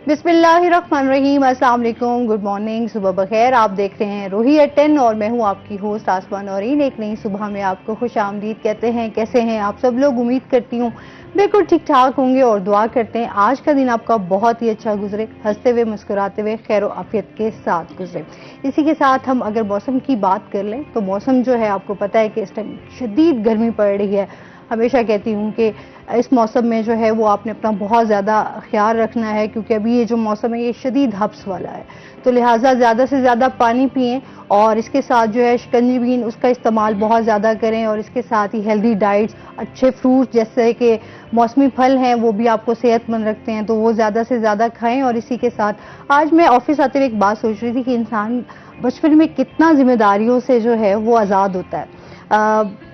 बिस्मिल्लाहिर्रहमानिर्रहीम, अस्सलाम वालेकुम, गुड मॉर्निंग, सुबह बखैर। आप देख रहे हैं रूही एट 10 और मैं हूं आपकी होस्ट आसमा नौरीन। एक नई सुबह में आपको खुश आमदीद कहते हैं। कैसे हैं आप सब लोग? उम्मीद करती हूँ बिल्कुल ठीक ठाक होंगे और दुआ करते हैं आज का दिन आपका बहुत ही अच्छा गुजरे, हंसते हुए मुस्कुराते हुए खैर और आफियत के साथ गुजरे। इसी के साथ हम अगर मौसम की बात कर लें तो मौसम जो है आपको पता है कि इस टाइम शदीद गर्मी पड़ रही है। हमेशा कहती हूँ कि इस मौसम में जो है वो आपने अपना बहुत ज़्यादा ख्याल रखना है, क्योंकि अभी ये जो मौसम है ये शदीद हब्स वाला है, तो लिहाजा ज़्यादा से ज़्यादा पानी पिएं और इसके साथ जो है शिकंजी उसका इस्तेमाल बहुत ज़्यादा करें, और इसके साथ ही हेल्दी डाइट्स, अच्छे फ्रूट्स जैसे कि मौसमी फल हैं वो भी आपको सेहतमंद रखते हैं, तो वो ज़्यादा से ज़्यादा खाएं। और इसी के साथ आज मैं ऑफिस आते हुए एक बात सोच रही थी कि इंसान बचपन में कितना जिम्मेदारियों से जो है वो आज़ाद होता है।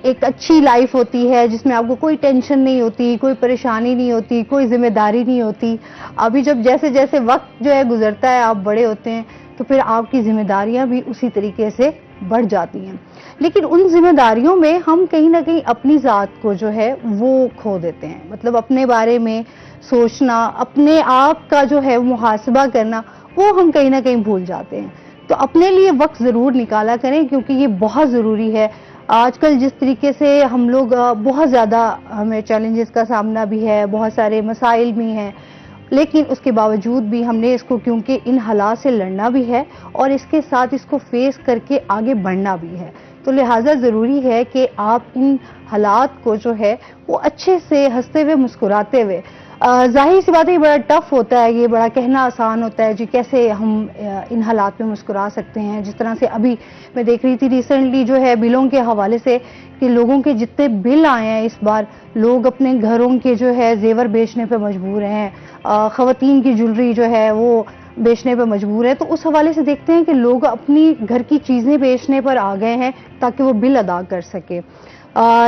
एक अच्छी लाइफ होती है जिसमें आपको कोई टेंशन नहीं होती, कोई परेशानी नहीं होती, कोई जिम्मेदारी नहीं होती। अभी जब जैसे जैसे वक्त जो है गुजरता है, आप बड़े होते हैं, तो फिर आपकी जिम्मेदारियां भी उसी तरीके से बढ़ जाती हैं। लेकिन उन जिम्मेदारियों में हम कहीं ना कहीं अपनी ज़ात को जो है वो खो देते हैं। मतलब अपने बारे में सोचना, अपने आप का जो है मुहासबा करना, वो हम कहीं ना कहीं भूल जाते हैं। तो अपने लिए वक्त ज़रूर निकाला करें, क्योंकि ये बहुत ज़रूरी है। आजकल जिस तरीके से हम लोग बहुत ज़्यादा हमें चैलेंजेस का सामना भी है, बहुत सारे मसाइल भी हैं, लेकिन उसके बावजूद भी हमने इसको, क्योंकि इन हालात से लड़ना भी है और इसके साथ इसको फेस करके आगे बढ़ना भी है, तो लिहाजा ज़रूरी है कि आप इन हालात को जो है वो अच्छे से हंसते हुए मुस्कुराते हुए, जाहिर सी बात है ये बड़ा टफ होता है, ये बड़ा कहना आसान होता है जी कैसे हम इन हालात में मुस्कुरा सकते हैं। जिस तरह से अभी मैं देख रही थी रिसेंटली जो है बिलों के हवाले से कि लोगों के जितने बिल आए हैं इस बार, लोग अपने घरों के जो है जेवर बेचने पे मजबूर हैं, ख़वातीन की ज्वेलरी जो है वो बेचने पे मजबूर है। तो उस हवाले से देखते हैं कि लोग अपनी घर की चीज़ें बेचने पर आ गए हैं ताकि वो बिल अदा कर सके।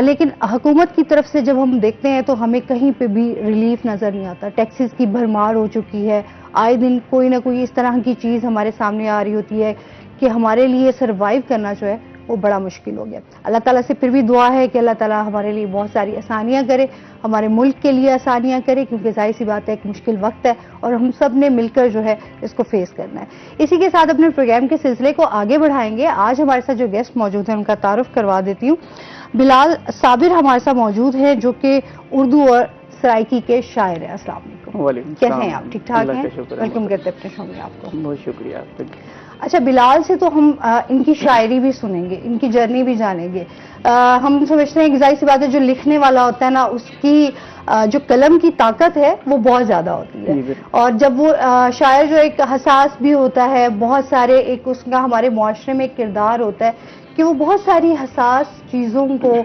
लेकिन हुकूमत की तरफ से जब हम देखते हैं तो हमें कहीं पे भी रिलीफ नज़र नहीं आता। टैक्सेस की भरमार हो चुकी है, आए दिन कोई ना कोई इस तरह की चीज़ हमारे सामने आ रही होती है कि हमारे लिए सरवाइव करना जो है वो बड़ा मुश्किल हो गया। अल्लाह ताला से फिर भी दुआ है कि अल्लाह ताला हमारे लिए बहुत सारी आसानियाँ करे, हमारे मुल्क के लिए आसानियाँ करे, क्योंकि जाहिर सी बात है एक मुश्किल वक्त है और हम सब ने मिलकर जो है इसको फेस करना है। इसी के साथ अपने प्रोग्राम के सिलसिले को आगे बढ़ाएंगे। आज हमारे साथ जो गेस्ट मौजूद हैं उनका तारुफ करवा देती हूँ। बिलाल साबिर हमारे साथ मौजूद हैं जो कि उर्दू और सराइकी के शायर हैं। अस्सलाम वालेकुम, कैसे हैं आप? ठीक ठाक हैं? वेलकम करते हैं अपने शो में आपको। बहुत शुक्रिया। अच्छा, बिलाल से तो हम इनकी शायरी भी सुनेंगे, इनकी जर्नी भी जानेंगे। हम समझते हैं कि जाहिर सी बात है जो लिखने वाला होता है ना, उसकी जो कलम की ताकत है वो बहुत ज़्यादा होती है, और जब वो शायर जो एक हसास भी होता है, बहुत सारे एक उसका हमारे मुआशरे में एक किरदार होता है कि वो बहुत सारी हसास चीज़ों को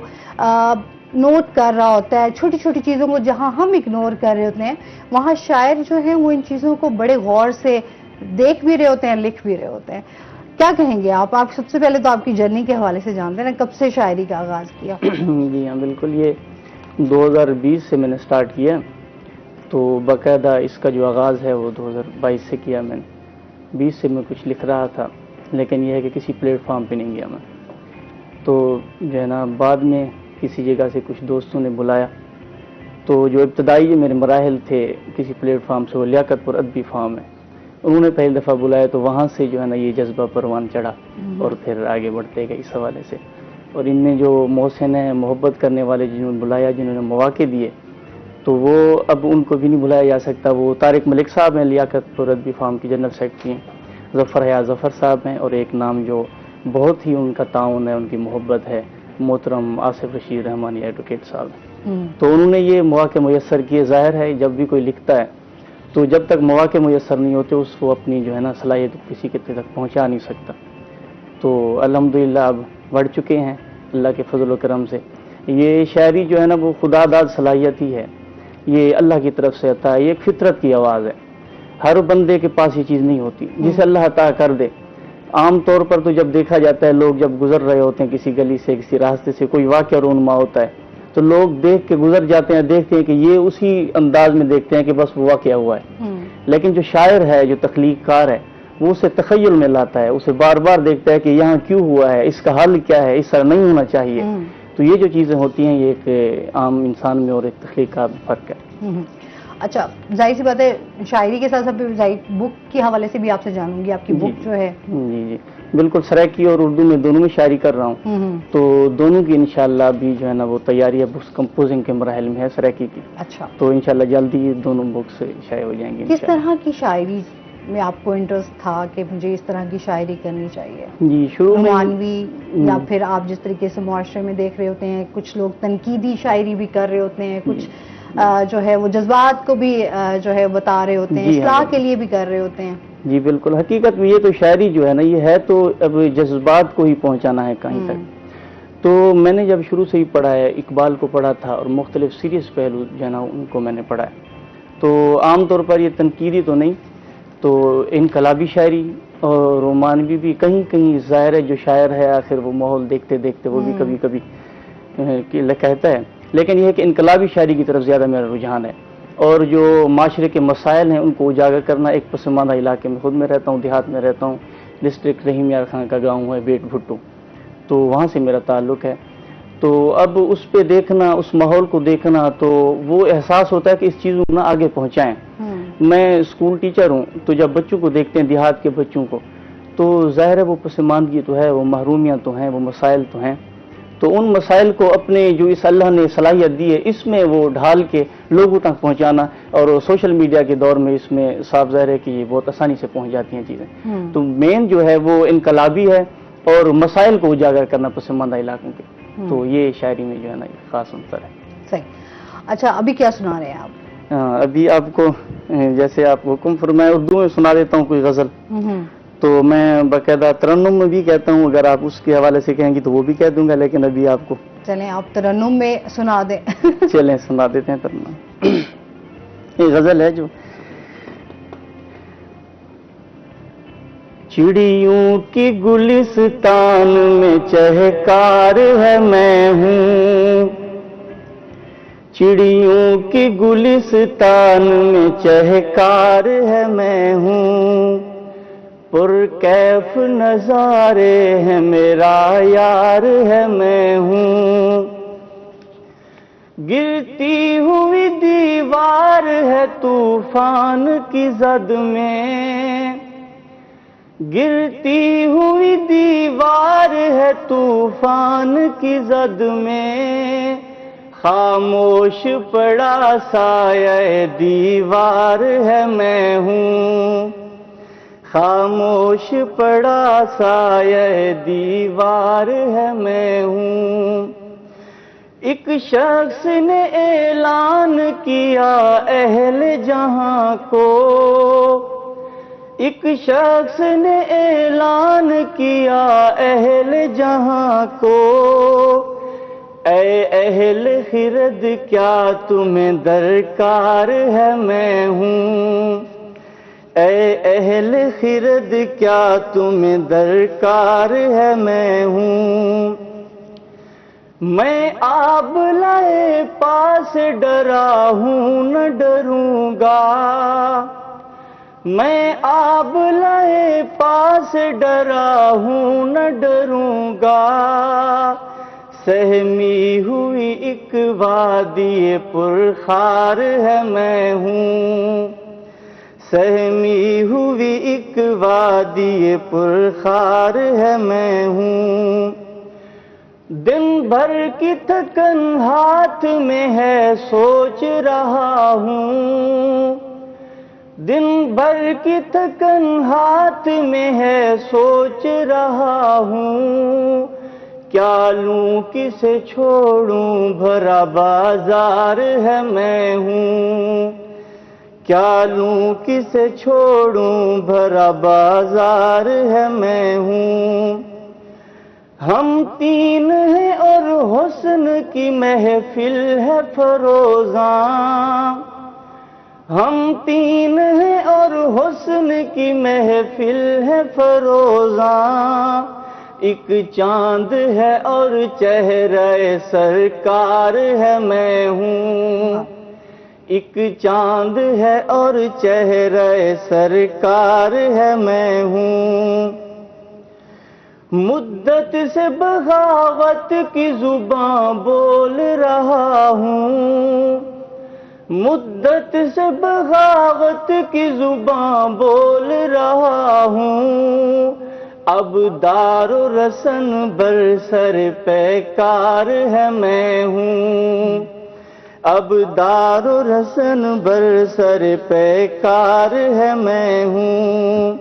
नोट कर रहा होता है, छोटी छोटी चीज़ों को जहाँ हम इग्नोर कर रहे होते हैं, वहाँ शायर जो है वो इन चीज़ों को बड़े गौर से देख भी रहे होते हैं, लिख भी रहे होते हैं। क्या कहेंगे आप सबसे पहले तो आपकी जर्नी के हवाले से जानते हैं ना, कब से शायरी का आगाज़ किया? जी हाँ बिल्कुल, ये 2020 से मैंने स्टार्ट किया, तो बाकायदा इसका जो आगाज़ है वो 2022 से किया मैंने। 20 से मैं कुछ लिख रहा था, लेकिन यह है कि किसी प्लेटफॉर्म पे नहीं गया मैं। तो जो है ना, बाद में किसी जगह से कुछ दोस्तों ने बुलाया, तो जो इब्तदाई मेरे मराहल थे किसी प्लेटफॉर्म से, वो लियाकतपुर अदबी फार्म है, उन्होंने पहली दफ़ा बुलाया, तो वहाँ से जो है ना ये जज्बा परवान चढ़ा और फिर आगे बढ़ते गए इस हवाले से। और इनमें जो मोहसिन हैं, मोहब्बत करने वाले, जिन्होंने बुलाया, जिन्होंने मौके दिए, तो वो अब उनको भी नहीं बुलाया जा सकता। वो तारिक मलिक साहब हैं, लियाकतपुर अदबी फार्म की जनरल सेक्रेटरी हैं, ज़फ़र हयात ज़फ़र साहब हैं, और एक नाम जो बहुत ही उनका ताउन है, उनकी मोहब्बत है, मोहतरम आसिफ रशीद रहमानी एडवोकेट साहब। तो उन्होंने ये मौके मुयस्सर किए। ज़ाहिर है जब भी कोई लिखता है तो जब तक मौके मुयस्सर नहीं होते उसको अपनी जो है ना सलाहियत किसी के तक पहुंचा नहीं सकता। तो अल्हम्दुलिल्लाह अब बढ़ चुके हैं अल्लाह के फजल व करम से। ये शायरी जो है ना वो खुदादाद सलाहियत ही है, ये अल्लाह की तरफ से अता है, ये एक फितरत की आवाज़ है। हर बंदे के पास ये चीज़ नहीं होती जिसे अल्लाह अता कर दे। आम तौर पर तो जब देखा जाता है, लोग जब गुजर रहे होते हैं किसी गली से, किसी रास्ते से, कोई वाक़या रूनुमा होता है, तो लोग देख के गुजर जाते हैं, देखते हैं कि ये उसी अंदाज में देखते हैं कि बस वो वाक़या हुआ है। लेकिन जो शायर है, जो तख्लीक़कार है, वो उसे तख़य्युल में लाता है, उसे बार बार देखता है कि यहाँ क्यों हुआ है, इसका हल क्या है, इस तरह नहीं होना चाहिए। तो ये जो चीज़ें होती हैं, ये एक आम इंसान में और एक तख्लीक़कार में फ़र्क है। اچھا ظاہر سی بات ہے شاعری کے ساتھ ساتھ بک کے حوالے سے بھی آپ سے جانوں گی، آپ کی بک جو ہے۔ جی جی بالکل، سرائکی اور اردو میں دونوں میں شاعری کر رہا ہوں، تو دونوں کی انشاءاللہ ابھی جو ہے نا وہ تیاری ہے، بکس کمپوزنگ کے مراحل میں ہے سرائکی کی۔ اچھا، تو انشاءاللہ جلدی یہ دونوں بکس شائع ہو جائیں گی۔ کس طرح کی شاعری میں آپ کو انٹرسٹ تھا کہ مجھے اس طرح کی شاعری کرنی چاہیے؟ جی شروع میں رومانوی، یا پھر آپ جس طریقے سے معاشرے میں دیکھ رہے ہوتے ہیں کچھ لوگ تنقیدی شاعری بھی کر رہے ہوتے ہیں، کچھ جو ہے وہ جذبات کو بھی جو ہے بتا رہے ہوتے ہیں، اصلاح کے لیے بھی کر رہے ہوتے ہیں۔ جی بالکل، حقیقت میں یہ تو شاعری جو ہے نا یہ ہے تو اب جذبات کو ہی پہنچانا ہے کہیں تک۔ تو میں نے جب شروع سے ہی پڑھا ہے، اقبال کو پڑھا تھا اور مختلف سیریس پہلو جو ہے نا ان کو میں نے پڑھا ہے، تو عام طور پر یہ تنقیدی تو نہیں، تو انقلابی شاعری اور رومانوی بھی کہیں کہیں ظاہر ہے جو شاعر ہے آخر وہ ماحول دیکھتے دیکھتے وہ بھی کبھی کبھی کہتا ہے، لیکن یہ ہے کہ انقلابی شاعری کی طرف زیادہ میرا رجحان ہے، اور جو معاشرے کے مسائل ہیں ان کو اجاگر کرنا۔ ایک پسماندہ علاقے میں خود میں رہتا ہوں، دیہات میں رہتا ہوں، ڈسٹرکٹ رحیم یار خان کا گاؤں ہے بیٹ بھٹو، تو وہاں سے میرا تعلق ہے۔ تو اب اس پہ دیکھنا، اس ماحول کو دیکھنا، تو وہ احساس ہوتا ہے کہ اس چیز کو نہ آگے پہنچائیں۔ میں اسکول ٹیچر ہوں، تو جب بچوں کو دیکھتے ہیں دیہات کے بچوں کو، تو ظاہر ہے وہ پسماندگی تو ہے، وہ محرومیاں تو ہیں، وہ مسائل تو ہیں، تو ان مسائل کو اپنے جو اس اللہ نے صلاحیت دی ہے اس میں وہ ڈھال کے لوگوں تک پہنچانا، اور سوشل میڈیا کے دور میں اس میں صاف ظاہر ہے کہ یہ بہت آسانی سے پہنچ جاتی ہیں چیزیں۔ تو مین جو ہے وہ انقلابی ہے اور مسائل کو اجاگر کرنا پسماندہ علاقوں کے، تو یہ شاعری میں جو ہے نا خاص عنصر ہے۔ صحیح، اچھا ابھی کیا سنا رہے ہیں آپ؟ ابھی آپ کو جیسے آپ حکم فرمائے اردو میں سنا دیتا ہوں کوئی غزل، تو میں باقاعدہ ترنم میں بھی کہتا ہوں، اگر آپ اس کے حوالے سے کہیں گی تو وہ بھی کہہ دوں گا، لیکن ابھی آپ کو چلیں آپ ترنم میں سنا دیں۔ چلیں سنا دیتے ہیں ترنم۔ یہ غزل ہے جو چڑیوں کی گلستان میں چہکار ہے میں ہوں، چڑیوں کی گلستان میں چہکار ہے میں ہوں، پر کیف نظارے ہیں میرا یار ہے میں ہوں، گرتی ہوئی دیوار ہے طوفان کی زد میں، گرتی ہوئی دیوار ہے طوفان کی زد میں، خاموش پڑا سایہ دیوار ہے میں ہوں، خاموش پڑا سایہ دیوار ہے میں ہوں، ایک شخص نے اعلان کیا اہل جہاں کو، ایک شخص نے اعلان کیا اہل جہاں کو، اے اہل خرد کیا تمہیں درکار ہے میں ہوں، اے اہل خرد کیا تمہیں درکار ہے میں ہوں، میں آب لائے پاس ڈرا ہوں نہ ڈروں گا، میں آب لائے پاس ڈرا ہوں نہ ڈروں گا، سہمی ہوئی ایک وادی پرخار ہے میں ہوں، سہمی ہوئی ایک وادی پرخار ہے میں ہوں، دن بھر کی تھکن ہاتھ میں ہے سوچ رہا ہوں، دن بھر کی تھکن ہاتھ میں ہے سوچ رہا ہوں، کیا لوں کسے چھوڑوں بھرا بازار ہے میں ہوں، کیا لوں کسے چھوڑوں بھرا بازار ہے میں ہوں، ہم تین ہیں اور حسن کی محفل ہے فروزاں، ہم تین ہیں اور حسن کی محفل ہے فروزاں، ایک چاند ہے اور چہرہ سرکار ہے میں ہوں، ایک چاند ہے اور چہرہ سرکار ہے میں ہوں، مدت سے بغاوت کی زباں بول رہا ہوں، مدت سے بغاوت کی زبان بول رہا ہوں، اب دار و رسن بر سر پیکار ہے میں ہوں، اب دار و رسن بر سر پیکار ہے میں ہوں،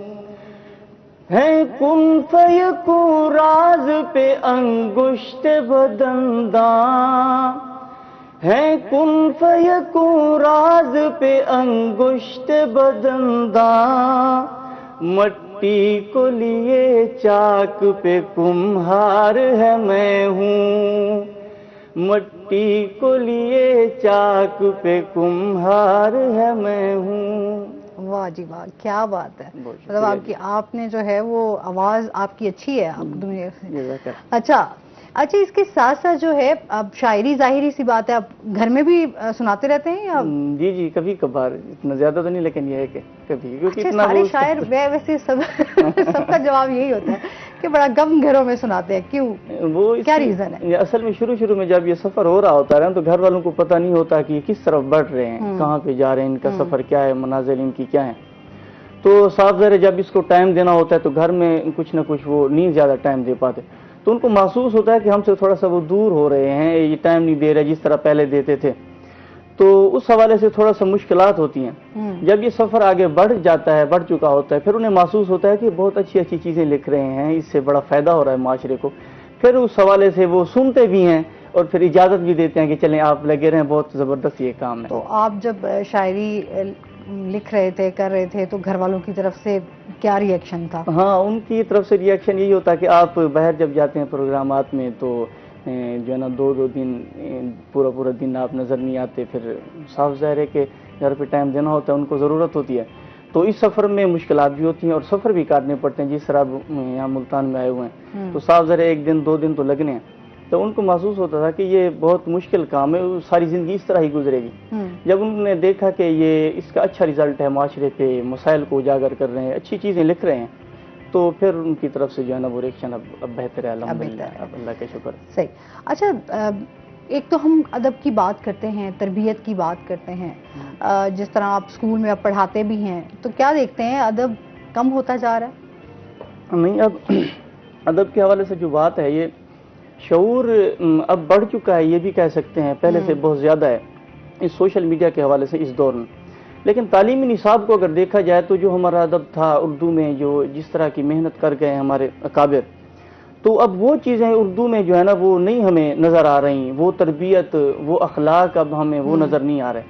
ہے کن فیکون راز پہ انگشت بدنداں، ہے کن فیکون راز پہ انگشت بدنداں، مٹی کو لیے چاک پہ کمہار ہے میں ہوں، مٹی کو لیے چاک پہ کمہار ہے میں ہوں۔ واہ جی واہ، کیا بات ہے، بہت مطلب شکریہ آپ کی آپ نے جو ہے وہ آواز آپ کی اچھی ہے، آپ دنیا سے جزاک اللہ۔ اچھا اس کے ساتھ ساتھ جو ہے اب شاعری ظاہری سی بات ہے، اب گھر میں بھی سناتے رہتے ہیں یا جی جی، کبھی کبھار، اتنا زیادہ تو نہیں، لیکن یہ ہے کہ کبھی، کیونکہ اچھا اتنا سارے وہ شاعر ویسے سب کا جواب یہی ہوتا ہے کہ بڑا کم گھروں میں سناتے ہیں، کیوں، وہ اس کیا کی ریزن ہے؟ اصل میں شروع میں جب یہ سفر ہو رہا ہوتا ہے نا، تو گھر والوں کو پتہ نہیں ہوتا کہ یہ کس طرف بڑھ رہے ہیں، کہاں پہ جا رہے ہیں، ان کا سفر کیا ہے، منازل ان کی کیا ہے۔ تو صاف ظاہر ہے جب اس کو ٹائم دینا ہوتا ہے تو گھر میں کچھ نہ کچھ وہ نہیں زیادہ ٹائم دے پاتے، تو ان کو محسوس ہوتا ہے کہ ہم سے تھوڑا سا وہ دور ہو رہے ہیں، یہ ٹائم نہیں دے رہے جس طرح پہلے دیتے تھے، تو اس حوالے سے تھوڑا سا مشکلات ہوتی ہیں۔ جب یہ سفر آگے بڑھ جاتا ہے، بڑھ چکا ہوتا ہے، پھر انہیں محسوس ہوتا ہے کہ بہت اچھی اچھی چیزیں لکھ رہے ہیں، اس سے بڑا فائدہ ہو رہا ہے معاشرے کو، پھر اس حوالے سے وہ سنتے بھی ہیں اور پھر اجازت بھی دیتے ہیں کہ چلیں آپ لگے رہیں، بہت زبردست یہ کام ہے۔ تو آپ جب شاعری لکھ رہے تھے، کر رہے تھے، تو گھر والوں کی طرف سے کیا ری ایکشن تھا؟ ہاں، ان کی طرف سے ری ایکشن یہی ہوتا ہے کہ آپ باہر جب جاتے ہیں پروگرامات میں تو جو ہے نا دو دن پورا دن آپ نظر نہیں آتے، پھر صاف ظاہر ہے کہ گھر پہ ٹائم دینا ہوتا ہے، ان کو ضرورت ہوتی ہے، تو اس سفر میں مشکلات بھی ہوتی ہیں اور سفر بھی کاٹنے پڑتے ہیں، جس طرح آپ یہاں ملتان میں آئے ہوئے ہیں تو صاف ظاہر ہے 1 دن 2 دن تو لگنے ہیں، تو ان کو محسوس ہوتا تھا کہ یہ بہت مشکل کام ہے، ساری زندگی اس طرح ہی گزرے گی۔ جب انہوں نے دیکھا کہ یہ اس کا اچھا رزلٹ ہے، معاشرے پہ مسائل کو اجاگر کر رہے ہیں، اچھی چیزیں لکھ رہے ہیں، تو پھر ان کی طرف سے جو ہے نا وہ ریئیکشن اب بہتر ہے، الحمدللہ، اب اللہ کا شکر ہے۔ صحیح۔ اچھا ایک تو ہم ادب کی بات کرتے ہیں، تربیت کی بات کرتے ہیں، جس طرح آپ اسکول میں اب پڑھاتے بھی ہیں، تو کیا دیکھتے ہیں ادب کم ہوتا جا رہا ہے؟ نہیں، اب ادب کے حوالے سے جو بات ہے، یہ شعور اب بڑھ چکا ہے، یہ بھی کہہ سکتے ہیں، پہلے سے بہت زیادہ ہے اس سوشل میڈیا کے حوالے سے اس دور میں، لیکن تعلیمی نصاب کو اگر دیکھا جائے تو جو ہمارا ادب تھا اردو میں، جو جس طرح کی محنت کر گئے ہمارے اکابر، تو اب وہ چیزیں اردو میں جو ہے نا وہ نہیں ہمیں نظر آ رہی، وہ تربیت، وہ اخلاق اب ہمیں وہ نظر نہیں آ رہے۔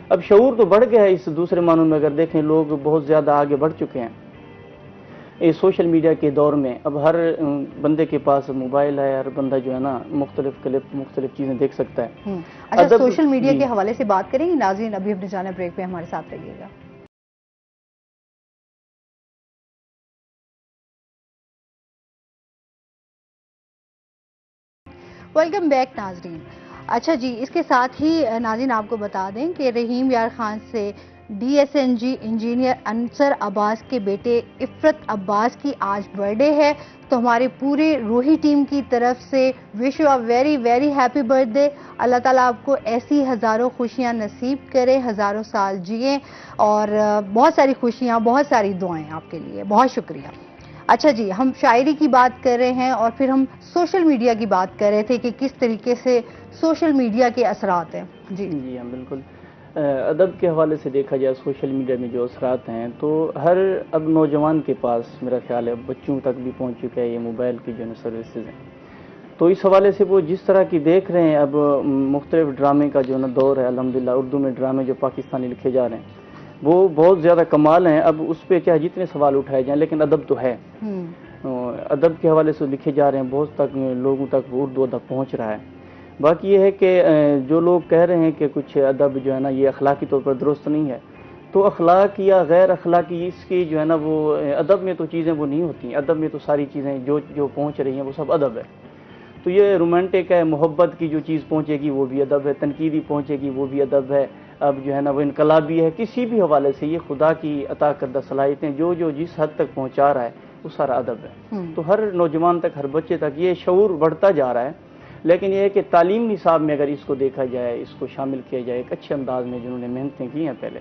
اب شعور تو بڑھ گیا ہے، اس دوسرے معنوں میں اگر دیکھیں لوگ بہت زیادہ آگے بڑھ چکے ہیں اس سوشل میڈیا کے دور میں، اب ہر بندے کے پاس موبائل ہے، ہر بندہ جو ہے نا مختلف کلپ، مختلف چیزیں دیکھ سکتا ہے۔ اچھا سوشل میڈیا کے حوالے سے بات کریں گے ناظرین، ابھی اپنے جانا بریک پہ ہمارے ساتھ رہیے گا۔ ویلکم بیک ناظرین۔ اچھا جی، اس کے ساتھ ہی ناظرین آپ کو بتا دیں کہ رحیم یار خان سے D S N G engineer Ansar Abbas کے بیٹے عفرت عباس کی آج برتھ ڈے ہے، تو ہماری پوری روحی ٹیم کی طرف سے wish you a very very happy birthday. اللہ تعالیٰ آپ کو ایسی ہزاروں خوشیاں نصیب کرے، ہزاروں سال جئیں، اور بہت ساری خوشیاں، بہت ساری دعائیں آپ کے لیے۔ بہت شکریہ۔ اچھا جی، ہم شاعری کی بات کر رہے ہیں اور پھر ہم سوشل میڈیا کی بات کر رہے تھے کہ کس طریقے سے سوشل میڈیا کے اثرات ہیں۔ جی ہاں بالکل، ادب کے حوالے سے دیکھا جائے سوشل میڈیا میں جو اثرات ہیں، تو ہر اب نوجوان کے پاس میرا خیال ہے بچوں تک بھی پہنچ چکا ہے یہ موبائل کی جو سروسز ہیں، تو اس حوالے سے وہ جس طرح کی دیکھ رہے ہیں، اب مختلف ڈرامے کا جو دور ہے، الحمدللہ اردو میں ڈرامے جو پاکستانی لکھے جا رہے ہیں وہ بہت زیادہ کمال ہیں۔ اب اس پہ چاہے جتنے سوال اٹھائے جائیں، لیکن ادب تو ہے، ادب کے حوالے سے لکھے جا رہے ہیں، بہت تک لوگوں تک اردو ادب پہنچ رہا ہے۔ باقی یہ ہے کہ جو لوگ کہہ رہے ہیں کہ کچھ ادب جو ہے نا یہ اخلاقی طور پر درست نہیں ہے، تو اخلاق یا غیر اخلاقی اس کی جو ہے نا وہ ادب میں تو چیزیں وہ نہیں ہوتی، ادب میں تو ساری چیزیں جو پہنچ رہی ہیں وہ سب ادب ہے۔ تو یہ رومانٹک ہے، محبت کی جو چیز پہنچے گی وہ بھی ادب ہے، تنقیدی پہنچے گی وہ بھی ادب ہے، اب جو ہے نا وہ انقلابی ہے، کسی بھی حوالے سے یہ خدا کی عطا کردہ صلاحیتیں جو جس حد تک پہنچا رہا ہے وہ سارا ادب ہے۔ تو ہر نوجوان تک، ہر بچے تک یہ شعور بڑھتا جا رہا ہے۔ لیکن یہ ہے کہ تعلیمی نصاب میں اگر اس کو دیکھا جائے، اس کو شامل کیا جائے ایک اچھے انداز میں، جنہوں نے محنتیں کی ہیں پہلے،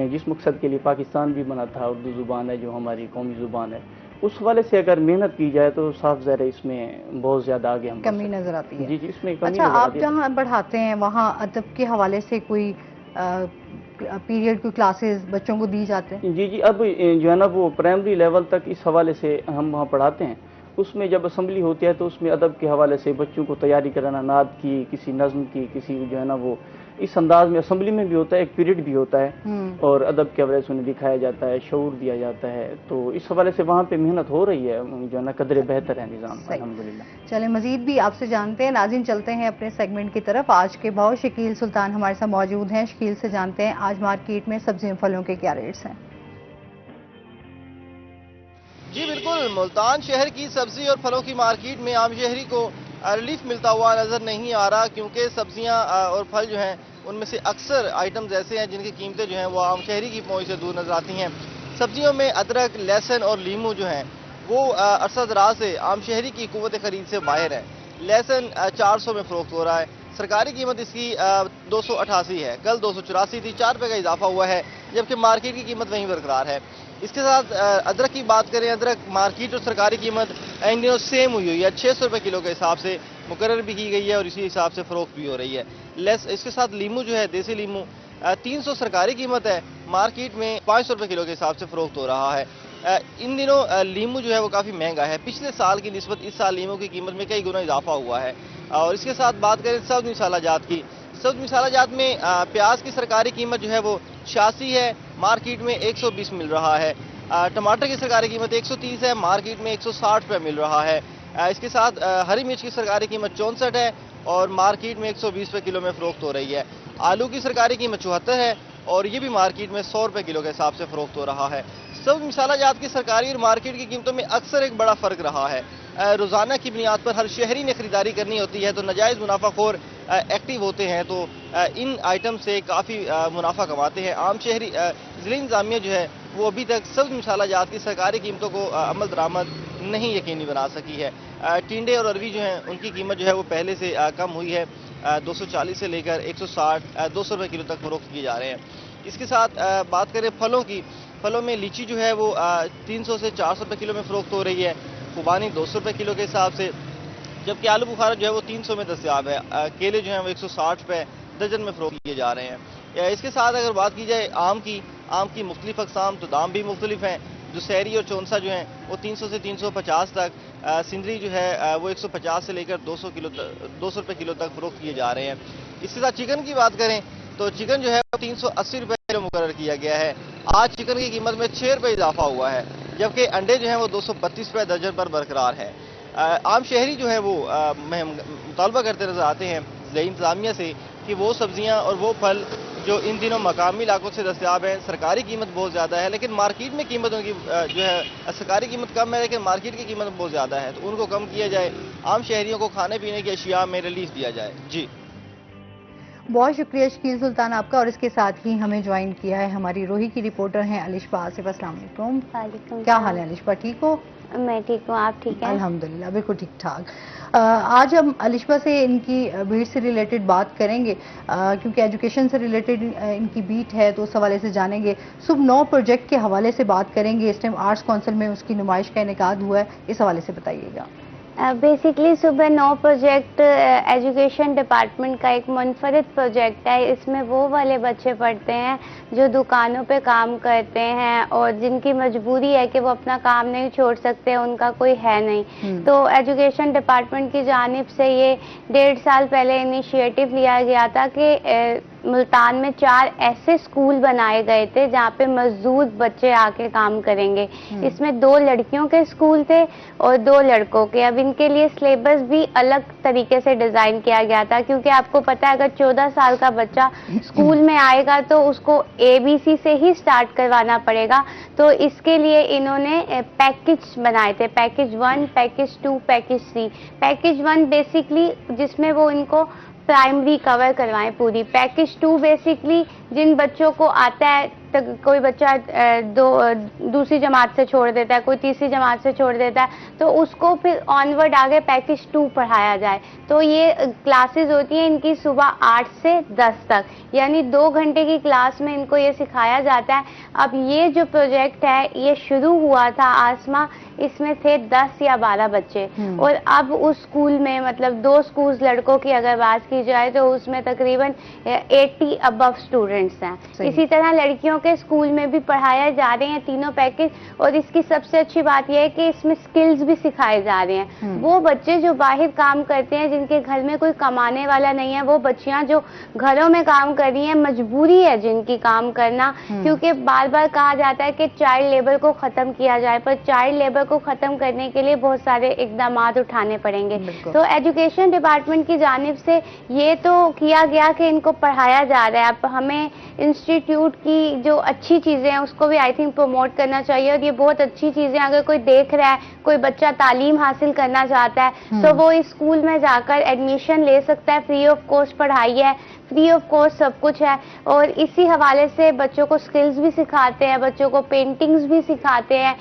جس مقصد کے لیے پاکستان بھی بنا تھا، اردو زبان ہے جو ہماری قومی زبان ہے، اس حوالے سے اگر محنت کی جائے تو صاف ظاہر ہے اس میں بہت زیادہ آگے ہم کمی نظر آتی ہے. جی جی اس میں کمی اچھا، نظر آپ آتی ہے. جہاں پڑھاتے ہیں وہاں ادب کے حوالے سے کوئی پیریڈ، کوئی کلاسز بچوں کو دی جاتے ہیں؟ جی جی اب جو ہے نا وہ پرائمری لیول تک اس حوالے سے ہم وہاں پڑھاتے ہیں. اس میں جب اسمبلی ہوتی ہے تو اس میں ادب کے حوالے سے بچوں کو تیاری کرانا، نعت کی، کسی نظم کی، کسی جو ہے نا وہ اس انداز میں اسمبلی میں بھی ہوتا ہے، ایک پیریڈ بھی ہوتا ہے اور ادب کے حوالے سے انہیں دکھایا جاتا ہے، شعور دیا جاتا ہے. تو اس حوالے سے وہاں پہ محنت ہو رہی ہے، جو ہے نا قدر بہتر ہے نظام الحمدللہ. چلیں مزید بھی آپ سے جانتے ہیں. ناظرین چلتے ہیں اپنے سیگمنٹ کی طرف. آج کے بھاؤ شکیل سلطان ہمارے ساتھ موجود ہیں. شکیل سے جانتے ہیں آج مارکیٹ میں سبزیوں پھلوں کے کیا ریٹس ہیں؟ جی بالکل، ملتان شہر کی سبزی اور پھلوں کی مارکیٹ میں عام شہری کو ریلیف ملتا ہوا نظر نہیں آ رہا، کیونکہ سبزیاں اور پھل جو ہیں ان میں سے اکثر آئٹمز ایسے ہیں جن کی قیمتیں جو ہیں وہ عام شہری کی پہنچ سے دور نظر آتی ہیں. سبزیوں میں ادرک، لہسن اور لیمو جو ہیں وہ عرصہ دراز سے عام شہری کی قوت خرید سے باہر ہے. لہسن 400 میں فروخت ہو رہا ہے. سرکاری قیمت اس کی 288 ہے، کل 284 تھی، 4 روپے کا اضافہ ہوا ہے، جبکہ مارکیٹ کی قیمت وہیں برقرار ہے. اس کے ساتھ ادرک کی بات کریں، ادرک مارکیٹ اور سرکاری قیمت ان دنوں سیم ہوئی ہے، 600 روپے کلو کے حساب سے مقرر بھی کی گئی ہے اور اسی حساب سے فروخت بھی ہو رہی ہے. اس کے ساتھ لیمو جو ہے، دیسی لیمو 300 سرکاری قیمت ہے، مارکیٹ میں 500 روپے کلو کے حساب سے فروخت ہو رہا ہے. ان دنوں لیمو جو ہے وہ کافی مہنگا ہے، پچھلے سال کی نسبت اس سال لیمو کی قیمت میں کئی گنا اضافہ ہوا ہے. اور اس کے ساتھ بات کریں سبز مسالہ جات کی، سبز مسالہ جات میں پیاز کی سرکاری قیمت جو ہے وہ 86 ہے، مارکیٹ میں 120 مل رہا ہے. ٹماٹر کی سرکاری قیمت 130 ہے، مارکیٹ میں 160 روپے مل رہا ہے. اس کے ساتھ ہری مرچ کی سرکاری قیمت 64 ہے اور مارکیٹ میں 120 روپے کلو میں فروخت ہو رہی ہے. آلو کی سرکاری قیمت 74 ہے اور یہ بھی مارکیٹ میں 100 روپے کلو کے حساب سے فروخت ہو رہا ہے. سبز مسالہ جات کی سرکاری اور مارکیٹ کی قیمتوں میں اکثر ایک بڑا فرق رہا ہے. روزانہ کی بنیاد پر ہر شہری نے خریداری کرنی ہوتی ہے تو ناجائز منافع خور ایکٹیو ہوتے ہیں، تو ان آئٹم سے کافی منافع کماتے ہیں. عام شہری ضلع انتظامیہ جو ہے وہ ابھی تک سبز مسالہ جات کی سرکاری قیمتوں کو عمل درآمد نہیں یقینی بنا سکی ہے. ٹینڈے اور اروی جو ہیں ان کی قیمت جو ہے وہ پہلے سے کم ہوئی ہے، 240 سے لے کر 160 200 روپے کلو تک فروخت کیے جا رہے ہیں. اس کے ساتھ بات کریں پھلوں کی، پھلوں میں لیچی جو ہے وہ 300 سے 400 روپے کلو میں فروخت ہو رہی ہے، خوبانی 200 روپے کلو کے حساب سے، جبکہ آلو بخارا جو ہے وہ 300 میں دستیاب ہے. کیلے جو ہیں وہ 160 روپے درجن میں فروخت کیے جا رہے ہیں. اس کے ساتھ اگر بات کی جائے آم کی مختلف اقسام، تو دام بھی مختلف ہیں. دسہری اور چونسا جو ہیں وہ 300 سے 350 تک، سندری جو ہے وہ 150 سے لے کر 200 روپے کلو تک فروخت کیے جا رہے ہیں. اس کے ساتھ چکن کی بات کریں تو چکن جو ہے وہ 380 روپے کلو مقرر کیا گیا ہے. آج چکن کی قیمت میں 6 روپے اضافہ ہوا ہے، جبکہ انڈے جو ہیں وہ 232 روپے درجن پر برقرار ہے. عام شہری جو ہے وہ مطالبہ کرتے نظر آتے ہیں ضلع انتظامیہ سے کہ وہ سبزیاں اور وہ پھل جو ان دنوں مقامی علاقوں سے دستیاب ہیں، سرکاری قیمت بہت زیادہ ہے لیکن مارکیٹ میں قیمت ان کی جو ہے سرکاری قیمت کم ہے لیکن مارکیٹ کی قیمت بہت زیادہ ہے، تو ان کو کم کیا جائے، عام شہریوں کو کھانے پینے کی اشیاء میں ریلیف دیا جائے. جی بہت شکریہ شکیل سلطان آپ کا. اور اس کے ساتھ ہی ہمیں جوائن کیا ہے ہماری روہی کی رپورٹر ہیں الشفا آصف. السلام علیکم. وعلیکم. کیا حال ہے الشفا، ٹھیک ہو؟ میں ٹھیک ہوں، آپ ٹھیک ہیں؟ الحمدللہ بالکل ٹھیک ٹھاک. آج ہم الشفا سے ان کی بھیڑ سے ریلیٹڈ بات کریں گے، کیونکہ ایجوکیشن سے ریلیٹڈ ان کی بیٹ ہے تو اس حوالے سے جانیں گے. صبح 9 پروجیکٹ کے حوالے سے بات کریں گے. اس ٹائم آرٹس کونسل میں اس کی نمائش کا انعقاد ہوا ہے، اس حوالے سے بتائیے گا. بیسکلی صبح 9 پروجیکٹ ایجوکیشن ڈپارٹمنٹ کا ایک منفرد پروجیکٹ ہے. اس میں وہ والے بچے پڑھتے ہیں جو دکانوں پہ کام کرتے ہیں اور جن کی مجبوری ہے کہ وہ اپنا کام نہیں چھوڑ سکتے، ان کا کوئی ہے نہیں. تو ایجوکیشن ڈپارٹمنٹ کی جانب سے یہ 1.5 سال پہلے انیشیٹو لیا گیا تھا کہ ملتان میں 4 ایسے اسکول بنائے گئے تھے جہاں پہ مزدور بچے آ کے کام کریں گے. اس میں 2 لڑکیوں کے اسکول تھے اور 2 لڑکوں کے. اب ان کے لیے سلیبس بھی الگ طریقے سے ڈیزائن کیا گیا تھا، کیونکہ آپ کو پتا ہے اگر 14 سال کا بچہ اسکول میں آئے گا تو اس کو ABC سے ہی سٹارٹ کروانا پڑے گا. تو اس کے لیے انہوں نے پیکج بنائے تھے، package 1، package 2، package 3. Package 1 basically جس میں وہ ان کو پرائمری کور کروائیں پوری. پیکج 2 بیسکلی جن بچوں کو آتا ہے کوئی بچہ دوسری جماعت سے چھوڑ دیتا ہے, کوئی تیسری جماعت سے چھوڑ دیتا ہے, تو اس کو پھر آنورڈ آگے پیکج 2 پڑھایا جائے. تو یہ کلاسز ہوتی ہیں ان کی صبح 8 سے 10 تک, یعنی 2 گھنٹے کی کلاس میں ان کو یہ سکھایا جاتا ہے. اب یہ جو پروجیکٹ ہے یہ شروع ہوا تھا آسما, اس میں تھے 10 یا 12 بچے, اور اب اس اسکول میں مطلب 2 اسکولز لڑکوں کی اگر بات کی جائے تو اس میں تقریباً 80 ابو اسٹوڈنٹس ہیں. اسی طرح لڑکیوں کے اسکول میں بھی پڑھایا جا رہے ہیں تینوں پیکج, اور اس کی سب سے اچھی بات یہ ہے کہ اس میں اسکلز بھی سکھائے جا رہے ہیں. وہ بچے جو باہر کام کرتے ہیں, جن کے گھر میں کوئی کمانے والا نہیں ہے, وہ بچیاں جو گھروں میں کام کر رہی ہیں, مجبوری ہے جن کی کام کرنا, کیونکہ بار بار کہا جاتا ہے کہ چائلڈ لیبر کو ختم کیا جائے, پر چائلڈ لیبر کو ختم کرنے کے لیے بہت سارے اقدامات اٹھانے پڑیں گے. تو ایجوکیشن ڈپارٹمنٹ کی جانب سے یہ تو کیا گیا کہ ان کو پڑھایا جا رہا ہے. اب ہمیں انسٹیٹیوٹ کی جو اچھی چیزیں ہیں اس کو بھی آئی تھنک پروموٹ کرنا چاہیے, اور یہ بہت اچھی چیزیں اگر کوئی دیکھ رہا ہے, کوئی بچہ تعلیم حاصل کرنا چاہتا ہے تو وہ اس اسکول میں جا کر ایڈمیشن لے سکتا ہے. فری آف کاسٹ پڑھائی ہے, فری آف کاسٹ سب کچھ ہے, اور اسی حوالے سے بچوں کو سکلز بھی سکھاتے ہیں, بچوں کو پینٹنگز بھی سکھاتے ہیں.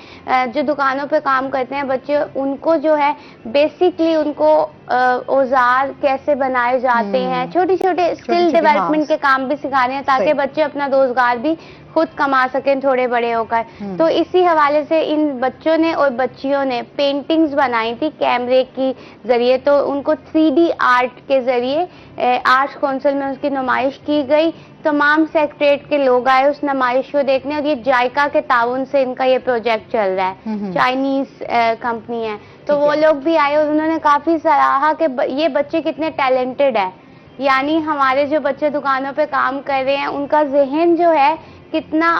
جو دکانوں پہ کام کرتے ہیں بچے, ان کو جو ہے بیسکلی ان کو اوزار کیسے بنائے جاتے ہیں, چھوٹے چھوٹے اسکل ڈیولپمنٹ کے کام بھی سکھا رہے ہیں تاکہ بچے اپنا روزگار بھی خود کما سکیں تھوڑے بڑے ہو کر. تو اسی حوالے سے ان بچوں نے اور بچیوں نے پینٹنگز بنائی تھی کیمرے کی ذریعے, تو ان کو 3D آرٹ کے ذریعے آرٹس کونسل میں اس کی نمائش کی گئی. تمام سیکٹریٹ کے لوگ آئے اس نمائش کو دیکھنے, اور یہ جائکا کے تعاون سے ان کا یہ پروجیکٹ چل رہا ہے, چائنیز کمپنی ہے. تو وہ لوگ بھی آئے اور انہوں نے کافی سراہا کہ یہ بچے کتنے ٹیلنٹڈ ہیں. یعنی ہمارے جو بچے دکانوں پہ کام کر رہے ہیں ان کا ذہن جو ہے کتنا,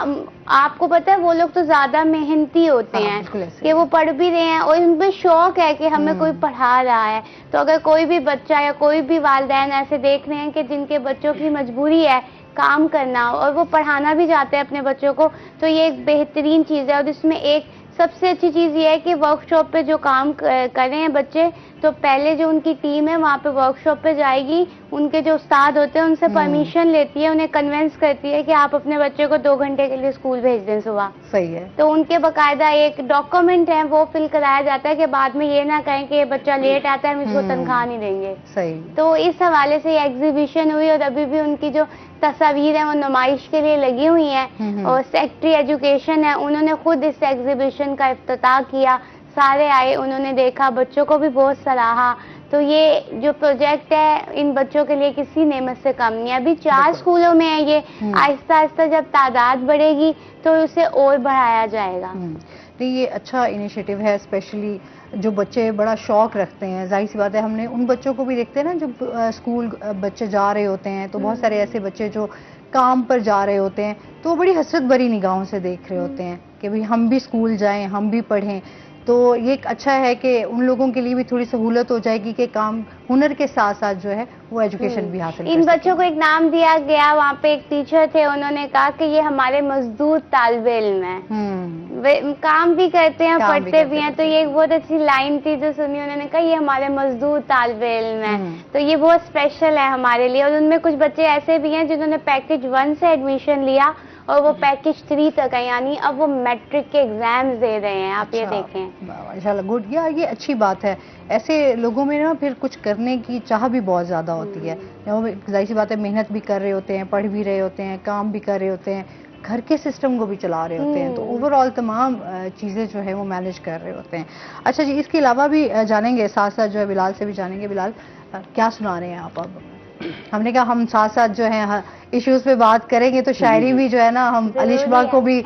آپ کو پتا ہے وہ لوگ تو زیادہ محنتی ہوتے ہیں کہ وہ پڑھ بھی رہے ہیں اور ان پہ شوق ہے کہ ہمیں کوئی پڑھا رہا ہے. تو اگر کوئی بھی بچہ یا کوئی بھی والدین ایسے دیکھ رہے ہیں کہ جن کے بچوں کی مجبوری ہے کام کرنا اور وہ پڑھانا بھی چاہتے ہیں اپنے بچوں کو, تو یہ ایک بہترین چیز ہے. اور اس میں ایک سب سے اچھی چیز یہ ہے کہ ورک شاپ پہ جو کام کر رہے ہیں بچے, تو پہلے جو ان کی ٹیم ہے وہاں پہ ورک شاپ پہ جائے گی, ان کے جو استاد ہوتے ہیں ان سے پرمیشن لیتی ہے, انہیں کنونس کرتی ہے کہ آپ اپنے بچے کو 2 گھنٹے کے لیے اسکول بھیج دیں صبح. صحیح ہے. تو ان کے باقاعدہ ایک ڈاکومنٹ ہے وہ فل کرایا جاتا ہے کہ بعد میں یہ نہ کہیں کہ یہ بچہ لیٹ آتا ہے ہم اس کو تنخواہ نہیں دیں گے. صحیح. تو اس حوالے سے یہ ایگزیبیشن ہوئی, اور ابھی بھی ان کی جو تصاویر ہیں وہ نمائش کے لیے لگی ہوئی ہیں, اور سیکٹری ایجوکیشن ہے انہوں نے خود اس ایگزیبیشن کا افتتاح کیا. سارے آئے, انہوں نے دیکھا, بچوں کو بھی بہت سراہا. تو یہ جو پروجیکٹ ہے ان بچوں کے لیے کسی نعمت سے کم نہیں ہے. ابھی 4 اسکولوں میں ہے یہ, آہستہ آہستہ جب تعداد بڑھے گی تو اسے اور بڑھایا جائے گا. نہیں, یہ اچھا انیشیٹو ہے, اسپیشلی جو بچے بڑا شوق رکھتے ہیں. ظاہر سی بات ہے ہم نے ان بچوں کو بھی دیکھتے ہیں نا جب اسکول بچے جا رہے ہوتے ہیں, تو بہت سارے ایسے بچے جو کام پر جا رہے ہوتے ہیں تو وہ بڑی حسرت بھری نگاہوں سے دیکھ رہے ہوتے ہیں کہ بھئی ہم بھی اسکول جائیں, ہم بھی پڑھیں. تو یہ ایک اچھا ہے کہ ان لوگوں کے لیے بھی تھوڑی سہولت ہو جائے گی کہ کام ہنر کے ساتھ ساتھ جو ہے وہ ایجوکیشن بھی حاصل کر ان سکیں. بچوں کو ایک نام دیا گیا, وہاں پہ ایک ٹیچر تھے, انہوں نے کہا کہ یہ ہمارے مزدور طالب علم ہیں, کام بھی کرتے ہیں پڑھتے بھی ہیں. تو یہ ایک بہت اچھی لائن تھی جو سنی, انہوں نے کہا یہ ہمارے مزدور طالب علم ہیں. تو یہ بہت اسپیشل ہے ہمارے لیے. اور ان میں کچھ بچے ایسے بھی ہیں جنہوں نے پیکج 1 سے ایڈمیشن لیا اور وہ پیکج 3 تک ہے, یعنی اب وہ میٹرک کے ایگزامز دے رہے ہیں. آپ یہ دیکھیں, ماشاءاللہ, گڈ. یہ اچھی بات ہے. ایسے لوگوں میں نا پھر کچھ کرنے کی چاہ بھی بہت زیادہ ہوتی ہے. ظاہر سی بات ہے محنت بھی کر رہے ہوتے ہیں, پڑھ بھی رہے ہوتے ہیں, کام بھی کر رہے ہوتے ہیں, گھر کے سسٹم کو بھی چلا رہے ہوتے ہیں. تو اوور آل تمام چیزیں جو ہے وہ مینیج کر رہے ہوتے ہیں. اچھا جی, اس کے علاوہ بھی جانیں گے, ساتھ ساتھ جو ہے بلال سے بھی جانیں گے. بلال, کیا سنا رہے ہیں آپ اب؟ ہم نے کہا ہم ساتھ ساتھ جو ہے ایشوز پہ بات کریں گے, تو شاعری بھی جو ہے نا ہم علیشبا کو بھی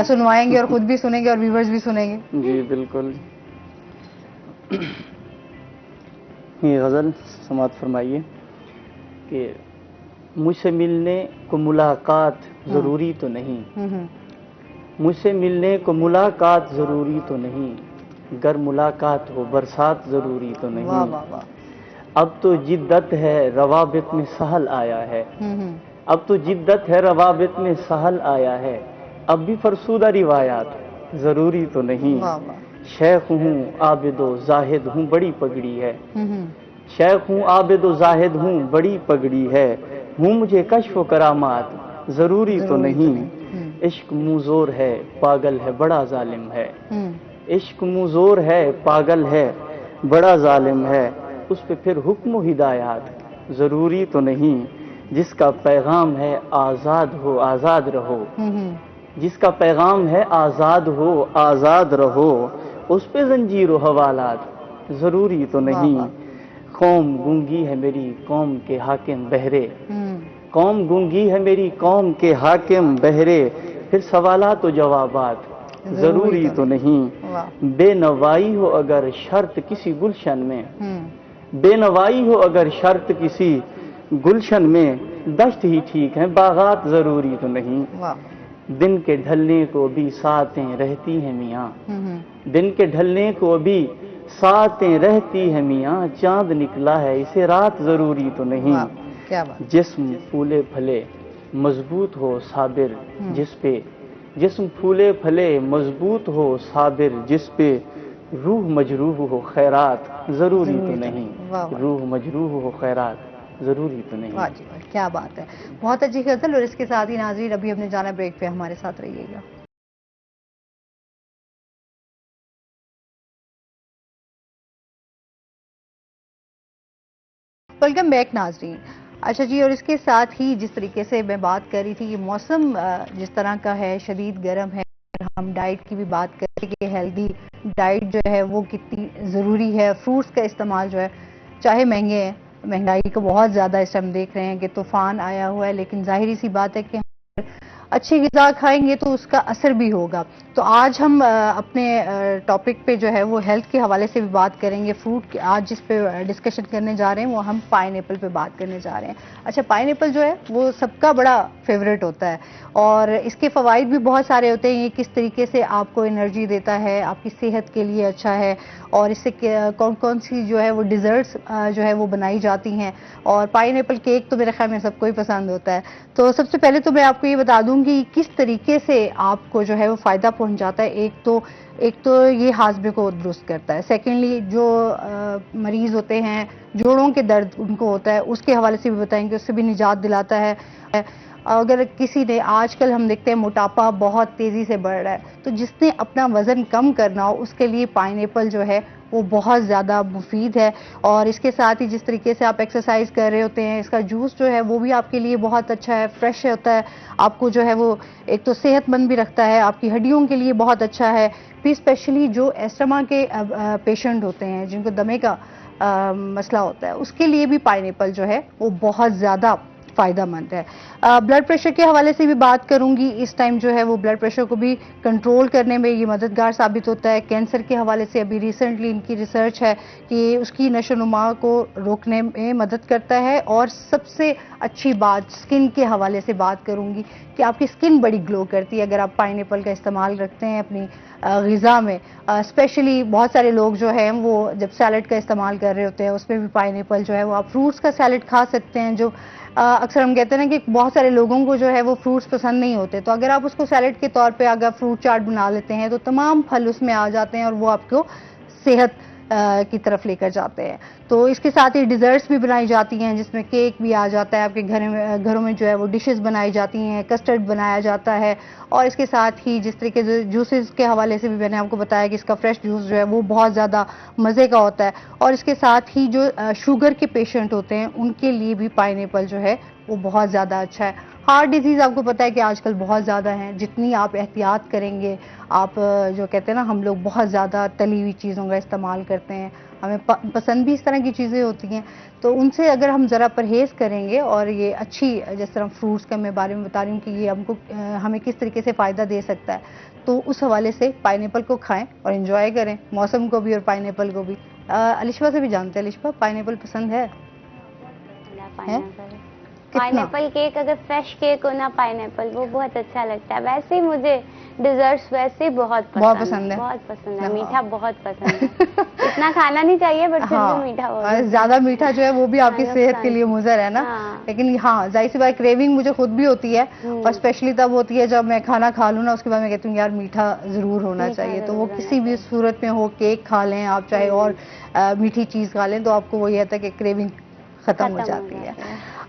سنوائیں گے اور خود بھی سنیں گے اور ویورز بھی سنیں گے. جی بالکل. یہ غزل سماعت فرمائیے کہ مجھ سے ملنے کو ملاقات ضروری تو نہیں, مجھ سے ملنے کو ملاقات ضروری تو نہیں, گر ملاقات ہو برسات ضروری تو نہیں. واہ واہ واہ. اب تو جدت ہے روابط میں سہل آیا ہے, اب تو جدت ہے روابط میں سہل آیا ہے, اب بھی فرسودہ روایات ضروری تو نہیں. شیخ ہوں عابد و زاہد ہوں بڑی پگڑی ہے, شیخ ہوں عابد و زاہد ہوں بڑی پگڑی ہے, ہوں مجھے کشف و کرامات ضروری تو نہیں. عشق منظور ہے پاگل ہے بڑا ظالم ہے، ہوں، عشق منظور ہے پاگل ہے بڑا ظالم ہے، اس پہ پھر حکم و ہدایات ضروری تو نہیں، جس کا پیغام ہے آزاد ہو آزاد رہو، ہوں، جس کا پیغام ہے آزاد ہو آزاد رہو، اس پہ زنجیر و حوالات ضروری تو نہیں، واہ، قوم گونگی ہے میری قوم کے حاکم بہرے، ہوں، قوم گونگی ہے میری قوم کے حاکم بہرے، پھر سوالات و جوابات ضروری تو نہیں، واہ، بے نوائی ہو اگر شرط کسی گلشن میں، ہوں، بے نوائی ہو اگر شرط کسی گلشن میں، دشت ہی ٹھیک ہے باغات ضروری تو نہیں، واہ، دن کے ڈھلنے کو بھی ساتیں رہتی ہیں میاں، ہوں، دن کے ڈھلنے کو بھی ساتیں رہتی ہیں میاں، چاند نکلا ہے اسے رات ضروری تو نہیں، واہ، کیا بات، جسم پھولے پھلے مضبوط ہو صابر ہوں، جس پہ، جسم پھولے پھلے مضبوط ہو صابر جس پہ، روح مجروح ہو خیرات ضروری تو نہیں، واہ واہ، روح مجروح ہو خیرات ضروری تو نہیں۔ واہ جی واہ، کیا بات ہے، بہت اچھی غزل، اور اس کے ساتھ ہی ناظرین ابھی ہم نے جانا بریک پہ، ہمارے ساتھ رہیے گا۔ ویلکم بیک ناظرین۔ اچھا جی، اور اس کے ساتھ ہی جس طریقے سے میں بات کر رہی تھی کہ موسم جس طرح کا ہے شدید گرم ہے، ہم ڈائٹ کی بھی بات کریں کہ ہیلدی ڈائٹ جو ہے وہ کتنی ضروری ہے، فروٹس کا استعمال جو ہے چاہے مہنگے ہیں، مہنگائی کو بہت زیادہ اس ٹائم دیکھ رہے ہیں کہ طوفان آیا ہوا ہے، لیکن ظاہری سی بات ہے کہ اچھی غذا کھائیں گے تو اس کا اثر بھی ہوگا۔ تو آج ہم اپنے ٹاپک پہ جو ہے وہ ہیلتھ کے حوالے سے بھی بات کریں گے۔ فروٹ آج جس پہ ڈسکشن کرنے جا رہے ہیں وہ ہم پائن ایپل پہ بات کرنے جا رہے ہیں۔ اچھا، پائن ایپل جو ہے وہ سب کا بڑا فیوریٹ ہوتا ہے، اور اس کے فوائد بھی بہت سارے ہوتے ہیں۔ یہ کس طریقے سے آپ کو انرجی دیتا ہے، آپ کی صحت کے لیے اچھا ہے، اور اس سے کون کون سی جو ہے وہ ڈیزرٹس جو ہے وہ بنائی جاتی ہیں، اور پائن ایپل کیک تو میرے خیال میں سب کو ہی پسند ہوتا ہے۔ تو سب سے پہلے تو میں آپ کو یہ بتا دوں گی کس طریقے سے آپ کو جو ہے وہ فائدہ پہنچاتا ہے۔ ایک تو یہ ہاضمے کو درست کرتا ہے، سیکنڈلی جو مریض ہوتے ہیں جوڑوں کے درد ان کو ہوتا ہے اس کے حوالے سے بھی بتائیں گے، اس سے بھی نجات دلاتا ہے۔ اگر کسی نے، آج کل ہم دیکھتے ہیں موٹاپا بہت تیزی سے بڑھ رہا ہے، تو جس نے اپنا وزن کم کرنا ہو اس کے لیے پائن ایپل جو ہے وہ بہت زیادہ مفید ہے۔ اور اس کے ساتھ ہی جس طریقے سے آپ ایکسرسائز کر رہے ہوتے ہیں، اس کا جوس جو ہے وہ بھی آپ کے لیے بہت اچھا ہے، فریش ہوتا ہے، آپ کو جو ہے وہ ایک تو صحت مند بھی رکھتا ہے، آپ کی ہڈیوں کے لیے بہت اچھا ہے۔ پھر اسپیشلی جو ایسٹما کے پیشنٹ ہوتے ہیں جن کو دمے کا مسئلہ ہوتا ہے، اس کے لیے بھی پائن ایپل جو ہے وہ بہت زیادہ فائدہ مند ہے۔ بلڈ پریشر کے حوالے سے بھی بات کروں گی، اس ٹائم جو ہے وہ بلڈ پریشر کو بھی کنٹرول کرنے میں یہ مددگار ثابت ہوتا ہے۔ کینسر کے حوالے سے ابھی ریسنٹلی ان کی ریسرچ ہے کہ اس کی نشو و نما کو روکنے میں مدد کرتا ہے۔ اور سب سے اچھی بات سکن کے حوالے سے بات کروں گی کہ آپ کی سکن بڑی گلو کرتی ہے اگر آپ پائن ایپل کا استعمال رکھتے ہیں اپنی غذا میں۔ اسپیشلی بہت سارے لوگ جو ہیں وہ جب سیلڈ کا استعمال کر رہے ہوتے ہیں اس میں بھی پائن ایپل جو ہے وہ، آپ فروٹس کا سیلڈ کھا سکتے ہیں۔ جو اکثر ہم کہتے ہیں نا کہ بہت سارے لوگوں کو جو ہے وہ فروٹس پسند نہیں ہوتے، تو اگر آپ اس کو سیلڈ کے طور پہ اگر فروٹ چاٹ بنا لیتے ہیں تو تمام پھل اس میں آ جاتے ہیں اور وہ آپ کو صحت کی طرف لے کر جاتے ہیں۔ تو اس کے ساتھ ہی ڈیزرٹس بھی بنائی جاتی ہیں جس میں کیک بھی آ جاتا ہے، آپ کے گھروں میں جو ہے وہ ڈشز بنائی جاتی ہیں، کسٹرڈ بنایا جاتا ہے۔ اور اس کے ساتھ ہی جس طریقے سے جوسز کے حوالے سے بھی میں نے آپ کو بتایا کہ اس کا فریش جوس جو ہے وہ بہت زیادہ مزے کا ہوتا ہے۔ اور اس کے ساتھ ہی جو شوگر کے پیشنٹ ہوتے ہیں ان کے لیے بھی پائن ایپل جو ہے وہ بہت زیادہ اچھا ہے۔ ہارٹ ڈیزیز آپ کو پتا ہے کہ آج کل بہت زیادہ ہیں، جتنی آپ احتیاط کریں گے، آپ جو کہتے ہیں نا ہم لوگ بہت زیادہ تلی ہوئی چیزوں کا استعمال کرتے ہیں، ہمیں پسند بھی اس طرح کی چیزیں ہوتی ہیں، تو ان سے اگر ہم ذرا پرہیز کریں گے اور یہ اچھی جس طرح فروٹس کا میں بارے میں بتا رہی ہوں کہ یہ ہمیں کس طریقے سے فائدہ دے سکتا ہے، تو اس حوالے سے پائن ایپل کو کھائیں اور انجوائے کریں، موسم کو بھی اور پائن ایپل کو بھی۔ الشفا سے بھی جانتے ہیں، الشفا پائن ایپل پسند ہے؟ پائن ایپل کیک اگر فریش کیک ہو نا پائن ایپل وہ بہت اچھا لگتا ہے۔ ویسے ہی مجھے ڈیزرٹس ویسے ہی بہت پسند ہے، بہت پسند ہے، میٹھا بہت پسند ہے۔ اتنا کھانا نہیں چاہیے بٹ پھر بھی میٹھا ہو، زیادہ میٹھا جو ہے وہ بھی آپ کی صحت کے لیے مضر ہے نا، لیکن ہاں ظاہر سی بات کریونگ مجھے خود بھی ہوتی ہے، اور اسپیشلی تب ہوتی ہے جب میں کھانا کھا لوں نا اس کے بعد میں کہتی ہوں یار میٹھا ضرور ہونا چاہیے، تو وہ کسی بھی صورت میں ہو، کیک کھا لیں آپ چاہے اور میٹھی چیز کھا لیں تو آپ کو وہ یہ ہوتا ہے کہ کریونگ ختم ہو جاتی ہے۔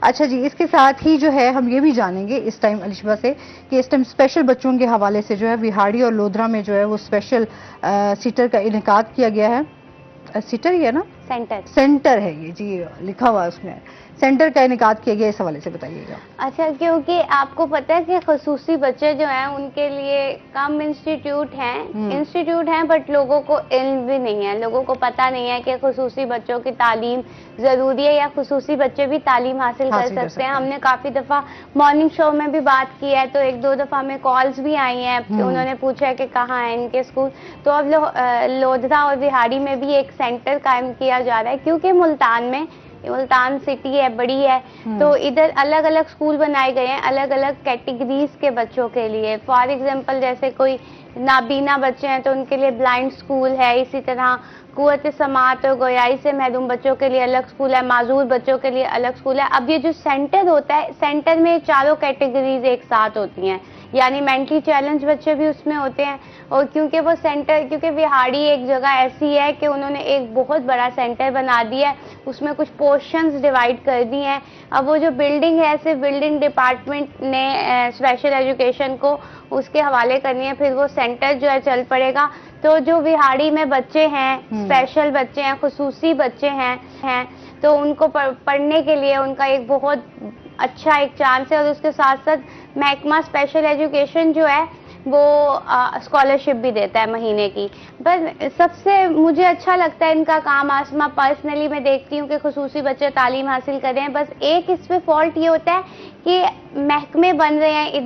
اچھا جی، اس کے ساتھ ہی جو ہے ہم یہ بھی جانیں گے اس ٹائم الشبہ سے کہ اس ٹائم اسپیشل بچوں کے حوالے سے جو ہے وہاڑی اور لودھرا میں جو ہے وہ اسپیشل سیٹر کا انعقاد کیا گیا ہے. سیٹر ہی ہے نا؟ سینٹر ہے یہ جی، لکھا ہوا ہے اس میں سینٹر کا انعقاد کیا گیا، اس حوالے سے بتائیے گا. اچھا، کیونکہ آپ کو پتہ ہے کہ خصوصی بچے جو ہیں ان کے لیے کم انسٹیٹیوٹ ہیں بٹ لوگوں کو علم بھی نہیں ہے، لوگوں کو پتہ نہیں ہے کہ خصوصی بچوں کی تعلیم ضروری ہے یا خصوصی بچے بھی تعلیم حاصل کر سکتے ہیں. ہم نے کافی دفعہ مارننگ شو میں بھی بات کی ہے، تو ایک دو دفعہ ہمیں کالز بھی آئی ہیں، انہوں نے پوچھا ہے کہ کہاں ہیں ان کے اسکول. تو اب لودھرا اور وہاڑی میں بھی ایک سینٹر قائم کیا جا رہا ہے، کیونکہ ملتان سٹی ہے، بڑی ہے، تو ادھر الگ الگ اسکول بنائے گئے ہیں الگ الگ کیٹیگریز کے بچوں کے لیے. فار ایگزامپل جیسے کوئی نابینا بچے ہیں تو ان کے لیے بلائنڈ اسکول ہے، اسی طرح قوت سماعت اور گویائی سے محروم بچوں کے لیے الگ اسکول ہے، معذور بچوں کے لیے الگ اسکول ہے. اب یہ جو سینٹر ہوتا ہے، سینٹر میں چاروں کیٹیگریز ایک ساتھ ہوتی ہیں، یعنی مینٹلی چیلنج بچے بھی اس میں ہوتے ہیں. اور کیونکہ وہ سینٹر، کیونکہ وہاڑی ایک جگہ ایسی ہے کہ انہوں نے ایک بہت بڑا سینٹر بنا دیا ہے، اس میں کچھ پورشنز ڈیوائڈ کر دی ہیں. اب وہ جو بلڈنگ ہے، صرف بلڈنگ ڈپارٹمنٹ نے اسپیشل ایجوکیشن کو اس کے حوالے کرنی ہے، پھر وہ سینٹر جو ہے چل پڑے گا. تو جو وہاڑی میں بچے ہیں، اسپیشل بچے ہیں، خصوصی بچے ہیں تو ان کو پڑھنے کے لیے ان کا ایک بہت اچھا ایک چانس ہے. اور اس کے ساتھ ساتھ محکمہ اسپیشل ایجوکیشن جو ہے وہ اسکالرشپ بھی دیتا ہے مہینے کی. بس سب سے مجھے اچھا لگتا ہے ان کا کام. آسما پرسنلی میں دیکھتی ہوں کہ خصوصی بچے تعلیم حاصل کر رہے ہیں، بس ایک اس پہ فالٹ یہ ہوتا ہے کہ محکمے بن رہے ہیں،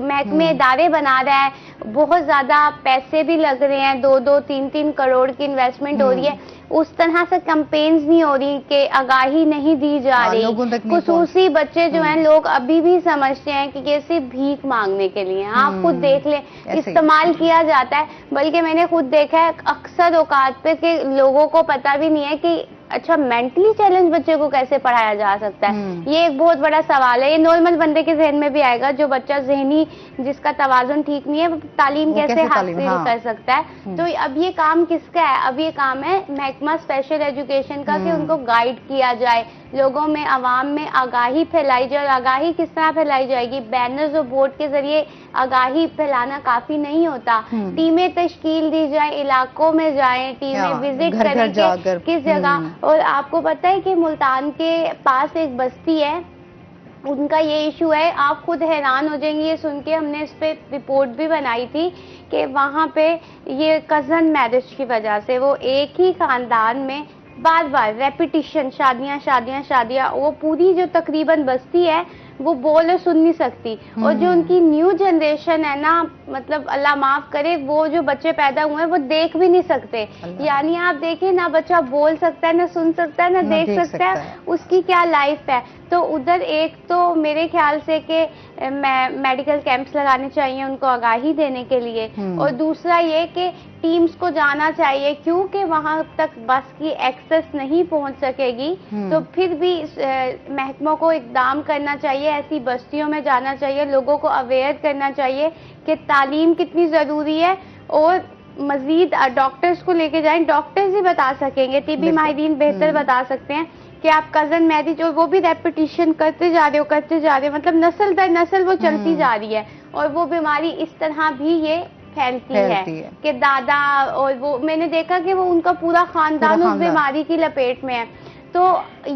محکمے ادارے بنا رہا ہے، بہت زیادہ پیسے بھی لگ رہے ہیں، 2-3 کروڑ کی انویسٹمنٹ ہو رہی ہے. اس طرح سے کمپینز نہیں ہو رہی کہ آگاہی نہیں دی جا رہی. خصوصی بچے جو ہیں لوگ ابھی بھی سمجھتے ہیں کہ یہ صرف بھیک مانگنے کے لیے. آپ خود دیکھ لیں، استعمال کیا جاتا ہے. بلکہ میں نے خود دیکھا ہے اکثر اوقات پہ کہ لوگوں کو پتہ بھی نہیں ہے کہ اچھا مینٹلی چیلنج بچے کو کیسے پڑھایا جا سکتا ہے. یہ ایک بہت بڑا سوال ہے. یہ نارمل بندے کے ذہن میں بھی آئے گا، جو بچہ ذہنی جس کا توازن ٹھیک نہیں ہے، وہ تعلیم کیسے حاصل کر سکتا ہے. تو اب یہ کام کس کا ہے؟ اب یہ کام ہے محکمہ اسپیشل ایجوکیشن کا کہ ان کو گائیڈ کیا جائے، لوگوں میں، عوام میں آگاہی پھیلائی جائے. اور آگاہی کس طرح پھیلائی جائے گی؟ بینرز اور بورڈ کے ذریعے آگاہی پھیلانا کافی نہیں ہوتا. ٹیمیں تشکیل دی جائیں، علاقوں میں جائیں، ٹیمیں وزٹ کریں کہ کس جگہ. اور آپ کو پتہ ہے کہ ملتان کے پاس ایک بستی ہے، ان کا یہ ایشو ہے. آپ خود حیران ہو جائیں گے یہ سن کے. ہم نے اس پہ رپورٹ بھی بنائی تھی کہ وہاں پہ یہ کزن میرج کی وجہ سے وہ ایک ہی خاندان میں بار بار ریپیٹیشن، شادیاں، وہ پوری جو تقریباً بستی ہے وہ بول سن نہیں سکتی. اور جو ان کی نیو جنریشن ہے نا، مطلب اللہ معاف کرے، وہ جو بچے پیدا ہوئے ہیں وہ دیکھ بھی نہیں سکتے. یعنی آپ دیکھیں، نہ بچہ بول سکتا ہے، نہ سن سکتا ہے، نہ دیکھ سکتا ہے. اس کی کیا لائف ہے؟ تو ادھر ایک تو میرے خیال سے کہ میڈیکل کیمپس لگانے چاہیے ان کو آگاہی دینے کے لیے. اور دوسرا یہ کہ ٹیمز کو جانا چاہیے، کیونکہ وہاں تک بس کی ایکسس نہیں پہنچ سکے گی. تو پھر بھی محکموں کو اقدام کرنا چاہیے، ایسی بستیوں میں جانا چاہیے، لوگوں کو اویئر کرنا چاہیے کہ تعلیم کتنی ضروری ہے. اور مزید ڈاکٹرز کو لے کے جائیں، ڈاکٹرز ہی بتا سکیں گے، طبی ماہرین بہتر بتا سکتے ہیں کہ آپ کزن میرج، اور وہ بھی ریپیٹیشن کرتے جا رہے ہو، مطلب نسل در نسل وہ چلتی جا رہی ہے. اور وہ بیماری اس طرح بھی یہ پھیلتی ہے کہ دادا، اور وہ میں نے دیکھا کہ وہ ان کا پورا خاندان اس بیماری کی لپیٹ میں ہے. تو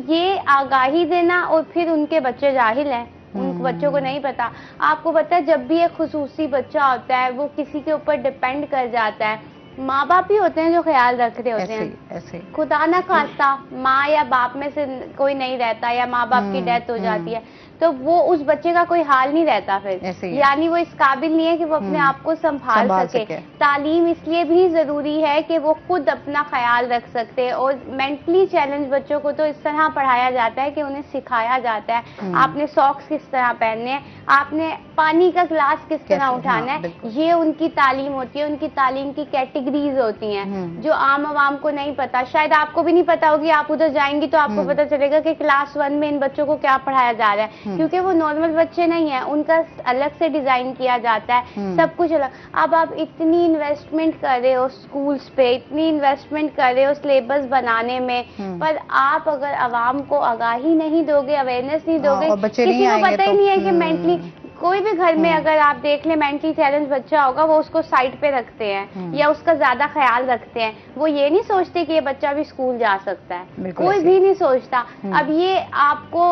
یہ آگاہی دینا، اور پھر ان کے بچے جاہل ہیں، ان بچوں کو نہیں پتا. آپ کو پتا ہے جب بھی ایک خصوصی بچہ ہوتا ہے وہ کسی کے اوپر ڈیپینڈ کر جاتا ہے. ماں باپ ہی ہوتے ہیں جو خیال رکھ رہے ہوتے ہیں. خدا نہ خواستہ ماں یا باپ میں سے کوئی نہیں رہتا، یا ماں باپ کی ڈیتھ ہو جاتی ہے، تو وہ اس بچے کا کوئی حال نہیں رہتا پھر. یعنی وہ اس قابل نہیں ہے کہ وہ اپنے آپ کو سنبھال سکے. تعلیم اس لیے بھی ضروری ہے کہ وہ خود اپنا خیال رکھ سکتے. اور مینٹلی چیلنج بچوں کو تو اس طرح پڑھایا جاتا ہے کہ انہیں سکھایا جاتا ہے آپ نے ساکس کس طرح پہننے ہیں، آپ نے پانی کا گلاس کس طرح اٹھانا ہے. یہ ان کی تعلیم ہوتی ہے. ان کی تعلیم کی کیٹیگریز ہوتی ہیں جو عام عوام کو نہیں پتا. شاید آپ کو بھی نہیں پتا ہوگی، آپ ادھر جائیں گی تو آپ کو پتا چلے گا کہ کلاس 1 میں ان بچوں کو کیا پڑھایا جا رہا ہے. کیونکہ وہ نارمل بچے نہیں ہیں, ان کا الگ سے ڈیزائن کیا جاتا ہے, سب کچھ الگ. اب آپ اتنی انویسٹمنٹ کر رہے ہو اسکولس پہ, اتنی انویسٹمنٹ کر رہے ہو سلیبس بنانے میں, پر آپ اگر عوام کو آگاہی نہیں دو گے, اویئرنیس نہیں دو گے, کسی کو پتہ ہی نہیں ہے کہ مینٹلی کوئی بھی گھر میں اگر آپ دیکھ لیں مینٹلی چیلنج بچہ ہوگا, وہ اس کو سائڈ پہ رکھتے ہیں یا اس کا زیادہ خیال رکھتے ہیں, وہ یہ نہیں سوچتے کہ یہ بچہ بھی اسکول جا سکتا ہے, کوئی بھی نہیں سوچتا. اب یہ آپ کو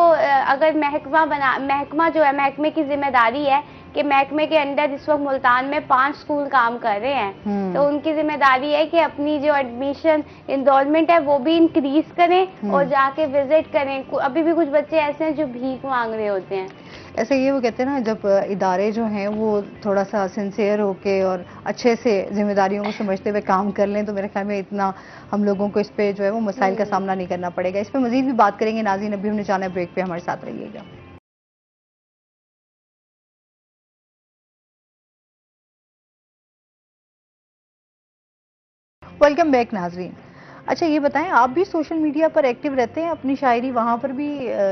اگر محکمہ جو ہے, محکمے کی ذمہ داری ہے کہ محکمے کے انڈر اس وقت ملتان میں 5 اسکول کام کر رہے ہیں, تو ان کی ذمہ داری ہے کہ اپنی جو ایڈمیشن انرولمنٹ ہے وہ بھی انکریز کریں اور جا کے وزٹ کریں. ابھی بھی کچھ بچے ایسے ہیں جو بھیک مانگ رہے ہوتے ہیں. ایسے یہ وہ کہتے ہیں نا, جب ادارے جو ہیں وہ تھوڑا سا سنسیئر ہو کے اور اچھے سے ذمہ داریوں کو سمجھتے ہوئے کام کر لیں, تو میرے خیال میں اتنا ہم لوگوں کو اس پہ جو ہے وہ مسائل کا سامنا نہیں کرنا پڑے گا. اس پہ مزید بھی بات کریں گے ناظرین, ابھی ہم نے جانا ہے بریک پہ, ہمارے ساتھ رہیے گا. ویلکم بیک ناظرین. اچھا یہ بتائیں, آپ بھی سوشل میڈیا پر ایکٹیو رہتے ہیں, اپنی شاعری وہاں پر بھی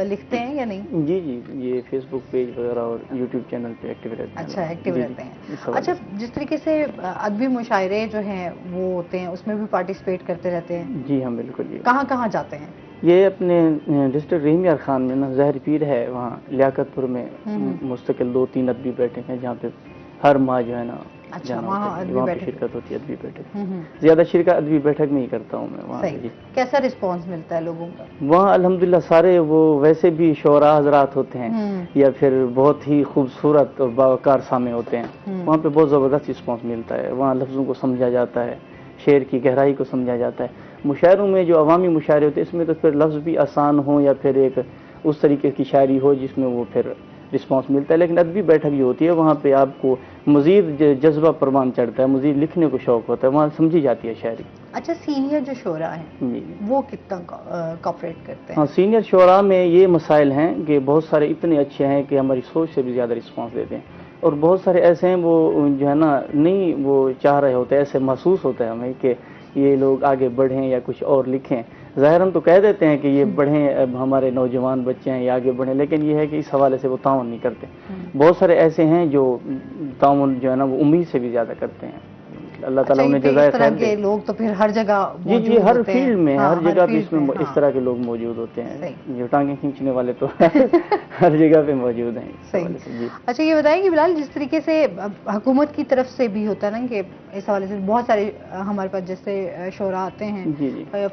لکھتے ہیں یا نہیں؟ جی جی, یہ فیس بک پیج وغیرہ اور یوٹیوب چینل پہ ایکٹیو رہتے ہیں. اچھا, ایکٹیو رہتے ہیں. اچھا, جس طریقے سے ادبی مشاعرے جو ہیں وہ ہوتے ہیں, اس میں بھی پارٹیسپیٹ کرتے رہتے ہیں؟ جی ہاں بالکل. یہ کہاں کہاں جاتے ہیں؟ یہ اپنے ڈسٹرکٹ رحیم یار خان میں نا زہر پیر ہے, وہاں لیاقت پور میں مستقل 2-3 ادبی بیٹھک ہیں, جہاں پہ ہر ماہ جو ہے نا وہاں پہ شرکت ہوتی ہے ادبی بیٹھک. زیادہ شرکت ادبی بیٹھک میں ہی کرتا ہوں میں وہاں. کیسا رسپانس ملتا ہے لوگوں کا وہاں؟ الحمدللہ سارے وہ ویسے بھی شعراء حضرات ہوتے ہیں یا پھر بہت ہی خوبصورت اور باوقار سامع ہوتے ہیں, وہاں پہ بہت زبردست رسپانس ملتا ہے. وہاں لفظوں کو سمجھا جاتا ہے, شعر کی گہرائی کو سمجھا جاتا ہے. مشاعروں میں جو عوامی مشاعرے ہوتے ہیں, اس میں تو پھر لفظ بھی آسان ہوں یا پھر ایک اس طریقے کی شاعری ہو جس میں وہ پھر رسپانس ملتا ہے. لیکن ادبی بیٹھک جو ہوتی ہے وہاں پہ آپ کو مزید جذبہ پروان چڑھتا ہے, مزید لکھنے کو شوق ہوتا ہے, وہاں سمجھی جاتی ہے شاعری. اچھا, سینئر جو شعراء ہیں وہ کتنا کوآپریٹ کرتے ہیں؟ ہاں, سینئر شعراء میں یہ مسائل ہیں کہ بہت سارے اتنے اچھے ہیں کہ ہماری سوچ سے بھی زیادہ رسپانس دیتے ہیں, اور بہت سارے ایسے ہیں وہ جو ہے نا نہیں وہ چاہ رہے ہوتے ہیں, ایسے محسوس ہوتا ہے ہمیں کہ یہ لوگ آگے بڑھیں یا کچھ اور لکھیں. ظاہر ہم تو کہہ دیتے ہیں کہ یہ بڑھیں, اب ہمارے نوجوان بچے ہیں یہ آگے بڑھیں, لیکن یہ ہے کہ اس حوالے سے وہ تعاون نہیں کرتے. بہت سارے ایسے ہیں جو تعاون جو ہے نا وہ امید سے بھی زیادہ کرتے ہیں. اللہ تعالیٰ انہیں جزائے خیر دے. لوگ تو پھر ہر جگہ جی ہر فیلڈ میں, ہر جگہ پہ اس میں اس طرح کے لوگ موجود ہوتے ہیں. جو ٹانگیں کھینچنے والے تو ہر جگہ پہ موجود ہیں. صحیح. اچھا یہ بتائیں کہ بلال, جس طریقے سے حکومت کی طرف سے بھی ہوتا ہے نا کہ اس حوالے سے بہت سارے ہمارے پاس جیسے شعراء آتے ہیں,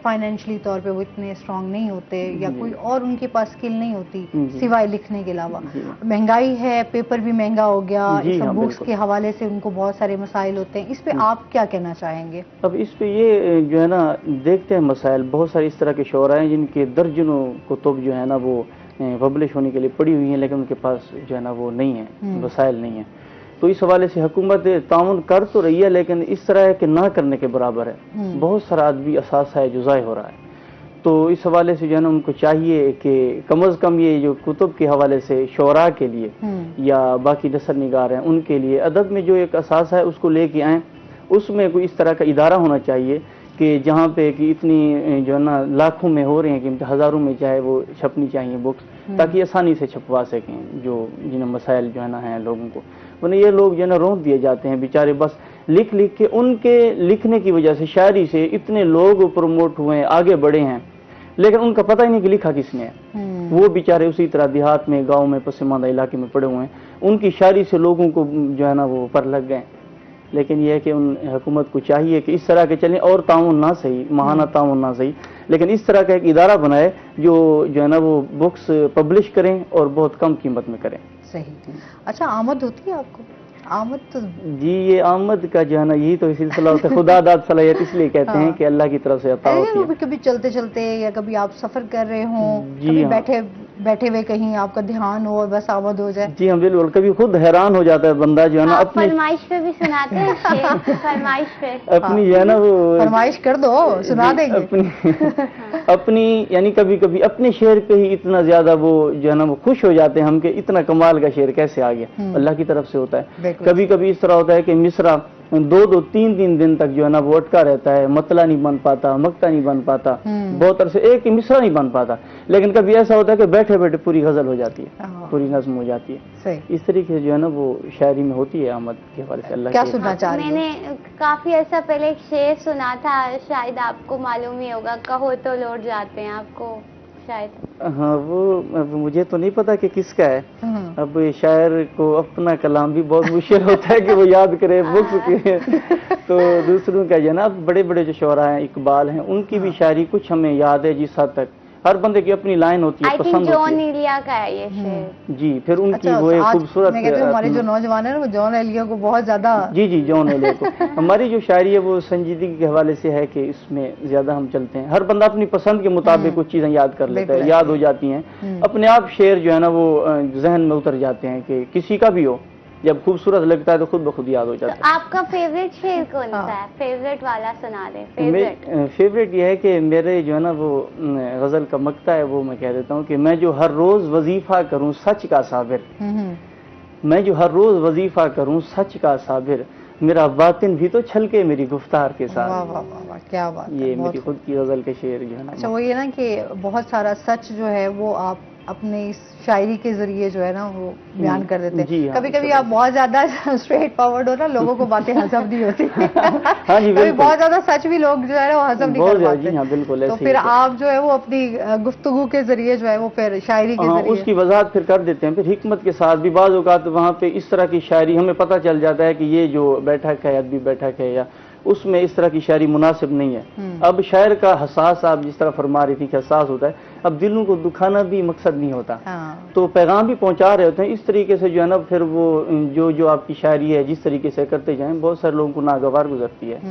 فائنینشلی طور پہ وہ اتنے اسٹرانگ نہیں ہوتے یا کوئی اور ان کے پاس اسکل نہیں ہوتی سوائے لکھنے کے علاوہ. مہنگائی ہے, پیپر بھی مہنگا ہو گیا, بکس کے حوالے سے ان کو بہت سارے مسائل ہوتے ہیں. اس پہ آپ کیا کہنا چاہیں گے؟ اب اس پہ یہ جو ہے نا دیکھتے ہیں مسائل, بہت سارے اس طرح کے شعراء ہیں جن کے درجنوں کتب جو ہے نا وہ پبلش ہونے کے لیے پڑی ہوئی ہیں, لیکن ان کے پاس جو ہے نا وہ نہیں ہے, وسائل نہیں ہیں. تو اس حوالے سے حکومت تعاون کر تو رہی ہے, لیکن اس طرح ہے کہ نہ کرنے کے برابر ہے. بہت سارا ادبی اثاثہ ہے جو ضائع ہو رہا ہے. تو اس حوالے سے جو ہے نا ان کو چاہیے کہ کم از کم یہ جو کتب کے حوالے سے شعراء کے لیے یا باقی نثر نگار ہیں ان کے لیے ادب میں جو ایک اثاثہ ہے اس کو لے کے آئیں. اس میں کوئی اس طرح کا ادارہ ہونا چاہیے کہ جہاں پہ کہ اتنی جو ہے نا لاکھوں میں ہو رہے ہیں کہ ہزاروں میں چاہے وہ چھپنی چاہیے بکس, تاکہ آسانی سے چھپوا سکیں جو جنہیں مسائل جو ہے نا ہیں لوگوں کو. ورنہ یہ لوگ جو ہے نا روک دیے جاتے ہیں بیچارے, بس لکھ کے ان کے لکھنے کی وجہ سے شاعری سے اتنے لوگ پروموٹ ہوئے ہیں, آگے بڑھے ہیں, لیکن ان کا پتہ ہی نہیں کہ لکھا کس نے ہے. وہ بیچارے اسی طرح دیہات میں, گاؤں میں, پسماندہ علاقے میں پڑے ہوئے ہیں, ان کی شاعری سے لوگوں کو جو ہے نا وہ پر لگ گئے. لیکن یہ ہے کہ ان حکومت کو چاہیے کہ اس طرح کے چلیں, اور تعاون نہ صحیح, ماہانہ تعاون نہ صحیح, لیکن اس طرح کا ایک ادارہ بنائے جو ہے نا وہ بکس پبلش کریں اور بہت کم قیمت میں کریں. صحیح. اچھا, آمد ہوتی ہے آپ کو؟ آمد تو جی, یہ آمد کا جو ہے نا یہی تو سلسلہ ہوتا ہے. خدا داد صلاحیت اس لیے کہتے ہیں کہ اللہ کی طرف سے عطا ہوتی ہے. کبھی چلتے چلتے یا کبھی آپ سفر کر رہے ہوں, کبھی بیٹھے ہوئے کہیں آپ کا دھیان ہو اور بس آمد ہو جائے. جی ہاں بالکل, کبھی خود حیران ہو جاتا ہے بندہ جو ہے نا. اپنی فرمائش پہ بھی سناتے ہیں, فرمائش پہ اپنی جو ہے نا وہ فرمائش کر دو, سنا دیں گے. اپنی یعنی کبھی کبھی اپنے شعر پہ ہی اتنا زیادہ وہ جو ہے نا وہ خوش ہو جاتے ہیں ہم کہ اتنا کمال کا شعر کیسے آ گیا. اللہ کی طرف سے ہوتا ہے. کبھی کبھی اس طرح ہوتا ہے کہ مصرع दो 3 दिन तक जो है ना वो अटका रहता है, मतला नहीं बन पाता, मक्ता नहीं बन पाता, बहुत अरसे एक मिसरा नहीं बन पाता। लेकिन कभी ऐसा होता है कि बैठे बैठे पूरी गजल हो जाती है, पूरी नज्म हो जाती है। सही। इस तरीके से जो है ना वो शायरी में होती है आमद के हवाले से। अल्लाह क्या के सुनना चाह रही मैंने काफी ऐसा पहले एक शेर सुना था, शायद आपको मालूम ही होगा, कहो तो लौट जाते हैं, आपको शायद। हाँ, वो अब मुझे तो नहीं पता कि किसका है। हम्म। अब शायर को अपना कलाम भी बहुत मुश्किल होता है कि वो याद करे बुक्स के। तो दूसरों का जो है ना, बड़े बड़े जो शोरा हैं, इकबाल हैं, उनकी भी शायरी कुछ हमें याद है जिस हद तक। हर बंदे की अपनी लाइन होती है, आई थिंक पसंद जॉन होती है। एलिया का है ये शेर। जी, फिर उनकी अच्छा, वो एक आज खूबसूरत मैं कहती हूँ हमारे जो नौजवान है ना, वो जॉन एलिया को बहुत ज्यादा। जी जी, जॉन एलिया को। हमारी जो शायरी है वो संजीदगी के हवाले से है कि इसमें ज्यादा हम चलते हैं। हर बंदा अपनी पसंद के मुताबिक कुछ चीजें याद कर लेता है, बिल्कुल याद हो जाती हैं अपने आप। शेर जो है ना वो जहन में उतर जाते हैं कि किसी का भी हो, जब खूबसूरत लगता है तो खुद ब खुद याद हो जाता है। तो आपका फेवरेट शेर कौन सा है? फेवरेट वाला सुना दे, फेवरेट। फेवरेट ये है कि मेरे जो है ना वो गजल का मक्ता है, वो मैं कह देता हूँ कि मैं जो हर रोज वजीफा करूँ सच का साबिर, मैं जो हर रोज वजीफा करूँ सच का साबिर, मेरा बातिन भी तो छलके मेरी गुफ्तार के साथ। वाह वाह वाह वाह, क्या बात है, ये बहुत मेरी खुद की गजल के शेर जो है ना। अच्छा, वो ये ना कि बहुत सारा सच जो है वो आप अपने इस शायरी के जरिए जो है ना वो बयान कर देते जी हैं। हाँ, कभी कभी आप बहुत ज्यादा स्ट्रेट फॉरवर्ड हो ना, लोगों को बातें हजम नहीं होती। हाँ जी, कभी बिल्कुल। बहुत ज्यादा सच भी लोग जो है ना वो हजम नहीं बहुत कर ज्यादा, पाते। जी हाँ, बिल्कुल तो ऐसे फिर ही है। आप जो है वो अपनी गुफ्तगू के जरिए जो है वो फिर शायरी के हाँ, जरिए। उसकी वजाहत फिर कर देते हैं, फिर हिकमत के साथ भी। बाज़ औक़ात वहाँ पे इस तरह की शायरी हमें पता चल जाता है कि ये जो बैठक है, अदबी बैठक है, या उसमें इस तरह की शायरी मुनासिब नहीं है। अब शायर का हसास, आप जिस तरह फरमा रही थी कि हसास होता है, अब दिलों को दुखाना भी मकसद नहीं होता। हाँ। तो पैगाम भी पहुंचा रहे होते हैं इस तरीके से जो है ना, फिर वो जो आपकी शायरी है जिस तरीके से करते जाएं, बहुत सारे लोगों को नागवार गुजरती है।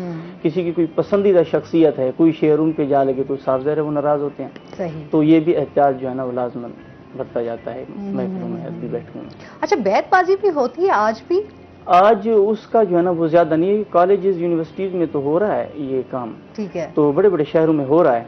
किसी की कोई पसंदीदा शख्सियत है, कोई शेर उन पे जा लगे तो साफ ज़ाहिर है वो नाराज होते हैं। सही। तो ये भी एहतियात जो है ना वो लाजमन बरता जाता है महफिलों में, अदबी बैठकों में। अच्छा, बैतबाजी भी होती है आज भी? आज उसका जो है ना वो ज्यादा नहीं है, कॉलेजेस यूनिवर्सिटीज में तो हो रहा है ये काम, ठीक है। तो बड़े बड़े शहरों में हो रहा है।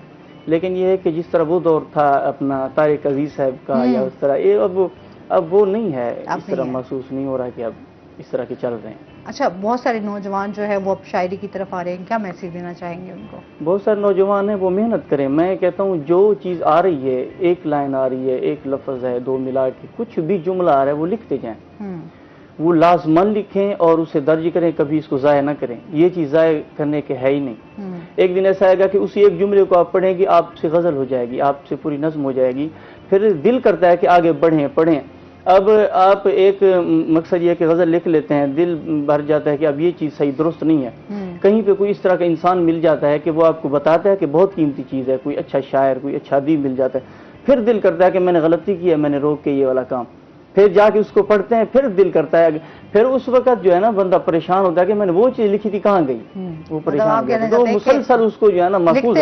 लेकिन ये है कि जिस तरह वो दौर था अपना तारिक अजीज साहब का, या उस तरह ये अब वो नहीं है, इस तरह महसूस नहीं हो रहा कि अब इस तरह के चल रहे हैं। अच्छा, बहुत सारे नौजवान जो है वो अब शायरी की तरफ आ रहे हैं, क्या मैसेज देना चाहेंगे उनको? बहुत सारे नौजवान हैं, वो मेहनत करें। मैं कहता हूँ जो चीज़ आ रही है, एक लाइन आ रही है, एक लफ्ज़ है, दो मिला के कुछ भी जुमला आ रहा है, वो लिखते जाएं। वो लाजमन लिखें और उसे दर्ज करें, कभी इसको ज़ाय ना करें। ये चीज़ ज़ाय करने के है ही नहीं। एक दिन ऐसा आएगा कि उसी एक जुमले को आप पढ़ेंगे, आपसे गज़ल हो जाएगी, आपसे पूरी नज़्म हो जाएगी, फिर दिल करता है कि आगे बढ़ें, पढ़ें। अब आप एक मकसद ये कि गज़ल लिख लेते हैं, दिल भर जाता है कि अब ये चीज़ सही दुरुस्त नहीं है। कहीं पे कोई इस तरह का इंसान मिल जाता है कि वो आपको बताता है कि बहुत कीमती चीज़ है, कोई अच्छा शायर, कोई अच्छा अदीब मिल जाता है, फिर दिल करता है कि मैंने गलती की है, मैंने रोक के ये वाला काम। फिर जाके उसको पढ़ते हैं, फिर दिल करता है, फिर उस वक्त जो है ना बंदा परेशान होता है कि मैंने वो चीज़ लिखी थी कहाँ गई, वो परेशान हो जाता है। तो मुसलसल उसको जो है ना महफूज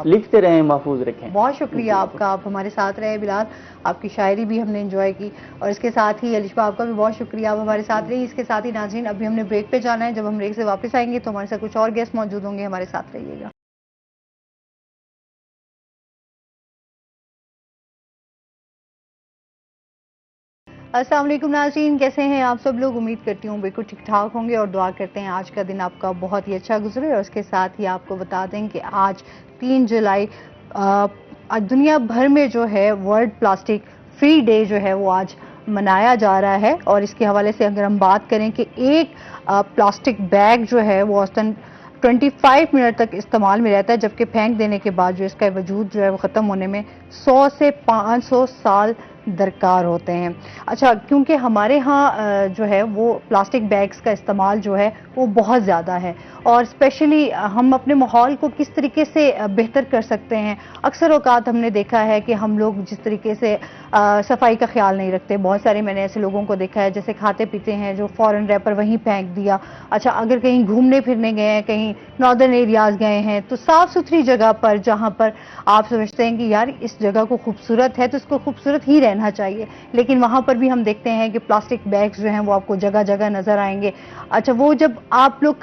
लिखते रहें, महफूज रखें। बहुत शुक्रिया आपका, आप हमारे साथ रहे बिलाल, आपकी शायरी भी हमने एंजॉय की, और इसके साथ ही अलिशबा आपका भी बहुत शुक्रिया, आप हमारे साथ रही। इसके साथ ही नाज़रीन, अभी हमने ब्रेक पे जाना है, जब हम ब्रेक से वापस आएंगे तो हमारे साथ कुछ और गेस्ट मौजूद होंगे, हमारे साथ रहिएगा। अस्सलाम वालेकुम नाज़रीन, कैसे हैं आप सब लोग? उम्मीद करती हूँ बिल्कुल ठीक ठाक होंगे, और दुआ करते हैं आज का दिन आपका बहुत ही अच्छा गुजरे। और उसके साथ ही आपको बता दें कि आज 3 जुलाई दुनिया भर में जो है वर्ल्ड प्लास्टिक फ्री डे जो है वो आज मनाया जा रहा है। और इसके हवाले से अगर हम बात करें कि एक प्लास्टिक बैग जो है वो औसतन 25 मिनट तक इस्तेमाल में रहता है, जबकि फेंक देने के बाद जो इसका वजूद जो है वो ख़त्म होने में 100 से 500 साल दरकार होते हैं। अच्छा, क्योंकि हमारे यहाँ जो है वो प्लास्टिक बैग्स का इस्तेमाल जो है वो बहुत ज़्यादा है, और स्पेशली हम अपने माहौल को किस तरीके से बेहतर कर सकते हैं। अक्सर औकात हमने देखा है कि हम लोग जिस तरीके से सफाई का ख्याल नहीं रखते। बहुत सारे मैंने ऐसे लोगों को देखा है जैसे खाते पीते हैं जो फ़ौरन रैपर वहीं फेंक दिया। अच्छा, अगर कहीं घूमने फिरने गए हैं, कहीं नॉर्दर्न एरियाज़ गए हैं, तो साफ़ सुथरी जगह पर जहाँ पर आप समझते हैं कि यार इस जगह को खूबसूरत है तो इसको खूबसूरत ही रहना चाहिए, लेकिन वहाँ पर भी हम देखते हैं कि प्लास्टिक बैग्स जो हैं वो आपको जगह जगह नज़र आएंगे। अच्छा, वो जब आप लोग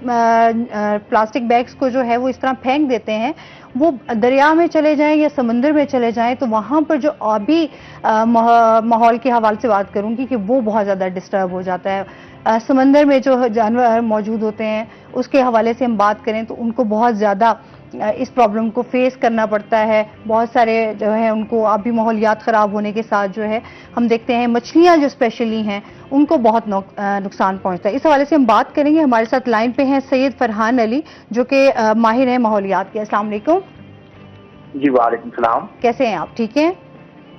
प्लास्टिक बैग्स को जो है वो इस तरह फेंक देते हैं, वो दरिया में चले जाएं या समंदर में चले जाएं, तो वहाँ पर जो अभी माहौल के हवाले से बात करूँगी कि वो बहुत ज़्यादा डिस्टर्ब हो जाता है। समंदर में जो जानवर मौजूद होते हैं उसके हवाले से हम बात करें तो उनको बहुत ज़्यादा इस प्रॉब्लम को फेस करना पड़ता है। बहुत सारे जो है उनको अब भी माहौलियात ख़राब होने के साथ जो है हम देखते हैं मछलियाँ जो स्पेशली हैं उनको बहुत नुकसान पहुंचता है। इस हवाले से हम बात करेंगे। हमारे साथ लाइन पे हैं सैयद फरहान अली जो कि माहिर हैं माहौलियात के। अस्सलाम वालेकुम। जी वालेकुम सलाम। कैसे हैं आप? ठीक हैं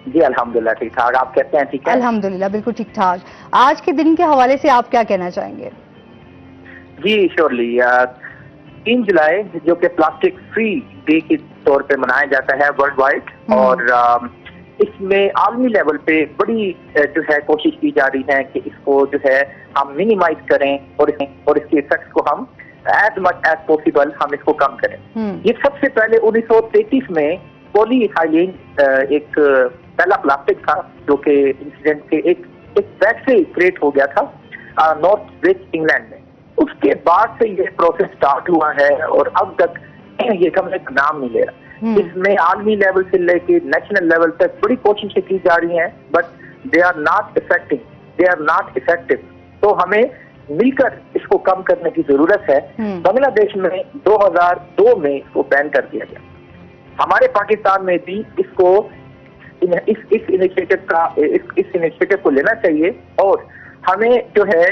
जी अल्हम्दुलिल्लाह ठीक ठाक। आप कैसे हैं? ठीक है अल्हम्दुलिल्लाह बिल्कुल ठीक ठाक। आज के दिन के हवाले से आप क्या कहना चाहेंगे? जी श्योरली 3 जुलाई जो कि प्लास्टिक फ्री डे के तौर पे मनाया जाता है वर्ल्ड वाइड, और इसमें आलमी लेवल पे बड़ी जो है कोशिश की जा रही है कि इसको जो है हम मिनिमाइज करें और इसके इफेक्ट्स को हम एज मच एज पॉसिबल हम इसको कम करें। ये सबसे पहले 1933 में पॉलीहाइलीन एक पहला प्लास्टिक था जो कि इंसिडेंट के एक बैग से क्रिएट हो गया था नॉर्थ वेस्ट इंग्लैंड में। उसके बाद से ये प्रोसेस स्टार्ट हुआ है और अब तक ये कम नाम नहीं ले रहा। इसमें आलमी लेवल से लेके नेशनल लेवल तक बड़ी कोशिशें की जा रही हैं, but they are not effective. तो हमें मिलकर इसको कम करने की जरूरत है। बांग्लादेश में 2002 में इसको बैन कर दिया गया। हमारे पाकिस्तान में भी इसको इस इनिशिएटिव को लेना चाहिए, और हमें जो है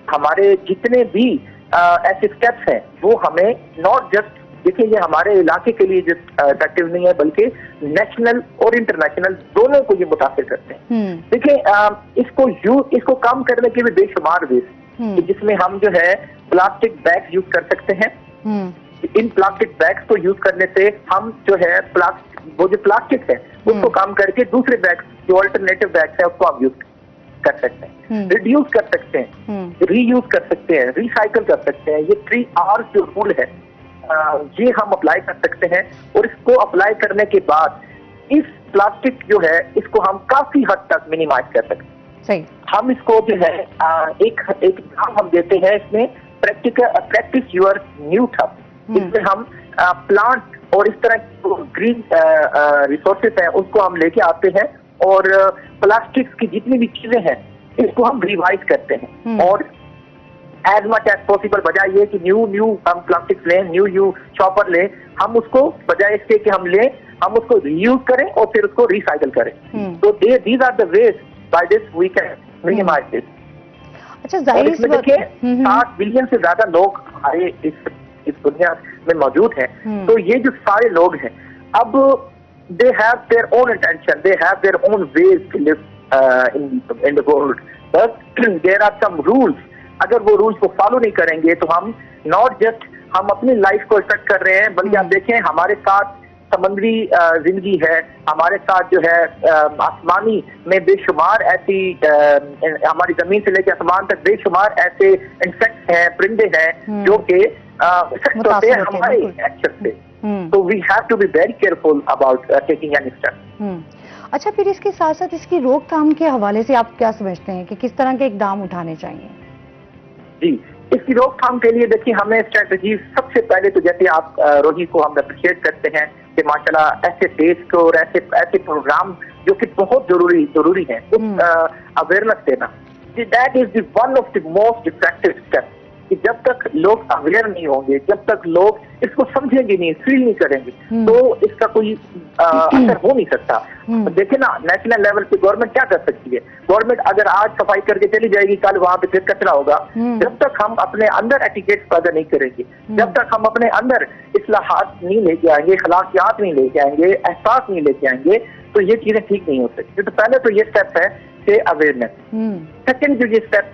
हमारे जितने भी ऐसे स्टेप्स हैं वो हमें नॉट जस्ट देखिए ये हमारे इलाके के लिए इफेक्टिव नहीं है बल्कि नेशनल और इंटरनेशनल दोनों को ये मुतासिर करते हैं। देखिए इसको कम करने के भी बेशुमार वेज जिसमें हम जो है प्लास्टिक बैग यूज कर सकते हैं। इन प्लास्टिक बैग्स को यूज करने से हम जो है वो जो प्लास्टिक है उसको कम करके दूसरे बैग्स जो अल्टरनेटिव बैग्स है उसको हम यूज कर सकते हैं, रिड्यूस कर सकते हैं, रीयूज कर सकते हैं, रिसाइकल कर सकते हैं। ये 3R जो रूल है ये हम अप्लाई कर सकते हैं, और इसको अप्लाई करने के बाद इस प्लास्टिक जो है इसको हम काफी हद तक मिनिमाइज कर सकते हैं। सही। हम इसको जो है एक नाम हम देते हैं इसमें प्रैक्टिस योर न्यू थप। इसमें हम प्लांट और इस तरह ग्रीन रिसोर्सेज हैं उसको हम लेके आते हैं, और प्लास्टिक्स की जितनी भी चीजें हैं इसको हम रिवाइज करते हैं, और एज मच एज पॉसिबल बजाय ये कि न्यू हम प्लास्टिक्स लें, न्यू शॉपर लें, हम उसको बजाय इसके कि हम उसको रीयूज करें और फिर उसको रिसाइकल करें। तो these are the ways by this we can minimize this. अच्छा, जाहिर सी बात है 60 बिलियन से ज्यादा लोग हमारे इस दुनिया में मौजूद हैं। तो ये जो सारे लोग हैं अब they have their own intention, they have their own ways to live in the world, but there are some rules. अगर वो रूल्स को फॉलो नहीं करेंगे तो हम नॉट जस्ट हम अपनी लाइफ को इफेक्ट कर रहे हैं, बल्कि आप देखें हमारे साथ समुद्री जिंदगी है, हमारे साथ जो है आसमानी में बेशुमार ऐसी हमारी जमीन से लेकर आसमान तक बेशुमार ऐसे इंसेक्ट्स हैं, परिंदे हैं जो कि इफेक्ट होते हैं हमारे एक्शन से। So we have to be very careful about taking any step. अच्छा, फिर इसके साथ साथ इसकी रोकथाम के हवाले से आप क्या समझते हैं कि किस तरह के इकदाम उठाने चाहिए? जी, इसकी रोकथाम के लिए देखिए हमें स्ट्रेटजी सबसे पहले तो जैसे आप रोही को हम अप्रिशिएट करते हैं कि माशाल्लाह ऐसे देश को और ऐसे प्रोग्राम जो कि बहुत जरूरी है अवेयरनेस देना, that is the one of the most effective step. कि जब तक लोग अवेयर नहीं होंगे, जब तक लोग इसको समझेंगे नहीं, फील नहीं करेंगे, तो इसका कोई असर हो नहीं सकता। देखिए ना, नेशनल लेवल पे गवर्नमेंट क्या कर सकती है? गवर्नमेंट अगर आज सफाई करके चली जाएगी, कल वहां पे फिर कचरा होगा। जब तक हम अपने अंदर एटिकेट्स पैदा नहीं करेंगे, जब तक हम अपने अंदर इस्लाहात नहीं लेके आएंगे, खलाकियात नहीं लेके आएंगे, एहसास नहीं लेके आएंगे, तो ये चीजें ठीक नहीं हो सकती। तो पहले तो ये स्टेप है कि अवेयरनेस। सेकेंड जो ये स्टेप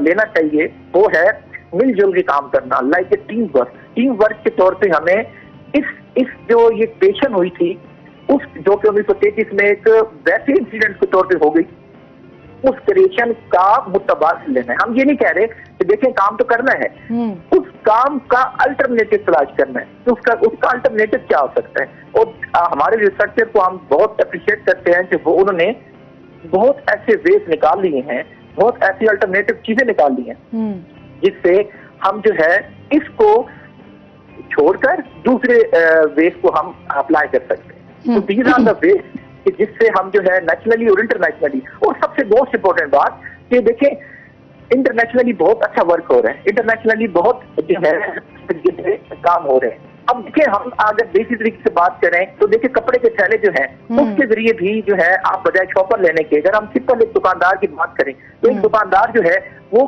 लेना चाहिए वो है मिलजुल के काम करना, लाइक ए टीम वर्क के तौर पे हमें इस जो ये पेशन हुई थी उस जो कि 1933 में एक वैसे इंसिडेंट के तौर पे हो गई, उस क्रिएशन का मुतबादल लेना है। हम ये नहीं कह रहे कि देखें काम तो करना है, उस काम का अल्टरनेटिव तलाश करना है। तो उसका अल्टरनेटिव क्या हो सकता है? और हमारे रिसर्चर को हम बहुत अप्रिशिएट करते हैं कि वो उन्होंने बहुत ऐसे वेज निकाल लिए हैं, बहुत ऐसी अल्टरनेटिव चीजें निकाल ली हैं जिससे हम जो है इसको छोड़कर दूसरे वेज को हम अप्लाई कर सकते हैं। तो दीज आर द वेज कि जिससे हम जो है नेशनली और इंटरनेशनली, और सबसे मोस्ट इम्पोर्टेंट बात कि देखें इंटरनेशनली बहुत अच्छा वर्क हो रहा है, इंटरनेशनली बहुत जो है काम हो रहे हैं। अब देखिए, हम अगर देसी तरीके से बात करें तो देखिए कपड़े के थैले जो हैं उसके जरिए भी जो है आप बजाय शॉपर लेने के, अगर हम सिंपल एक दुकानदार की बात करें तो एक दुकानदार जो है वो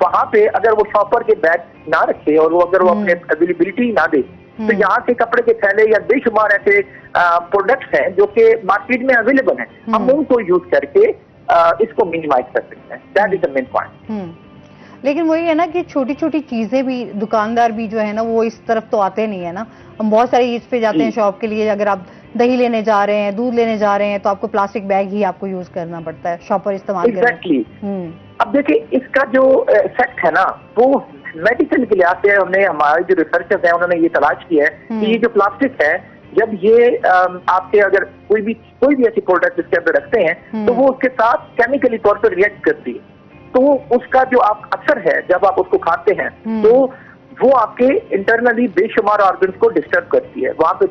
वहां पे अगर वो शॉपर के बैग ना रखे और वो अगर वो अपने अवेलेबिलिटी ना दे तो यहाँ से कपड़े के थैले या बेशुमार ऐसे प्रोडक्ट्स हैं जो कि मार्केट में अवेलेबल हैं, हम उनको यूज करके इसको मिनिमाइज कर सकते हैं। That is the main point. लेकिन वही है ना कि छोटी छोटी चीजें भी दुकानदार भी जो है ना वो इस तरफ तो आते नहीं है ना। हम बहुत सारी इस पे जाते हैं शॉप के लिए, अगर आप दही लेने जा रहे हैं, दूध लेने जा रहे हैं तो आपको प्लास्टिक बैग ही आपको यूज करना पड़ता है, शॉपर इस्तेमाल करना। एग्जैक्टली। अब देखिए इसका जो इफेक्ट है ना वो मेडिकल के लिहाज से हमने, हमारे जो रिसर्चर्स हैं उन्होंने ये तलाश किया है कि ये जो प्लास्टिक है जब ये आपके अगर कोई भी ऐसी प्रोडक्ट इसके अंदर रखते हैं तो वो उसके साथ केमिकली तौर पर रिएक्ट करती है, तो उसका जो आप असर है जब आप उसको खाते हैं तो वो आपके इंटरनली बेशुमार ऑर्गन्स को डिस्टर्ब करती है। वहां पे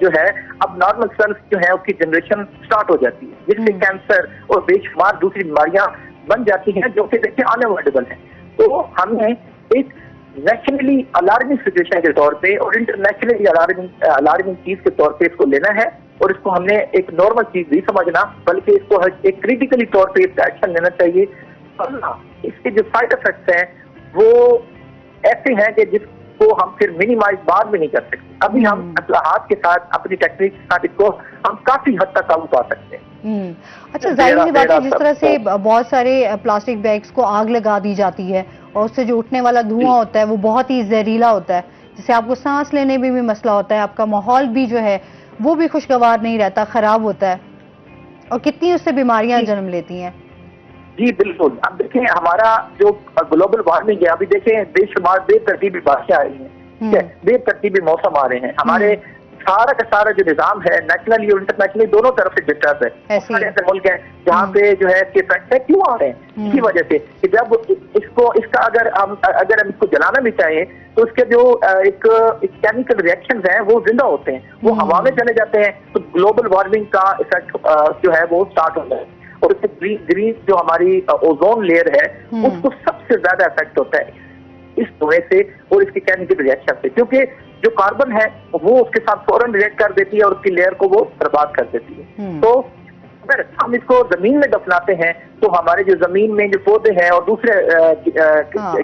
जो है अब नॉर्मल सेल्स जो है उसकी जनरेशन स्टार्ट हो जाती है, जिससे कैंसर और बेशुमार दूसरी बीमारियां बन जाती हैं जो कि देखिए अनअवॉइडेबल है। तो हमने एक नेशनली अलार्मिंग सिचुएशन के तौर पे और इंटरनेशनली अलार्मिंग चीज के तौर पे इसको लेना है और इसको हमने एक नॉर्मल चीज नहीं समझना बल्कि इसको एक क्रिटिकली तौर पे इसका एक्शन लेना चाहिए। इसके जो साइड इफेक्ट्स हैं वो ऐसे हैं कि जिसको हम फिर मिनिमाइज बाद में नहीं कर सकते। अभी हम हाथ के साथ अपनी टेक्निक के साथ इसको हम काफी हद तक काबू पा सकते हैं। अच्छा, जाहिर सी बात है जिस तरह से बहुत सारे प्लास्टिक बैग्स को आग लगा दी जाती है और उससे जो उठने वाला धुआं होता है वो बहुत ही जहरीला होता है, जिससे आपको सांस लेने में भी मसला होता है, आपका माहौल भी जो है वो भी खुशगवार नहीं रहता, खराब होता है और कितनी उससे बीमारियां जन्म लेती हैं। जी बिल्कुल। अब देखें हमारा जो ग्लोबल वार्मिंग है, अभी देखें बेशुमार बेतरतीबी बारिशें आ रही हैं, ठीक है, बेतरतीबी मौसम आ रहे हैं, हमारे सारा का सारा जो निजाम है नेशनली और इंटरनेशनली दोनों तरफ से डिस्टर्ब है। ऐसे मुल्क हैं जहाँ पे जो है इफेक्ट है क्यों आ रहे हैं, इसी वजह से कि जब इसका अगर हम इसको जलाना भी चाहें तो उसके जो एक केमिकल रिएक्शंस हैं वो जिंदा होते हैं, वो हवा में चले जाते हैं तो ग्लोबल वार्मिंग का इफेक्ट जो है वो स्टार्ट होता है और उससे ग्रीन जो हमारी ओजोन लेयर है उसको सबसे ज्यादा इफेक्ट होता है इस धुएं से और इसके केमिकल रिएक्शन से, क्योंकि जो कार्बन है वो उसके साथ फौरन रिएक्ट कर देती है और उसकी लेयर को वो बर्बाद कर देती है। तो अगर हम इसको जमीन में दफनाते हैं तो हमारे जो जमीन में जो पौधे हैं और दूसरे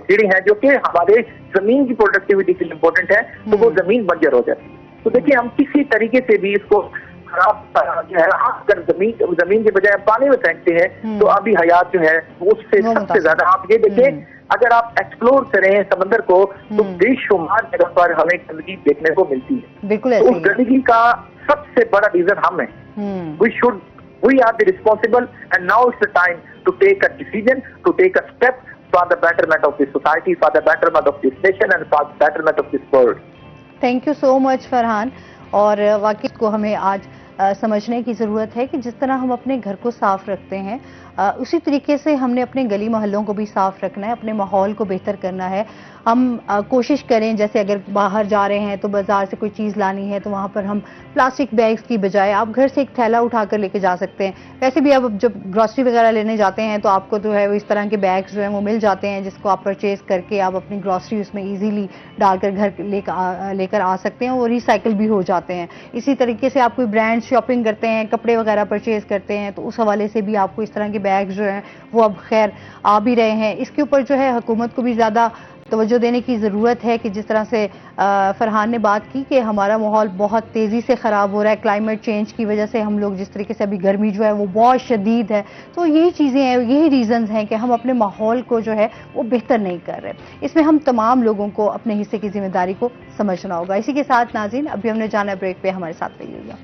कीड़े हैं जो कि हमारे जमीन की प्रोडक्टिविटी के लिए इम्पोर्टेंट है तो वो जमीन बंजर हो जाती है। तो देखिए हम किसी तरीके से भी इसको खराब जो है अगर जमीन के बजाय पानी में फेंकते हैं तो अभी हयात जो है उससे सबसे ज्यादा आप ये देखें, अगर आप एक्सप्लोर करें समंदर को तो बेशुमार जगह पर हमें गंदगी देखने को मिलती है। बिल्कुल तो उस गंदगी का सबसे बड़ा रीजन हम है। We are the responsible and now is the time to take a decision, to take a step for the betterment of this society, for the betterment of this nation and for the betterment of this world. Thank you so much Farhan. और वाकई को हमें आज समझने की ज़रूरत है कि जिस तरह हम अपने घर को साफ रखते हैं उसी तरीके से हमने अपने गली मोहल्लों को भी साफ रखना है, अपने माहौल को बेहतर करना है। हम कोशिश करें, जैसे अगर बाहर जा रहे हैं तो बाजार से कोई चीज़ लानी है तो वहाँ पर हम प्लास्टिक बैग्स की बजाय आप घर से एक थैला उठाकर लेके जा सकते हैं। वैसे भी अब जब ग्रॉसरी वगैरह लेने जाते हैं तो आपको जो है वो इस तरह के बैग्स जो हैं वो मिल जाते हैं जिसको आप परचेज करके आप अपनी ग्रॉसरी उसमें ईजीली डालकर घर लेकर आ सकते हैं और रिसाइकिल भी हो जाते हैं। इसी तरीके से आप कोई ब्रांड शॉपिंग करते हैं, कपड़े वगैरह परचेज करते हैं तो उस हवाले से भी आपको इस तरह के बैग जो हैं वो अब खैर आ भी रहे हैं। इसके ऊपर जो है हुकूमत को भी ज़्यादा तवज्जो देने की ज़रूरत है कि जिस तरह से फरहान ने बात की कि हमारा माहौल बहुत तेज़ी से ख़राब हो रहा है क्लाइमेट चेंज की वजह से, हम लोग जिस तरीके से अभी गर्मी जो है वो बहुत शदीद है, तो यही चीज़ें हैं, यही रीज़न्स हैं कि हम अपने माहौल को जो है वो बेहतर नहीं कर रहे। इसमें हम तमाम लोगों को अपने हिस्से की जिम्मेदारी को समझना होगा। इसी के साथ नाज़रीन अभी हमने जाना ब्रेक पे, हमारे साथ रहिएगा।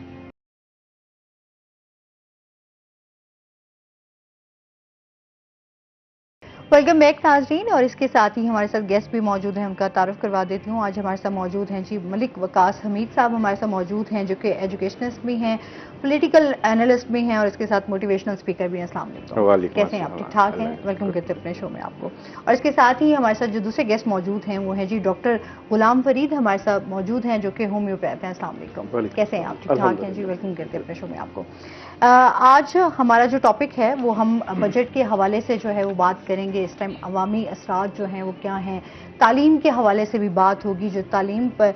वेलकम बैक नाज़रीन, और इसके साथ ही हमारे साथ गेस्ट भी मौजूद हैं, उनका तारुफ करवा देती हूँ। आज हमारे साथ मौजूद हैं जी मलिक वकास हमीद साहब हमारे साथ मौजूद हैं जो कि एजुकेशनिस्ट भी हैं, पॉलिटिकल एनालिस्ट भी हैं और इसके साथ मोटिवेशनल स्पीकर भी हैं। अस्सलाम वालेकुम, कैसे हैं आप? ठीक ठाक हैं? वेलकम करते हैं अपने शो में आपको। और इसके साथ ही हमारे साथ जो दूसरे गेस्ट मौजूद हैं वो हैं जी डॉक्टर गुलाम फरीद हमारे साथ मौजूद हैं जो कि होम्योपैथ हैं। अस्सलाम वालेकुम, कैसे हैं आप? ठीक ठाक हैं जी, वेलकम करते हैं अपने शो में आपको। आज हमारा जो टॉपिक है वो हम बजट के हवाले से जो है वो बात करेंगे। اس ٹائم عوامی اثرات جو ہیں وہ کیا ہیں. تعلیم کے حوالے سے بھی بات ہوگی, جو تعلیم پر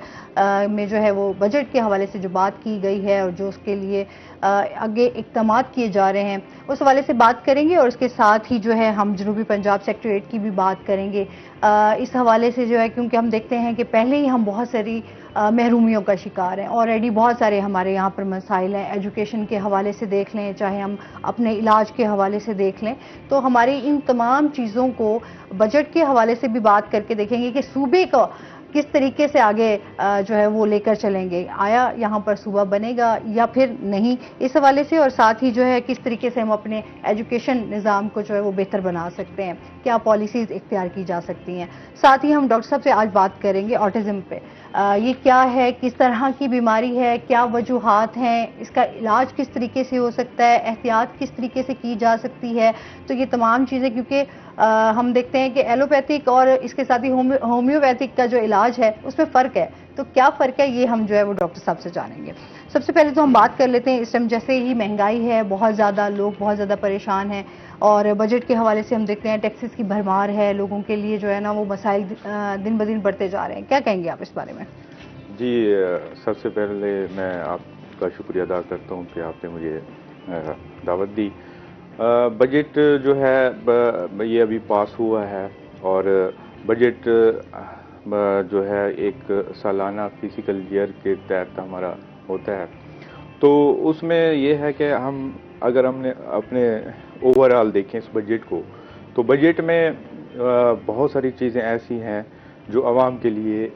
میں جو ہے وہ بجٹ کے حوالے سے جو بات کی گئی ہے اور جو اس کے لیے آگے اقدامات کیے جا رہے ہیں اس حوالے سے بات کریں گے, اور اس کے ساتھ ہی جو ہے ہم جنوبی پنجاب سیکٹریٹ کی بھی بات کریں گے اس حوالے سے جو ہے, کیونکہ ہم دیکھتے ہیں کہ پہلے ہی ہم بہت ساری محرومیوں کا شکار ہیں. آلریڈی بہت سارے ہمارے یہاں پر مسائل ہیں, ایجوکیشن کے حوالے سے دیکھ لیں, چاہے ہم اپنے علاج کے حوالے سے دیکھ لیں, تو ہماری ان تمام چیزوں کو بجٹ کے حوالے سے بھی بات کر کے دیکھیں گے کہ صوبے کو کس طریقے سے آگے جو ہے وہ لے کر چلیں گے. آیا یہاں پر صوبہ بنے گا یا پھر نہیں, اس حوالے سے, اور ساتھ ہی جو ہے کس طریقے سے ہم اپنے ایجوکیشن نظام کو جو ہے وہ بہتر بنا سکتے ہیں, کیا پالیسیز اختیار کی جا سکتی ہیں. ساتھ ہی ہم ڈاکٹر صاحب سے آج بات کریں گے آٹزم پہ. یہ کیا ہے, کس طرح کی بیماری ہے, کیا وجوہات ہیں, اس کا علاج کس طریقے سے ہو سکتا ہے, احتیاط کس طریقے سے کی جا سکتی ہے. تو یہ تمام چیزیں, کیونکہ ہم دیکھتے ہیں کہ ایلوپیتھک اور اس کے ساتھ ہی ہومیوپیتھک کا جو علاج ہے اس میں فرق ہے, تو کیا فرق ہے یہ ہم جو ہے وہ ڈاکٹر صاحب سے جانیں گے. سب سے پہلے تو ہم بات کر لیتے ہیں, اس ٹائم جیسے ہی مہنگائی ہے, بہت زیادہ لوگ بہت زیادہ پریشان ہیں, اور بجٹ کے حوالے سے ہم دیکھتے ہیں ٹیکسز کی بھرمار ہے, لوگوں کے لیے جو ہے نا وہ مسائل دن بدن بڑھتے جا رہے ہیں. کیا کہیں گے آپ اس بارے میں؟ جی, سب سے پہلے میں آپ کا شکریہ ادا کرتا ہوں کہ آپ نے مجھے دعوت دی. بجٹ جو ہے یہ ابھی پاس ہوا ہے, اور بجٹ جو ہے ایک سالانہ فزیکل ایئر کے تحت ہمارا ہوتا ہے. تو اس میں یہ ہے کہ اگر ہم نے اپنے اوور آل دیکھیں اس بجٹ کو, تو بجٹ میں بہت ساری چیزیں ایسی ہیں جو عوام کے لیے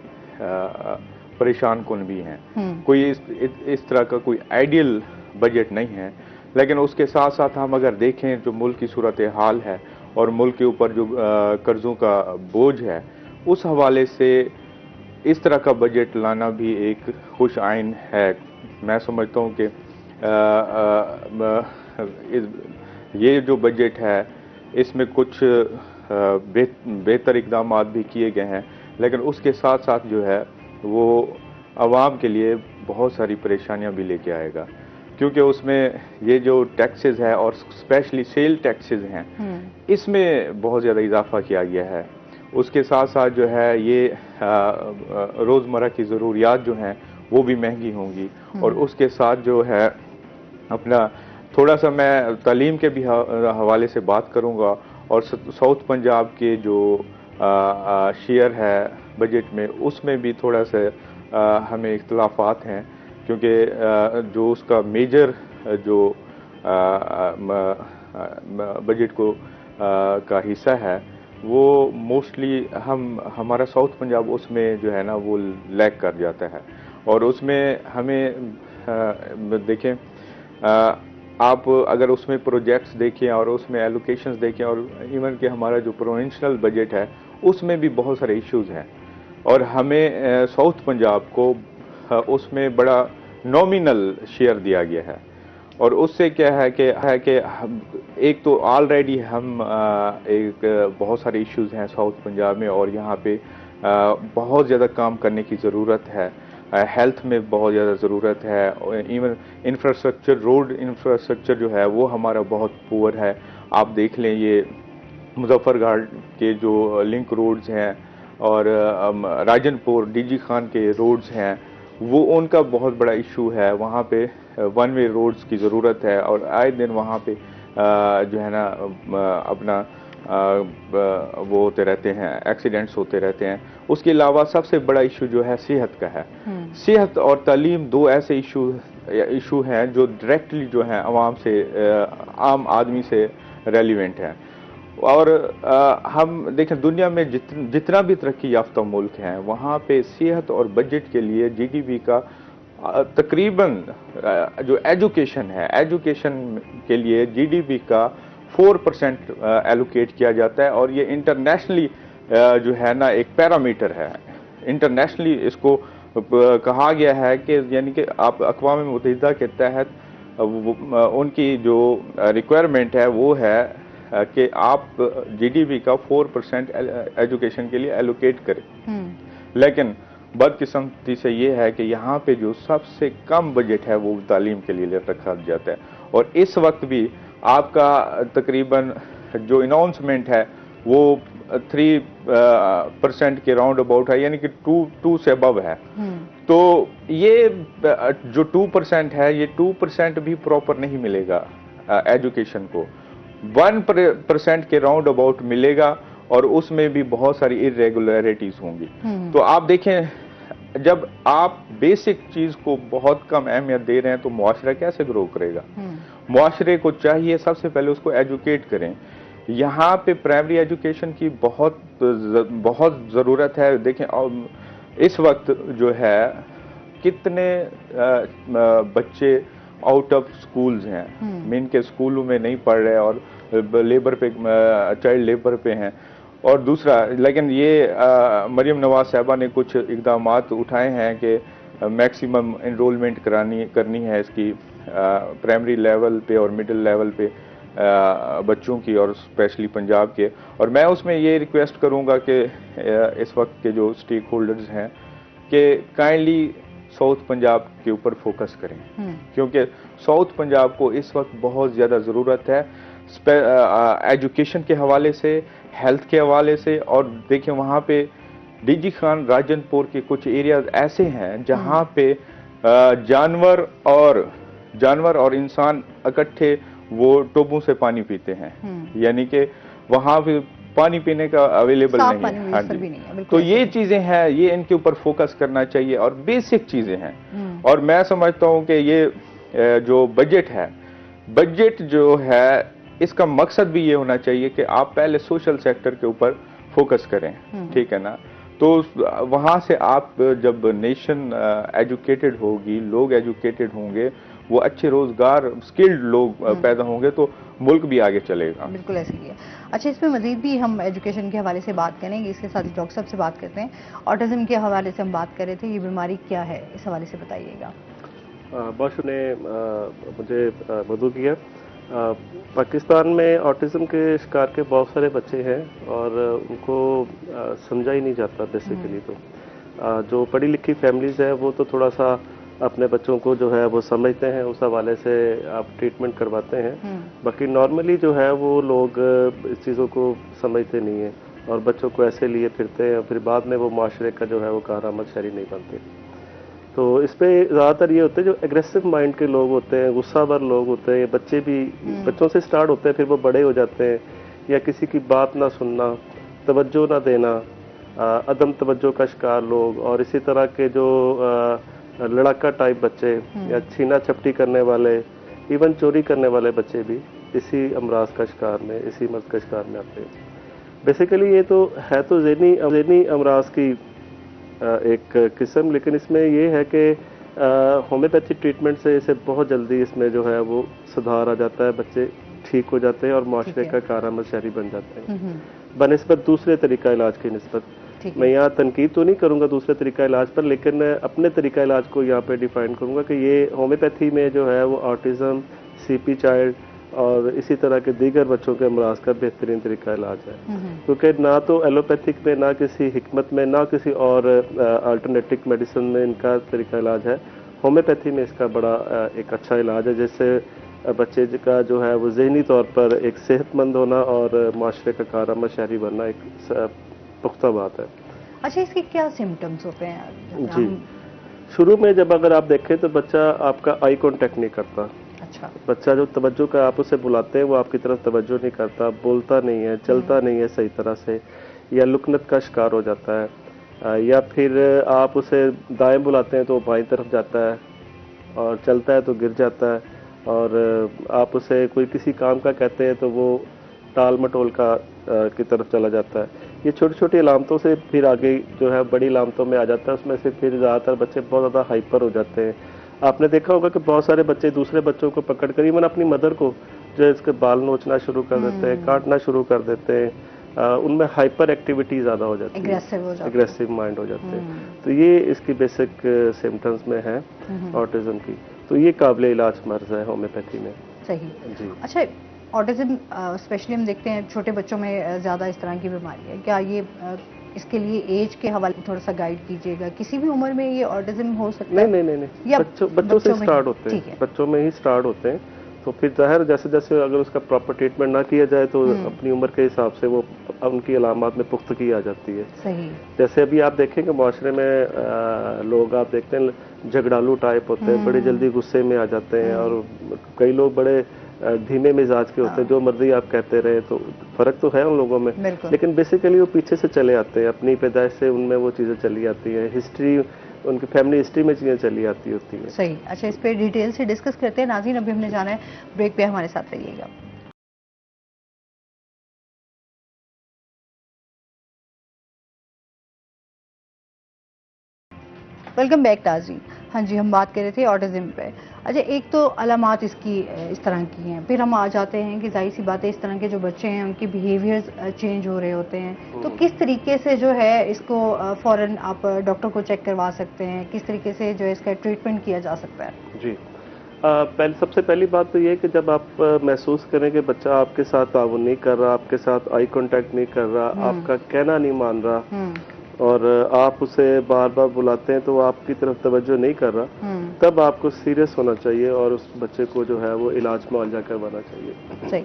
پریشان کن بھی ہیں. کوئی اس طرح کا کوئی آئیڈیل بجٹ نہیں ہے, لیکن اس کے ساتھ ساتھ ہم اگر دیکھیں جو ملک کی صورتحال ہے اور ملک کے اوپر جو قرضوں کا بوجھ ہے, اس حوالے سے اس طرح کا بجٹ لانا بھی ایک خوش آئین ہے. میں سمجھتا ہوں کہ یہ جو بجٹ ہے اس میں کچھ بہتر اقدامات بھی کیے گئے ہیں, لیکن اس کے ساتھ ساتھ جو ہے وہ عوام کے لیے بہت ساری پریشانیاں بھی لے کے آئے گا, کیونکہ اس میں یہ جو ٹیکسز ہے اور اسپیشلی سیل ٹیکسز ہیں اس میں بہت زیادہ اضافہ کیا گیا ہے. اس کے ساتھ ساتھ جو ہے یہ روزمرہ کی ضروریات جو ہیں وہ بھی مہنگی ہوں گی, اور اس کے ساتھ جو ہے اپنا تھوڑا سا میں تعلیم کے بھی حوالے سے بات کروں گا, اور ساؤتھ پنجاب کے جو شیئر ہے بجٹ میں اس میں بھی تھوڑا سا ہمیں اختلافات ہیں, کیونکہ جو اس کا میجر جو بجٹ کو کا حصہ ہے وہ موسٹلی ہمارا ساؤتھ پنجاب اس میں جو ہے نا وہ لیک کر جاتا ہے. اور اس میں ہمیں دیکھیں, آپ اگر اس میں پروجیکٹس دیکھیں اور اس میں ایلوکیشنز دیکھیں, اور ایون کہ ہمارا جو پروونشنل بجٹ ہے اس میں بھی بہت سارے ایشوز ہیں, اور ہمیں ساؤتھ پنجاب کو اس میں بڑا نومینل شیئر دیا گیا ہے. اور اس سے کیا ہے کہ ایک تو آلریڈی ہم ایک بہت سارے ایشوز ہیں ساؤتھ پنجاب میں, اور یہاں پہ بہت زیادہ کام کرنے کی ضرورت ہے. ہیلتھ میں بہت زیادہ ضرورت ہے, ایون انفراسٹرکچر, روڈ انفراسٹرکچر جو ہے وہ ہمارا بہت پور ہے. آپ دیکھ لیں یہ مظفر گڑھ کے جو لنک روڈز ہیں اور راجن پور ڈی جی خان کے روڈز ہیں, وہ ان کا بہت بڑا ایشو ہے. وہاں پہ ون وے روڈز کی ضرورت ہے, اور آئے دن وہاں پہ جو ہے نا اپنا وہ ہوتے رہتے ہیں, ایکسیڈنٹس ہوتے رہتے ہیں. اس کے علاوہ سب سے بڑا ایشو جو ہے صحت کا ہے. صحت اور تعلیم دو ایسے ایشو ہیں جو ڈائریکٹلی جو ہیں عوام سے, عام آدمی سے ریلیونٹ ہیں. اور ہم دیکھیں دنیا میں جتنا بھی ترقی یافتہ ملک ہیں وہاں پہ صحت اور بجٹ کے لیے جی ڈی پی کا تقریباً جو ایجوکیشن ہے, ایجوکیشن کے لیے جی ڈی پی کا 4% ایلوکیٹ کیا جاتا ہے. اور یہ انٹرنیشنلی جو ہے نا ایک پیرامیٹر ہے, انٹرنیشنلی اس کو کہا گیا ہے کہ یعنی کہ آپ اقوام متحدہ کے تحت ان کی جو ریکوائرمنٹ ہے وہ ہے کہ آپ جی ڈی پی کا 4% ایجوکیشن کے لیے ایلوکیٹ کریں. لیکن بدقسمتی سے یہ ہے کہ یہاں پہ جو سب سے کم بجٹ ہے وہ تعلیم کے لیے رکھا جاتا ہے. اور اس وقت بھی آپ کا تقریباً جو اناؤنسمنٹ ہے वो 3% के राउंड अबाउट है, यानी कि 2 से अबव है। तो ये जो 2% है, ये 2% भी प्रॉपर नहीं मिलेगा एजुकेशन को, 1% के राउंड अबाउट मिलेगा, और उसमें भी बहुत सारी इरेगुलरिटीज होंगी। तो आप देखें, जब आप बेसिक चीज को बहुत कम अहमियत दे रहे हैं तो मुआशरा कैसे ग्रो करेगा? मुआशरे को चाहिए सबसे पहले उसको एजुकेट करें। यहाँ पे प्राइमरी एजुकेशन की बहुत ज़रूरत है। देखें इस वक्त जो है कितने बच्चे आउट ऑफ स्कूल्स हैं, मीन के स्कूलों में नहीं पढ़ रहे और लेबर पे, चाइल्ड लेबर पे हैं। और दूसरा, लेकिन ये मरियम नवाज साहबा ने कुछ इकदामात उठाए हैं कि मैक्सिमम इनरोलमेंट करनी है इसकी प्राइमरी लेवल पे और मिडिल लेवल पे बच्चों की, और स्पेशली पंजाब के। और मैं उसमें ये रिक्वेस्ट करूंगा कि इस वक्त के जो स्टेक होल्डर्स हैं कि काइंडली साउथ पंजाब के ऊपर फोकस करें, क्योंकि साउथ पंजाब को इस वक्त बहुत ज़्यादा ज़रूरत है एजुकेशन के हवाले से, हेल्थ के हवाले से। और देखें वहाँ पे डीजी खान राजनपुर के कुछ एरियाज ऐसे हैं जहाँ पे जानवर और इंसान इकट्ठे वो टोबों से पानी पीते हैं, यानी कि वहाँ पे पानी पीने का अवेलेबल नहीं है। हाँ जी, तो ये चीजें हैं, ये इनके ऊपर फोकस करना चाहिए और बेसिक चीजें हैं। और मैं समझता हूँ कि ये जो बजट है, बजट जो है इसका मकसद भी ये होना चाहिए कि आप पहले सोशल सेक्टर के ऊपर फोकस करें, ठीक है ना? तो वहाँ से आप जब नेशन एजुकेटेड होगी, लोग एजुकेटेड होंगे, वो अच्छे रोजगार स्किल्ड लोग पैदा होंगे तो मुल्क भी आगे चलेगा। बिल्कुल ऐसे ही है। अच्छा, इसमें मजीद भी हम एजुकेशन के हवाले से बात करेंगे, इसके साथ ही डॉक्टर साहब से बात करते हैं। ऑटिज्म के हवाले से हम बात कर रहे थे, ये बीमारी क्या है, इस हवाले से बताइएगा। बाशु ने मुझे मदऊ किया। पाकिस्तान में ऑटिज्म के शिकार के बहुत सारे बच्चे हैं और उनको समझा ही नहीं जाता बेसिकली। तो जो पढ़ी लिखी फैमिलीज हैं वो तो थोड़ा सा अपने बच्चों को जो है वो समझते हैं, उस हवाले से आप ट्रीटमेंट करवाते हैं। बाकी नॉर्मली जो है वो लोग इस चीज़ों को समझते नहीं हैं और बच्चों को ऐसे लिए फिरते हैं, फिर बाद में वो माशरे का जो है वो कारआमद शहरी नहीं बनते। तो इस पे ज़्यादातर ये होते हैं जो एग्रेसिव माइंड के लोग होते हैं, गुस्सावर लोग होते हैं, बच्चे भी बच्चों से स्टार्ट होते हैं, फिर वो बड़े हो जाते हैं, या किसी की बात ना सुनना, तवज्जो ना देना, अदम तवज्जो का शिकार लोग, और इसी तरह के जो लड़ाका टाइप बच्चे या छीना छपटी करने वाले, इवन चोरी करने वाले बच्चे भी इसी अमराज का शिकार में, इसी मर्ज का शिकार में आते हैं। बेसिकली ये तो है तो ज़हनी अमराज की एक किस्म, लेकिन इसमें ये है कि होम्योपैथी ट्रीटमेंट से इसे बहुत जल्दी इसमें जो है वो सुधार आ जाता है, बच्चे ठीक हो जाते हैं और माशरे का कारआमद शहरी बन जाते हैं बनिस्बत दूसरे तरीका इलाज की निस्बत। मैं यहाँ तनकीद तो नहीं करूँगा दूसरे तरीका इलाज पर, लेकिन अपने तरीका इलाज को यहाँ पे डिफाइन करूँगा कि ये होम्योपैथी में जो है वो ऑटिज्म, सीपी चाइल्ड और इसी तरह के दीगर बच्चों के अमराज का बेहतरीन तरीका इलाज है। क्योंकि ना तो एलोपैथिक में, ना किसी हिकमत में, ना किसी और अल्टरनेटिव मेडिसिन में इनका तरीका इलाज है। होम्योपैथी में इसका बड़ा एक अच्छा इलाज है, जिससे बच्चे का जो है वो ज़हनी तौर पर एक सेहतमंद होना और माशरे का कारआमद शहरी बनना एक पुख्ता बात है। अच्छा, इसके क्या सिम्टम्स होते हैं? जी, शुरू में जब अगर आप देखें तो बच्चा आपका आई कांटेक्ट नहीं करता। अच्छा। बच्चा जो तवज्जो का आप उसे बुलाते हैं वो आपकी तरफ तवज्जो नहीं करता, बोलता नहीं है, चलता नहीं है सही तरह से, या लुकनत का शिकार हो जाता है, या फिर आप उसे दाएं बुलाते हैं तो वो बाईं तरफ जाता है, और चलता है तो गिर जाता है, और आप उसे कोई किसी काम का कहते हैं तो वो टाल मटोल का की तरफ चला जाता है। ये छोटी छोटी अलामतों से फिर आगे जो है बड़ी अलामतों में आ जाता है, उसमें से फिर ज़्यादातर बच्चे बहुत ज़्यादा हाइपर हो जाते हैं। आपने देखा होगा कि बहुत सारे बच्चे दूसरे बच्चों को पकड़कर, इवन अपनी मदर को जो है इसके बाल नोचना शुरू कर देते हैं, काटना शुरू कर देते हैं, उनमें हाइपर एक्टिविटी ज़्यादा हो जाती है, एग्रेसिव माइंड हो जाते हैं। तो ये इसकी बेसिक सिम्टम्स में है ऑटिज्म की। तो ये काबिल इलाज मर्ज है होम्योपैथी में। सही जी। अच्छा, ऑटिज्म स्पेशली हम देखते हैं छोटे बच्चों में ज़्यादा इस तरह की बीमारी है, क्या ये इसके लिए एज के हवाले थोड़ा सा गाइड कीजिएगा? किसी भी उम्र में ये ऑटिज्म हो सकता है? नहीं, बच्चों से स्टार्ट होते हैं, बच्चों में ही स्टार्ट होते हैं। तो फिर ज़ाहिर जैसे जैसे अगर उसका प्रॉपर ट्रीटमेंट ना किया जाए तो अपनी उम्र के हिसाब से वो उनकी अलामात में पुख्तगी आ जाती है। सही। जैसे अभी आप देखेंगे माशरे में लोग आप देखते हैं झगड़ालू टाइप होते हैं, बड़े जल्दी गुस्से में आ जाते हैं, और कई लोग बड़े धीमे मिजाज के होते हैं, जो मर्जी आप कहते रहे, तो फर्क तो है उन लोगों में, लेकिन बेसिकली वो पीछे से चले आते हैं, अपनी पैदाइश से उनमें वो चीज़ें चली आती हैं, हिस्ट्री उनकी फैमिली हिस्ट्री में चीज़ें चली आती होती हैं। सही। अच्छा, इस पे डिटेल से डिस्कस करते हैं। नाज़रीन, अभी हमने जाना है ब्रेक पे, हमारे साथ रहिएगा। वेलकम बैक नाज़रीन। हाँ जी, हम बात कर रहे थे ऑटिज्म पे। अच्छा, एक तो अलामात इसकी इस तरह की हैं, फिर हम आ जाते हैं कि जाहिर सी बात है इस तरह के जो बच्चे हैं उनके बिहेवियर्स चेंज हो रहे होते हैं, तो किस तरीके से जो है इसको फ़ौरन आप डॉक्टर को चेक करवा सकते हैं, किस तरीके से जो है इसका ट्रीटमेंट किया जा सकता है? जी, सबसे पहली बात तो ये है कि जब आप महसूस करें कि बच्चा आपके साथ ताउन नहीं कर रहा, आपके साथ आई कांटेक्ट नहीं कर रहा, आपका कहना नहीं मान रहा, और आप उसे बार बार बुलाते हैं तो वो आपकी तरफ तवज्जो नहीं कर रहा, तब आपको सीरियस होना चाहिए और उस बच्चे को जो है वो इलाज मुआवजा करवाना चाहिए। सही।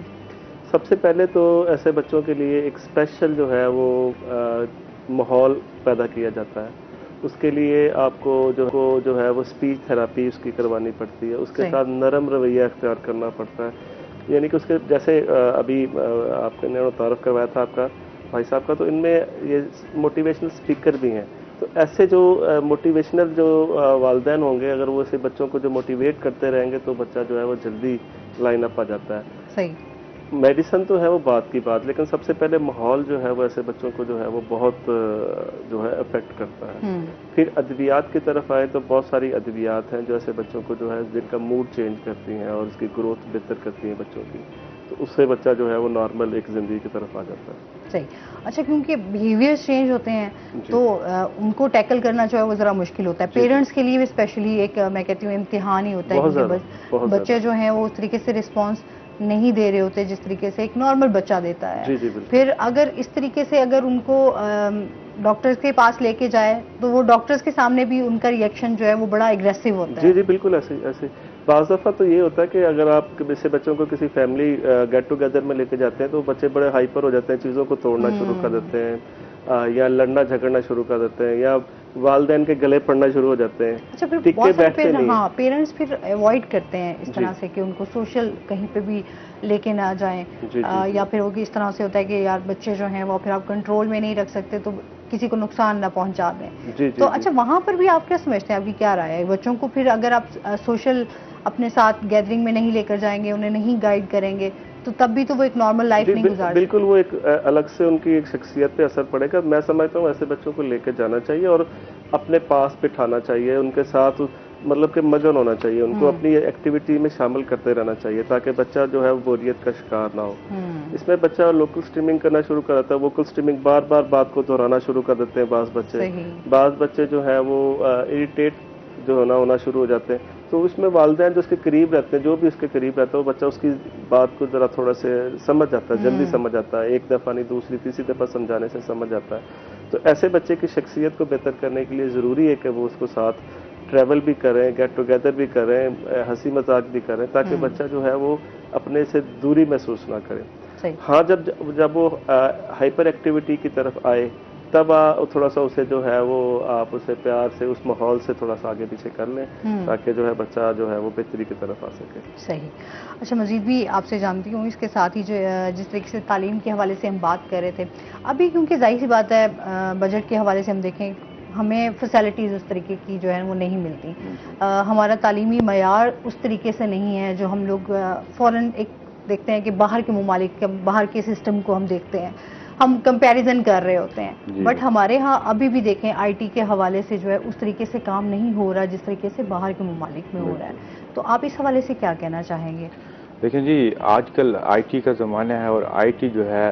सबसे पहले तो ऐसे बच्चों के लिए एक स्पेशल जो है वो माहौल पैदा किया जाता है। उसके लिए आपको जो है वो स्पीच थेरापी उसकी करवानी पड़ती है, उसके साथ नरम रवैया अख्तियार करना पड़ता है, यानी कि उसके जैसे अभी आपने तारुफ करवाया था आपका भाई साहब का, तो इनमें ये मोटिवेशनल स्पीकर भी हैं, तो ऐसे जो मोटिवेशनल जो वालिदैन होंगे, अगर वो ऐसे बच्चों को जो मोटिवेट करते रहेंगे तो बच्चा जो है वो जल्दी लाइन अप आ जाता है। सही। मेडिसिन तो है वो बात की बात, लेकिन सबसे पहले माहौल जो है वो ऐसे बच्चों को जो है वो बहुत जो है अफेक्ट करता है। फिर अद्वियात की तरफ आए तो बहुत सारी अद्वियात हैं जो ऐसे बच्चों को जो है जिनका मूड चेंज करती हैं और उसकी ग्रोथ बेहतर करती हैं बच्चों की, तो उससे बच्चा जो है वो नॉर्मल एक ज़िंदगी की तरफ आ जाता है। सही। अच्छा, क्योंकि बिहेवियर चेंज होते हैं तो उनको टैकल करना जो है वो ज़रा मुश्किल होता है। पेरेंट्स के लिए भी स्पेशली एक मैं कहती हूँ इम्तिहान ही होता है, क्योंकि बच्चे जो हैं वो उस तरीके से रिस्पॉन्स नहीं दे रहे होते जिस तरीके से एक नॉर्मल बच्चा देता है। फिर अगर इस तरीके से अगर उनको डॉक्टर्स के पास लेके जाए तो वो डॉक्टर्स के सामने भी उनका रिएक्शन जो है वो बड़ा एग्रेसिव होता है। जी बिल्कुल ऐसे बाज़ दफ़ा तो ये होता है कि अगर आप जैसे बच्चों को किसी फैमिली गेट टुगेदर में लेके जाते हैं तो बच्चे बड़े हाइपर हो जाते हैं, चीज़ों को तोड़ना शुरू कर देते हैं, या लड़ना झगड़ना शुरू कर देते हैं, या वालिदैन के गले पड़ना शुरू हो जाते हैं। अच्छा, फिर बहुत सारे हाँ पेरेंट्स फिर अवॉइड करते हैं इस तरह से कि उनको सोशल कहीं पे भी लेके ना जाएं, या फिर वो इस तरह से होता है कि यार बच्चे जो हैं वो फिर आप कंट्रोल में नहीं रख सकते तो किसी को नुकसान ना पहुंचा दें। तो अच्छा, वहां पर भी आप क्या समझते हैं, आपकी क्या राय है? बच्चों को फिर अगर आप सोशल अपने साथ गैदरिंग में नहीं लेकर जाएंगे, उन्हें नहीं गाइड करेंगे, तो तब भी तो वो एक नॉर्मल लाइफ नहीं गुजार सकते। बिल्कुल, वो एक अलग से उनकी एक शख्सियत पे असर पड़ेगा। मैं समझता हूँ ऐसे बच्चों को लेकर जाना चाहिए और अपने पास बिठाना चाहिए, उनके साथ मतलब कि मगन होना चाहिए, उनको अपनी एक्टिविटी में शामिल करते रहना चाहिए ताकि बच्चा जो है वो बोरियत का शिकार ना हो। इसमें बच्चा लोकल स्ट्रीमिंग करना शुरू कर देता है, वोकल स्ट्रीमिंग बार बार बात को दोहराना शुरू कर देते हैं बाज़ बच्चे जो है वो इरिटेट जो होना शुरू हो जाते हैं, तो उसमें वालिदैन जो उसके करीब रहते हैं, जो भी उसके करीब रहता है, वो बच्चा उसकी बात को ज़रा थोड़ा से समझ जाता है, जल्दी समझ आता है, एक दफ़ा नहीं दूसरी तीसरी दफ़ा समझाने से समझ आता है। तो ऐसे बच्चे की शख्सियत को बेहतर करने के लिए ज़रूरी है कि वो उसको साथ ट्रैवल भी करें, गेट टुगेदर भी करें, हंसी मजाक भी करें, ताकि बच्चा जो है वो अपने से दूरी महसूस ना करे। हाँ, जब वो हाइपर एक्टिविटी की तरफ आए तब थोड़ा सा उसे जो है वो आप उसे प्यार से उस माहौल से थोड़ा सा आगे पीछे कर लें ताकि जो है बच्चा जो है वो बेहतरी की तरफ आ सके। सही। अच्छा, मजीद भी आपसे जानती हूँ इसके साथ ही जो जिस तरीके से तालीम के हवाले से हम बात कर रहे थे अभी, क्योंकि जाहिर सी बात है बजट के हवाले से हम देखें हमें फैसिलिटीज़ उस तरीके की जो है वो नहीं मिलती, हमारा तालीमी मयार उस तरीके से नहीं है जो हम लोग फ़ौरन एक देखते हैं कि बाहर के ममालिक बाहर के सिस्टम को हम देखते हैं, हम कंपैरिजन कर रहे होते हैं, बट हमारे यहाँ अभी भी देखें आईटी के हवाले से जो है उस तरीके से काम नहीं हो रहा जिस तरीके से बाहर के ममालिक में हो रहा है। तो आप इस हवाले से क्या कहना चाहेंगे? देखें जी, आजकल आईटी का ज़माना है और आईटी जो है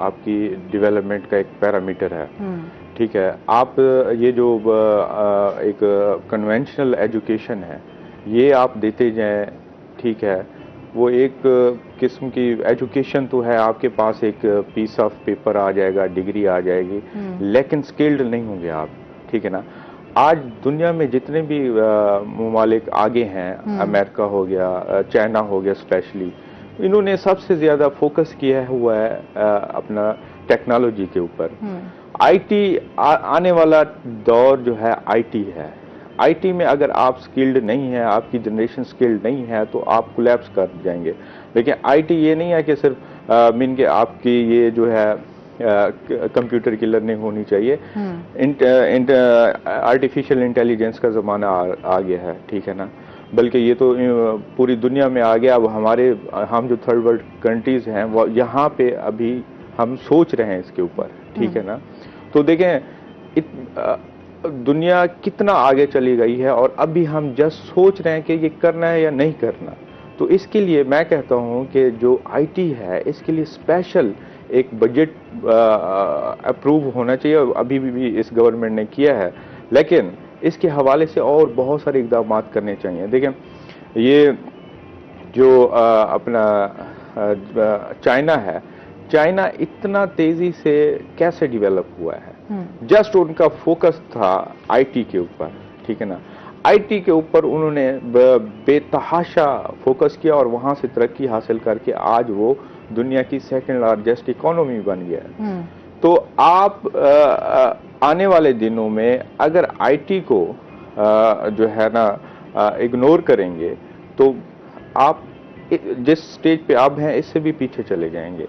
आपकी डेवलपमेंट का एक पैरामीटर है। ठीक है, आप ये जो एक कन्वेंशनल एजुकेशन है ये आप देते जाएं, ठीक है, वो एक किस्म की एजुकेशन तो है, आपके पास एक पीस ऑफ पेपर आ जाएगा, डिग्री आ जाएगी, लेकिन स्किल्ड नहीं होंगे आप, ठीक है ना। आज दुनिया में जितने भी ममालिक आगे हैं, अमेरिका हो गया, चाइना हो गया स्पेशली, इन्होंने सबसे ज्यादा फोकस किया हुआ है अपना टेक्नोलॉजी के ऊपर। आईटी आने वाला दौर जो है आईटी है। आईटी में अगर आप स्किल्ड नहीं है, आपकी जनरेशन स्किल्ड नहीं है, तो आप कोलैप्स कर जाएंगे। लेकिन आईटी ये नहीं है कि सिर्फ मीन के आपकी ये जो है कंप्यूटर की लर्निंग होनी चाहिए। आर्टिफिशियल इंटेलिजेंस का ज़माना आ गया है, ठीक है ना, बल्कि ये तो पूरी दुनिया में आ गया। अब हम जो थर्ड वर्ल्ड कंट्रीज हैं वो यहाँ पे अभी हम सोच रहे हैं इसके ऊपर, ठीक है ना। तो देखें दुनिया कितना आगे चली गई है और अभी हम जस्ट सोच रहे हैं कि ये करना है या नहीं करना। तो इसके लिए मैं कहता हूँ कि जो आईटी है इसके लिए स्पेशल एक बजट अप्रूव होना चाहिए, और अभी भी इस गवर्नमेंट ने किया है, लेकिन इसके हवाले से और बहुत सारे इक़दाम करने चाहिए। देखें ये जो अपना चाइना है, चाइना इतना तेजी से कैसे डेवलप हुआ है, जस्ट उनका फोकस था आईटी के ऊपर, ठीक है ना। आईटी के ऊपर उन्होंने बेतहाशा फोकस किया और वहां से तरक्की हासिल करके आज वो दुनिया की सेकंड लार्जेस्ट इकोनॉमी बन गया है। तो आप आने वाले दिनों में अगर आईटी को जो है ना इग्नोर करेंगे तो आप जिस स्टेज पे आप हैं इससे भी पीछे चले जाएंगे,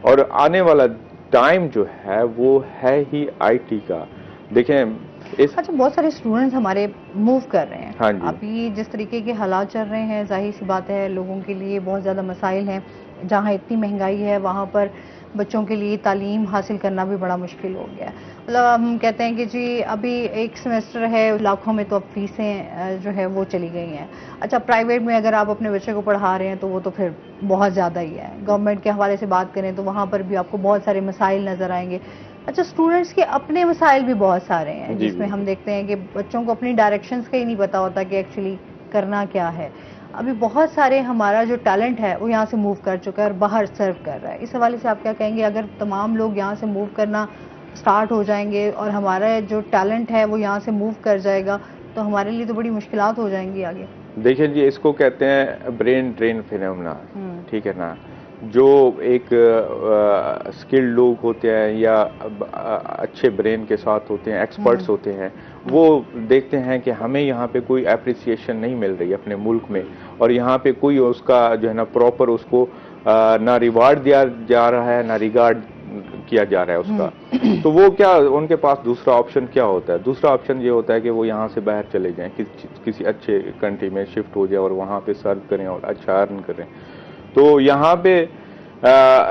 और आने वाला टाइम जो है वो है ही आईटी का। देखें अच्छा, बहुत सारे स्टूडेंट्स हमारे मूव कर रहे हैं। हाँ जी। अभी जिस तरीके के हालात चल रहे हैं, जाहिर सी बात है लोगों के लिए बहुत ज़्यादा मसाइल हैं। जहाँ इतनी महंगाई है वहाँ पर बच्चों के लिए तालीम हासिल करना भी बड़ा मुश्किल हो गया है। मतलब हम कहते हैं कि जी अभी एक सेमेस्टर है, लाखों में तो अब फीसें जो है वो चली गई हैं। अच्छा, प्राइवेट में अगर आप अपने बच्चे को पढ़ा रहे हैं तो वो तो फिर बहुत ज़्यादा ही है। गवर्नमेंट के हवाले से बात करें तो वहाँ पर भी आपको बहुत सारे मसाइल नज़र आएंगे। अच्छा, स्टूडेंट्स के अपने मसाइल भी बहुत सारे हैं, जिसमें हम देखते हैं कि बच्चों को अपनी डायरेक्शंस का ही नहीं पता होता कि एक्चुअली करना क्या है। अभी बहुत सारे हमारा जो टैलेंट है वो यहाँ से मूव कर चुका है और बाहर सर्व कर रहा है। इस हवाले से आप क्या कहेंगे, अगर तमाम लोग यहाँ से मूव करना स्टार्ट हो जाएंगे और हमारा जो टैलेंट है वो यहाँ से मूव कर जाएगा तो हमारे लिए तो बड़ी मुश्किलात हो जाएंगी आगे। देखिए जी, इसको कहते हैं ब्रेन ड्रेन फिनोमेना, ठीक है ना। जो एक स्किल्ड लोग होते हैं या अच्छे ब्रेन के साथ होते हैं, एक्सपर्ट्स होते हैं, वो देखते हैं कि हमें यहाँ पे कोई एप्रिसिएशन नहीं मिल रही अपने मुल्क में, और यहाँ पे कोई उसका जो है ना प्रॉपर उसको ना रिवार्ड दिया जा रहा है ना रिगार्ड किया जा रहा है उसका। तो वो क्या, उनके पास दूसरा ऑप्शन क्या होता है? दूसरा ऑप्शन ये होता है कि वो यहाँ से बाहर चले जाएं, किसी अच्छे कंट्री में शिफ्ट हो जाए और वहाँ पे सर्व करें और अच्छा अर्न करें। तो यहाँ पे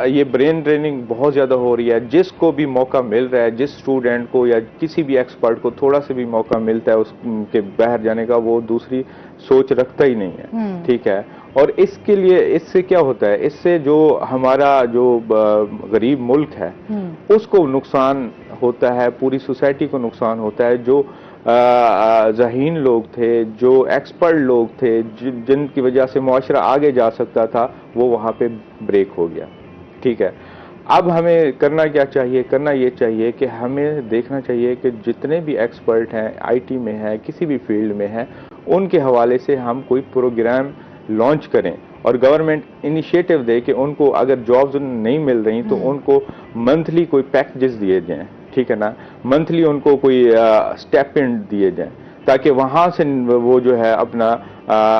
ये ब्रेन ड्रेनिंग बहुत ज़्यादा हो रही है। जिसको भी मौका मिल रहा है, जिस स्टूडेंट को या किसी भी एक्सपर्ट को थोड़ा से भी मौका मिलता है उसके बाहर जाने का, वो दूसरी सोच रखता ही नहीं है, ठीक है। और इसके लिए इससे क्या होता है, इससे जो हमारा जो गरीब मुल्क है उसको नुकसान होता है, पूरी सोसाइटी को नुकसान होता है। जो ज़हीन लोग थे, जो एक्सपर्ट लोग थे, जिनकी वजह से मुआशरा आगे जा सकता था, वो वहाँ पे ब्रेक हो गया, ठीक है। अब हमें करना क्या चाहिए? करना ये चाहिए कि हमें देखना चाहिए कि जितने भी एक्सपर्ट हैं, आईटी में हैं, किसी भी फील्ड में हैं, उनके हवाले से हम कोई प्रोग्राम लॉन्च करें और गवर्नमेंट इनिशिएटिव दे कि उनको अगर जॉब्स नहीं मिल रही तो उनको मंथली कोई पैकेजेस दिए जाएं, ठीक है ना। मंथली उनको कोई स्टेपमेंट दिए जाएं ताकि वहाँ से वो जो है अपना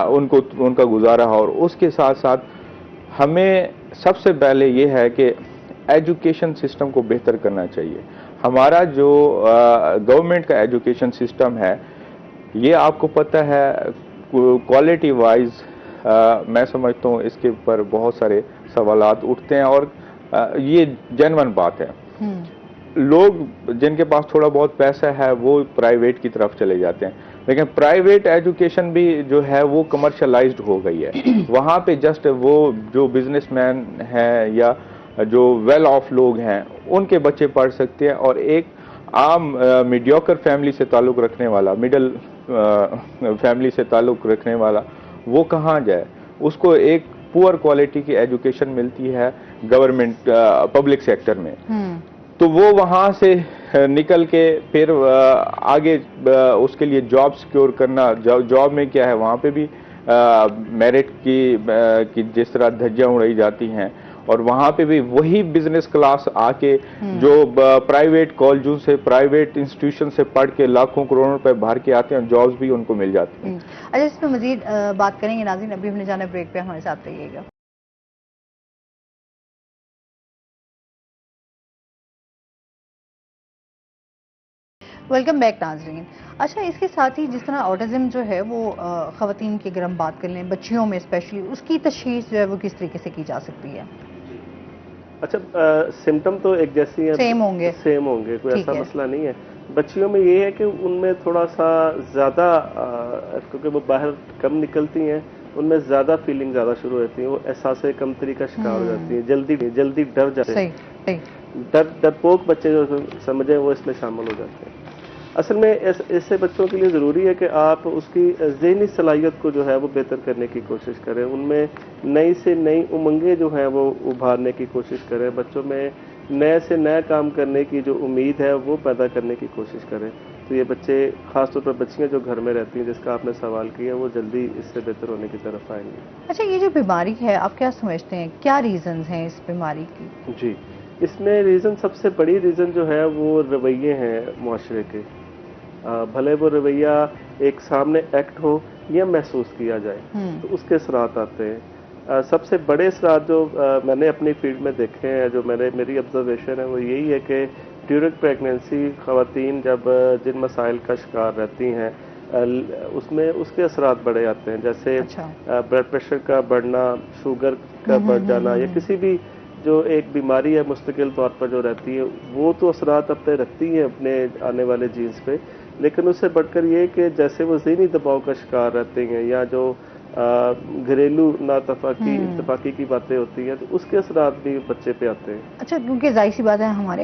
उनका गुजारा हो। और उसके साथ साथ हमें सबसे पहले ये है कि एजुकेशन सिस्टम को बेहतर करना चाहिए। हमारा जो गवर्नमेंट का एजुकेशन सिस्टम है, ये आपको पता है क्वालिटी वाइज मैं समझता हूँ इसके ऊपर बहुत सारे सवालात उठते हैं, और ये जेन्युइन बात है। लोग जिनके पास थोड़ा बहुत पैसा है वो प्राइवेट की तरफ चले जाते हैं, लेकिन प्राइवेट एजुकेशन भी जो है वो कमर्शलाइज्ड हो गई है। वहाँ पे जस्ट वो जो बिजनेसमैन हैं या जो वेल ऑफ लोग हैं उनके बच्चे पढ़ सकते हैं, और एक आम मीडियोकर फैमिली से ताल्लुक़ रखने वाला, मिडिल फैमिली से ताल्लुक़ रखने वाला, वो कहाँ जाए? उसको एक पुअर क्वालिटी की एजुकेशन मिलती है गवर्नमेंट पब्लिक सेक्टर में, तो वो वहाँ से निकल के फिर आगे उसके लिए जॉब सिक्योर करना, जॉब में क्या है वहाँ पे भी मेरिट की जिस तरह धज्जियां उड़ाई जाती हैं, और वहाँ पे भी वही बिजनेस क्लास आके जो प्राइवेट कॉलेजों से, प्राइवेट इंस्टीट्यूशन से पढ़ के लाखों करोड़ों रुपए भर के आते हैं, जॉब्स भी उनको मिल जाती हैं। अच्छा, इस पर मजीद बात करेंगे नाज़रीन, अभी हमने जाना ब्रेक पे, हमारे साथ रहिएगा। वेलकम बैक नाज़रीन। अच्छा, इसके साथ ही जिस तरह ऑटिज्म जो है वो ख़वातीन की अगर हम बात कर लें, बच्चियों में स्पेशली, उसकी तशख़ीस जो है वो किस तरीके से की जा सकती है? अच्छा, सिम्टम तो एक जैसी हैं, सेम होंगे, कोई ठीक ऐसा है। मसला नहीं है। बच्चियों में ये है कि उनमें थोड़ा सा ज़्यादा, क्योंकि वो बाहर कम निकलती हैं, उनमें ज़्यादा फीलिंग ज़्यादा शुरू होती है, वो एहसास कमतरी का शिकार हो जाती है, जल्दी डर जाते हैं। सही। डरपोक बच्चे जो समझे वो इसमें शामिल हो जाते हैं। असल में ऐसे बच्चों के लिए ज़रूरी है कि आप उसकी ज़हनी सलाहियत को जो है वो बेहतर करने की कोशिश करें, उनमें नई से नई उमंगें जो हैं वो उभारने की कोशिश करें, बच्चों में नए से नया काम करने की जो उम्मीद है वो पैदा करने की कोशिश करें। तो ये बच्चे, ख़ासतौर पर बच्चियाँ जो घर में रहती हैं, जिसका आपने सवाल किया, वो जल्दी इससे बेहतर होने की तरफ आएंगी। अच्छा, ये जो बीमारी है आप क्या समझते हैं, क्या रीजंस हैं इस बीमारी की? जी, इसमें रीज़न, सबसे बड़ी रीज़न जो है वो रवैये हैं मुआशरे के। भले वो रवैया एक सामने एक्ट हो या महसूस किया जाए, तो उसके असरात आते हैं। सबसे बड़े असरात जो मैंने अपनी फील्ड में देखे हैं, जो मेरी ऑब्जर्वेशन है, वो यही है कि ड्यूरिंग प्रेगनेंसी ख़वातीन जब जिन मसाइल का शिकार रहती हैं, उसमें उसके असरात बड़े आते हैं, जैसे ब्लड प्रेशर का बढ़ना, शुगर का बढ़ जाना, या किसी भी जो एक बीमारी है मुस्तकिल तौर पर जो रहती है, वो तो असरात अपने रखती हैं अपने आने वाले जीन्स पे, लेकिन उससे बढ़कर ये कि जैसे वो ज़हनी दबाव का शिकार रहते हैं, या जो घरेलू इत्तफाकी की बातें होती हैं, तो उसके असरात भी बच्चे पे आते हैं। अच्छा, क्योंकि जाहिर सी बात है हमारे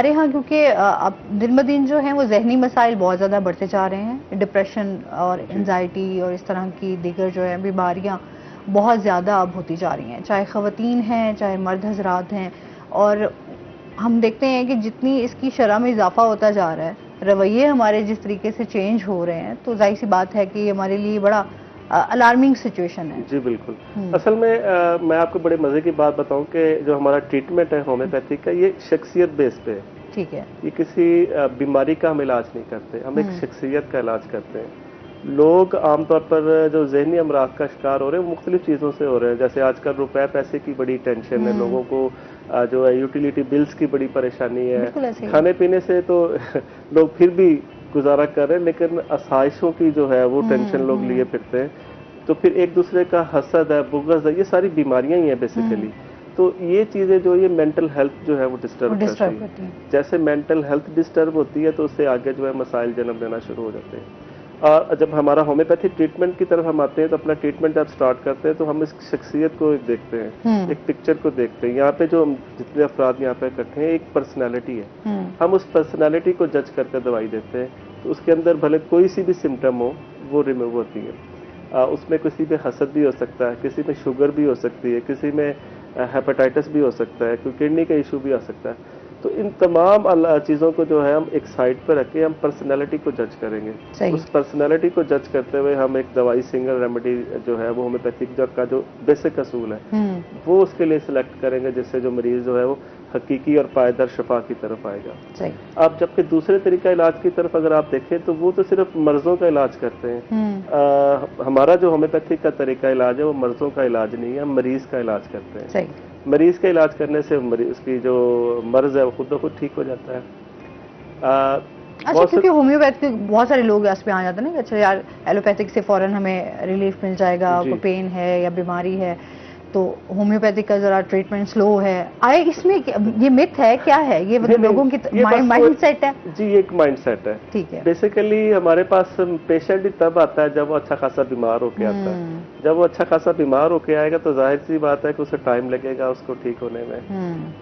यहाँ क्योंकि अब दिन ब दिन जो है वो जहनी मसाइल बहुत ज़्यादा बढ़ते जा रहे हैं, डिप्रेशन और एंजाइटी और इस तरह की दीगर जो है बीमारियाँ बहुत ज़्यादा अब होती जा रही हैं, चाहे ख़वातीन हैं चाहे मर्द हजरात हैं। और हम देखते हैं कि जितनी इसकी शरह में इजाफा होता जा रहा है, रवैये हमारे जिस तरीके से चेंज हो रहे हैं, तो जाहिर सी बात है कि हमारे लिए बड़ा अलार्मिंग सिचुएशन है। जी बिल्कुल। असल में मैं आपको बड़े मज़े की बात बताऊं कि जो हमारा ट्रीटमेंट है होम्योपैथिक का, ये शख्सियत बेस पे है। ठीक है। ये किसी बीमारी का हम इलाज नहीं करते, हम एक शख्सियत का इलाज करते हैं। लोग आमतौर पर जो जहनी अमराज का शिकार हो रहे हैं, वो मुख्तलिफ चीज़ों से हो रहे हैं। जैसे आजकल रुपए पैसे की बड़ी टेंशन है, लोगों को जो है यूटिलिटी बिल्स की बड़ी परेशानी है, खाने पीने से तो लोग फिर भी गुजारा कर रहे हैं, लेकिन आसाइशों की जो है वो टेंशन लोग लिए फिरते हैं। तो फिर एक दूसरे का हसद है, बुग़्ज़ है, ये सारी बीमारियां ही हैं बेसिकली। तो ये चीज़ें जो ये मेंटल हेल्थ जो है वो डिस्टर्ब करती है। जैसे मेंटल हेल्थ डिस्टर्ब होती है तो उससे आगे जो है मसाइल जन्म लेना शुरू हो जाते हैं। और जब हमारा होम्योपैथिक ट्रीटमेंट की तरफ हम आते हैं, तो अपना ट्रीटमेंट जब स्टार्ट करते हैं, तो हम इस शख्सियत को देखते हैं, एक पिक्चर को देखते हैं। यहाँ पे जो जितने अफराद यहाँ पे इकट्ठे हैं, एक पर्सनैलिटी है, हम उस पर्सनैलिटी को जज करके दवाई देते हैं। तो उसके अंदर भले कोई सी भी सिम्टम हो, वो रिमूव होती है। उसमें किसी में हसद भी हो सकता है, किसी में शुगर भी हो सकती है, किसी में हेपेटाइटिस भी हो सकता है, कोई किडनी का इशू भी आ सकता है। तो इन तमाम चीज़ों को जो है हम एक साइड पर रख के हम पर्सनैलिटी को जज करेंगे। उस पर्सनैलिटी को जज करते हुए हम एक दवाई, सिंगल रेमेडी जो है वो होम्योपैथिक का जो बेसिक असूल है वो उसके लिए सिलेक्ट करेंगे, जिससे जो मरीज जो है वो हकीकी और पायदार शफा की तरफ आएगा। आप जबकि दूसरे तरीका इलाज की तरफ अगर आप देखें, तो वो तो सिर्फ मर्जों का इलाज करते हैं। हमारा जो होम्योपैथिक का तरीका इलाज है वो मर्जों का इलाज नहीं है, हम मरीज का इलाज करते हैं। मरीज का इलाज करने से उसकी जो मर्ज है वो खुद ब खुद ठीक हो जाता है। अच्छा, क्योंकि होम्योपैथिक बहुत सारे लोग इस पे आ जाते हैं ना कि अच्छा यार एलोपैथिक से फौरन हमें रिलीफ मिल जाएगा, कोई पेन है या बीमारी है, तो होम्योपैथिक का जरा ट्रीटमेंट स्लो है। आए इसमें ये मिथ है, क्या है ये? मतलब लोगों की माइंड सेट है। जी, ये एक माइंड सेट है। ठीक है। बेसिकली हमारे पास पेशेंट ही तब आता है जब वो अच्छा खासा बीमार होके आता है। जब वो अच्छा खासा बीमार होके आएगा तो जाहिर सी बात है कि उसे टाइम लगेगा उसको ठीक होने में।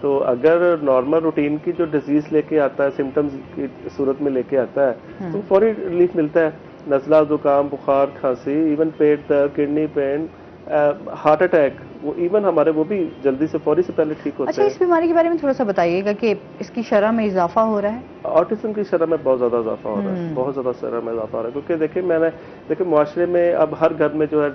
तो अगर नॉर्मल रूटीन की जो डिजीज लेके आता है, सिम्टम्स की सूरत में लेके आता है, तो फौरी रिलीफ मिलता है। नज़ला, जुकाम, बुखार, खांसी, इवन पेट दर्द, किडनी पेन, हार्ट अटैक, वो इवन हमारे वो भी जल्दी से फौरी से पहले ठीक होते अच्छा, हैं। इस बीमारी के बारे में थोड़ा सा बताइएगा कि इसकी शरह में इजाफा हो रहा है? ऑटिज्म की शरह में बहुत ज़्यादा इजाफा हो रहा है, बहुत ज़्यादा शरह में इजाफा हो रहा है, क्योंकि देखिए मुआशरे में अब हर घर में जो है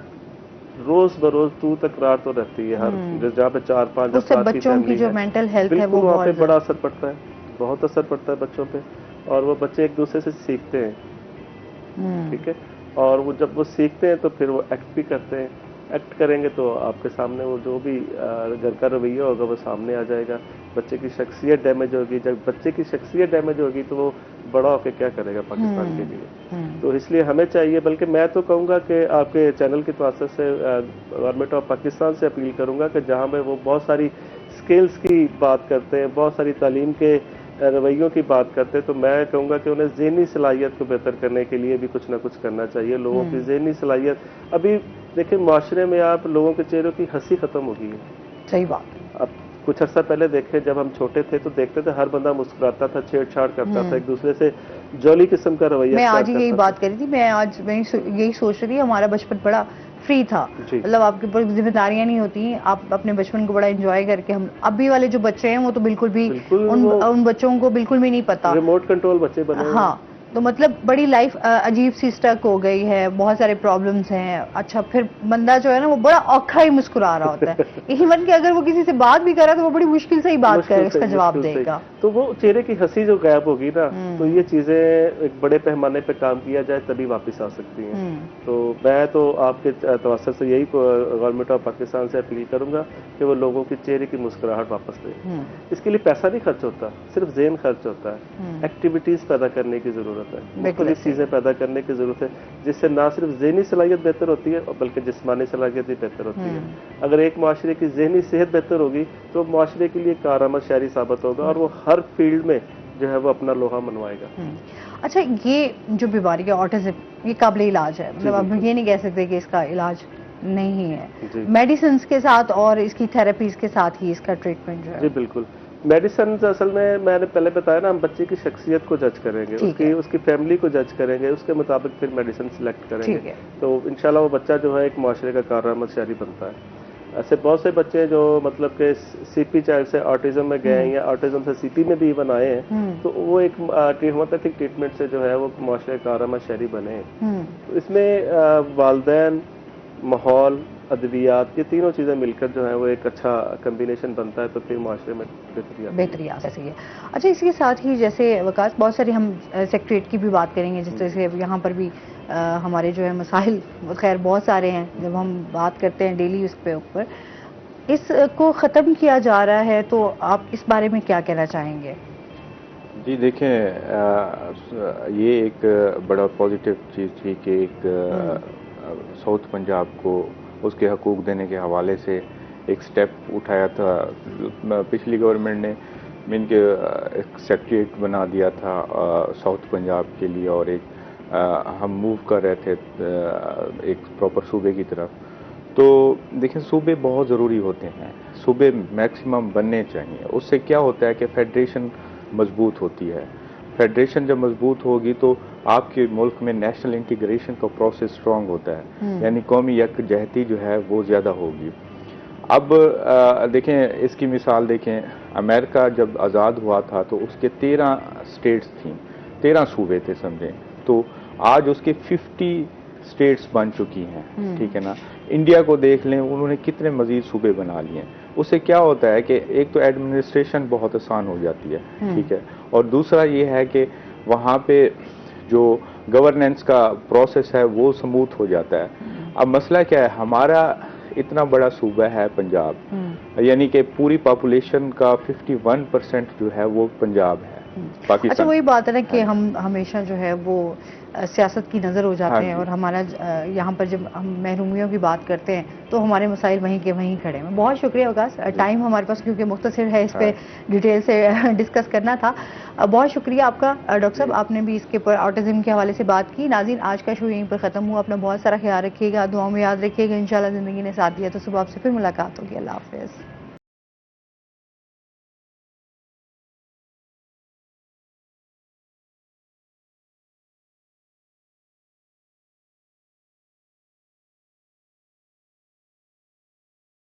रोज बरोज तू तकरार तो रहती है, हर जहाँ पे 4-5 उससे अफराद की बच्चों की फैमिली जो है, मेंटल हेल्थ है बिल्कुल वो वहाँ बहुत पे ज्यादा- बड़ा असर पड़ता है, बहुत असर पड़ता है बच्चों पे, और वो बच्चे एक दूसरे से सीखते हैं, ठीक है, और वो जब वो सीखते हैं तो फिर वो एक्ट भी करते हैं, एक्ट करेंगे तो आपके सामने वो जो भी घर का रवैया होगा वो सामने आ जाएगा, बच्चे की शख्सियत डैमेज होगी, जब बच्चे की शख्सियत डैमेज होगी तो वो बड़ा होकर क्या करेगा पाकिस्तान के लिए। तो इसलिए हमें चाहिए, बल्कि मैं तो कहूँगा कि आपके चैनल की तासर से गवर्नमेंट ऑफ पाकिस्तान से अपील करूँगा कि जहाँ में वो बहुत सारी स्किल्स की बात करते हैं, बहुत सारी तालीम के रवैयों की बात करते हैं, तो मैं कहूँगा कि उन्हें ज़हनी सलाहियत को बेहतर करने के लिए भी कुछ ना कुछ करना चाहिए। लोगों की ज़हनी सलाहियत, अभी देखिए माशरे में आप लोगों के चेहरों की हंसी ख़त्म हो गई है। सही बात। अब कुछ अर्सा पहले देखे, जब हम छोटे थे तो देखते थे हर बंदा मुस्कुराता था, छेड़छाड़ करता था, एक दूसरे से जॉली किस्म का रवैया। मैं आज ही यही बात करी थी, मैं आज यही सोच रही थी, हमारा बचपन बड़ा फ्री था, मतलब आपके ऊपर जिम्मेदारियां नहीं होती, आप अपने बचपन को बड़ा एंजॉय करके, हम अभी वाले जो बच्चे हैं वो तो बिल्कुल भी उन बच्चों को बिल्कुल भी नहीं पता, रिमोट कंट्रोल बच्चे बने हैं। हाँ, तो मतलब बड़ी लाइफ अजीब सी स्टक हो गई है, बहुत सारे प्रॉब्लम्स हैं। अच्छा, फिर बंदा जो है ना वो बड़ा औखा ही मुस्कुरा रहा होता है, इवन कि अगर वो किसी से बात भी कर रहा है तो वो बड़ी मुश्किल से ही बात करे, उसका जवाब देगा, तो वो चेहरे की हंसी जो गायब होगी ना, तो ये चीजें एक बड़े पैमाने पे काम किया जाए तभी वापस आ सकती हैं। तो मैं तो आपके तवज्जो से यही गवर्नमेंट ऑफ पाकिस्तान से अपील करूंगा कि वो लोगों की चेहरे की मुस्कुराहट वापस दे। इसके लिए पैसा नहीं खर्च होता, सिर्फ ज़हन खर्च होता है, एक्टिविटीज पैदा करने की जरूरत है, मुख्तलिफ चीजें पैदा करने की जरूरत है, जिससे ना सिर्फ ज़हनी सलाहियत बेहतर होती है बल्कि जिस्मानी सलाहियत भी बेहतर होती है। अगर एक माशरे की ज़हनी सेहत बेहतर होगी तो माशरे के लिए कारआमद शहरी साबित होगा और वो हर फील्ड में जो है वो अपना लोहा मनवाएगा। अच्छा, ये जो बीमारी है ऑटिज्म, ये काबिल इलाज है, मतलब आप ये नहीं कह सकते कि इसका इलाज नहीं है, मेडिसिन के साथ और इसकी थेरेपीज के साथ ही इसका ट्रीटमेंट जो है? जी बिल्कुल, मेडिसिन असल में मैंने पहले बताया ना, हम बच्चे की शख्सियत को जज करेंगे, उसकी फैमिली को जज करेंगे, उसके मुताबिक फिर मेडिसिन सिलेक्ट करेंगे, तो इंशाल्लाह वो बच्चा जो है एक माशरे का कारआमद शहरी बनता है। ऐसे बहुत से बच्चे जो मतलब के सीपी चाइल्ड से ऑटिज्म में गए हैं या ऑटिज्म से सीपी में भी इवन आए हैं, तो वो एक होम्योपैथिक ट्रीटमेंट से जो है वो माशरे का कारआमद शहरी बने हैं। तो इसमें वालिदैन, माहौल, अद्वियात, ये तीनों चीज़ें मिलकर जो है वो एक अच्छा कम्बिनेशन बनता है, तो फिर माशरे में बेहतरी आ सकती है। अच्छा, इसके साथ ही जैसे वकास, बहुत सारी हम सेक्रेटरी की भी बात करेंगे, जिस तरह से यहाँ पर भी हमारे जो है मसाइल खैर बहुत सारे हैं, जब हम बात करते हैं डेली उस पे ऊपर, इसको ख़त्म किया जा रहा है, तो आप इस बारे में क्या कहना चाहेंगे? जी देखें, ये एक बड़ा पॉजिटिव चीज़ थी कि एक साउथ पंजाब को उसके हकूक़ देने के हवाले से एक स्टेप उठाया था। पिछली गवर्नमेंट ने इनके एक सेक्रेटरीट बना दिया था साउथ पंजाब के लिए, और एक हम मूव कर रहे थे एक प्रॉपर सूबे की तरफ। तो देखें, सूबे बहुत ज़रूरी होते हैं, सूबे मैक्सिमम बनने चाहिए। उससे क्या होता है कि फेडरेशन मजबूत होती है, फेडरेशन जब मजबूत होगी तो आपके मुल्क में नेशनल इंटीग्रेशन का प्रोसेस स्ट्रांग होता है, यानी कौमी यकजहती जो है वो ज़्यादा होगी। अब देखें, इसकी मिसाल देखें, अमेरिका जब आज़ाद हुआ था तो उसके 13 स्टेट्स थीं, 13 सूबे थे समझें, तो आज उसके 50 स्टेट्स बन चुकी हैं, ठीक है ना। इंडिया को देख लें, उन्होंने कितने मजीद सूबे बना लिए हैं। उससे क्या होता है कि एक तो एडमिनिस्ट्रेशन बहुत आसान हो जाती है, ठीक है, और दूसरा ये है कि वहाँ पे जो गवर्नेंस का प्रोसेस है वो स्मूथ हो जाता है। अब मसला क्या है, हमारा इतना बड़ा सूबा है पंजाब, यानी कि पूरी पॉपुलेशन का 51% जो है वो पंजाब है, पाकिस्तान। अच्छा, वही बात है ना कि हम हमेशा जो है वो सियासत की नज़र हो जाते हैं, और हमारा यहाँ पर जब हम महरूमियों की बात करते हैं तो हमारे मसाइल वहीं के वहीं खड़े हैं। बहुत शुक्रिया वकास, टाइम हमारे पास क्योंकि मुख्तसर है, इस पे डिटेल से डिस्कस करना था। बहुत शुक्रिया आपका डॉक्टर साहब, आपने भी इसके ऊपर ऑटिज्म के हवाले से बात की। नाज़रीन, आज का शो यहीं पर ख़त्म हुआ। अपना बहुत सारा ख्याल रखिएगा, दुआओं में याद रखिएगा। इंशाल्लाह ज़िंदगी ने साथ दिया तो सुबह आपसे फिर मुलाकात होगी। अल्लाह हाफ़िज़।